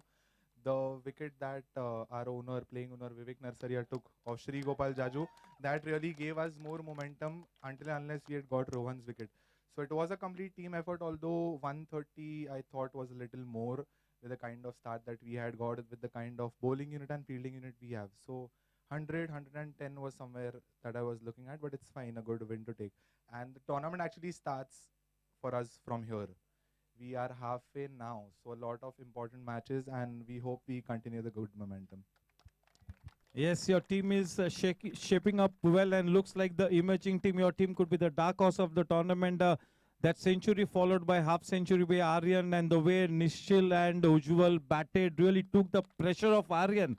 The wicket that our playing owner Vivek Narsaria took of Sri Gopal Jaju, that really gave us more momentum until unless we had got Rohan's wicket. So it was a complete team effort, although 130 I thought was a little more with the kind of start that we had got with the kind of bowling unit and fielding unit we have. So 110 was somewhere that I was looking at, but it's fine, a good win to take. And the tournament actually starts for us from here. We are halfway now, so a lot of important matches, and we hope we continue the good momentum. Yes, your team is shaping up well and looks like the emerging team. Your team could be the dark horse of the tournament. That century followed by half century by Aryan, and the way Nishil and Ujwal batted really took the pressure of Aryan.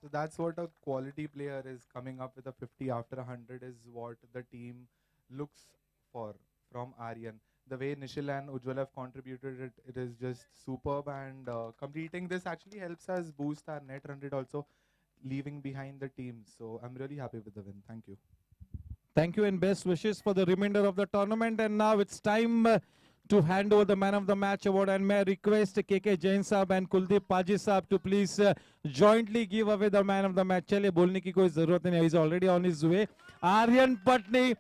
So that's what a quality player is. Coming up with a 50 after 100 is what the team looks for from Aryan. The way Nishil and Ujwal have contributed, it is just superb, and completing this actually helps us boost our net run rate also, leaving behind the team. So I'm really happy with the win. Thank you. Thank you and best wishes for the remainder of the tournament. And now it's time to hand over the Man of the Match award, and may I request KK Jain Saab and Kuldeep Paji Saab to please jointly give away the Man of the Match. चलिए बोलने की कोई जरूरत नहीं, he's already on his way. Aryan Patni,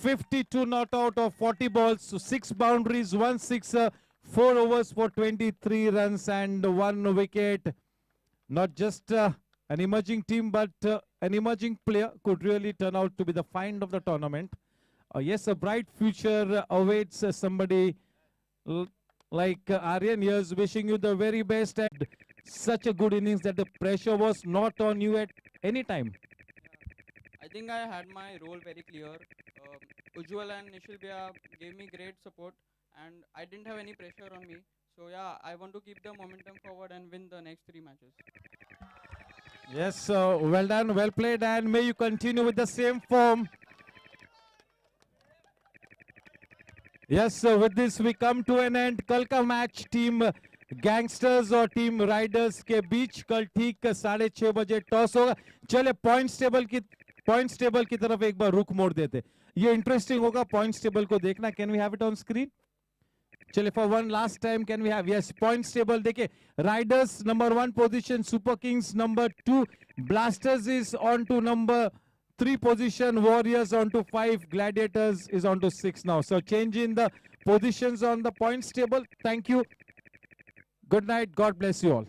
52 not out of 40 balls, so 6 boundaries, 1 sixer, 4 overs for 23 runs and 1 wicket. Not just an emerging team, but an emerging player could really turn out to be the find of the tournament. Yes, a bright future awaits somebody like Aryan. Here's wishing you the very best and such a good innings that the pressure was not on you at any time. I think I had my role very clear. Ujwal and Nishil Bhaiya gave me great support, and I didn't have any pressure on me. So yeah, I want to keep the momentum forward and win the next 3 matches. Yes, well done, well played, and may you continue with the same form. Yes, so with this we come to an end. कल का match team gangsters और team Riders के बीच कल ठीक 6:30 बजे toss होगा. चले points table की तरफ एक बार रुख मोड़ देते. ये इंटरेस्टिंग होगा पॉइंट्स टेबल को देखना. Can we have it on screen? चले for one last time can we have. Yes, points table देखिए. Riders number 1 position, super kings number 2, blasters is on to number 3 position, Warriors on to 5, Gladiators is on to 6 now. So change in the positions on the points table. Thank you. Good night. God bless you all.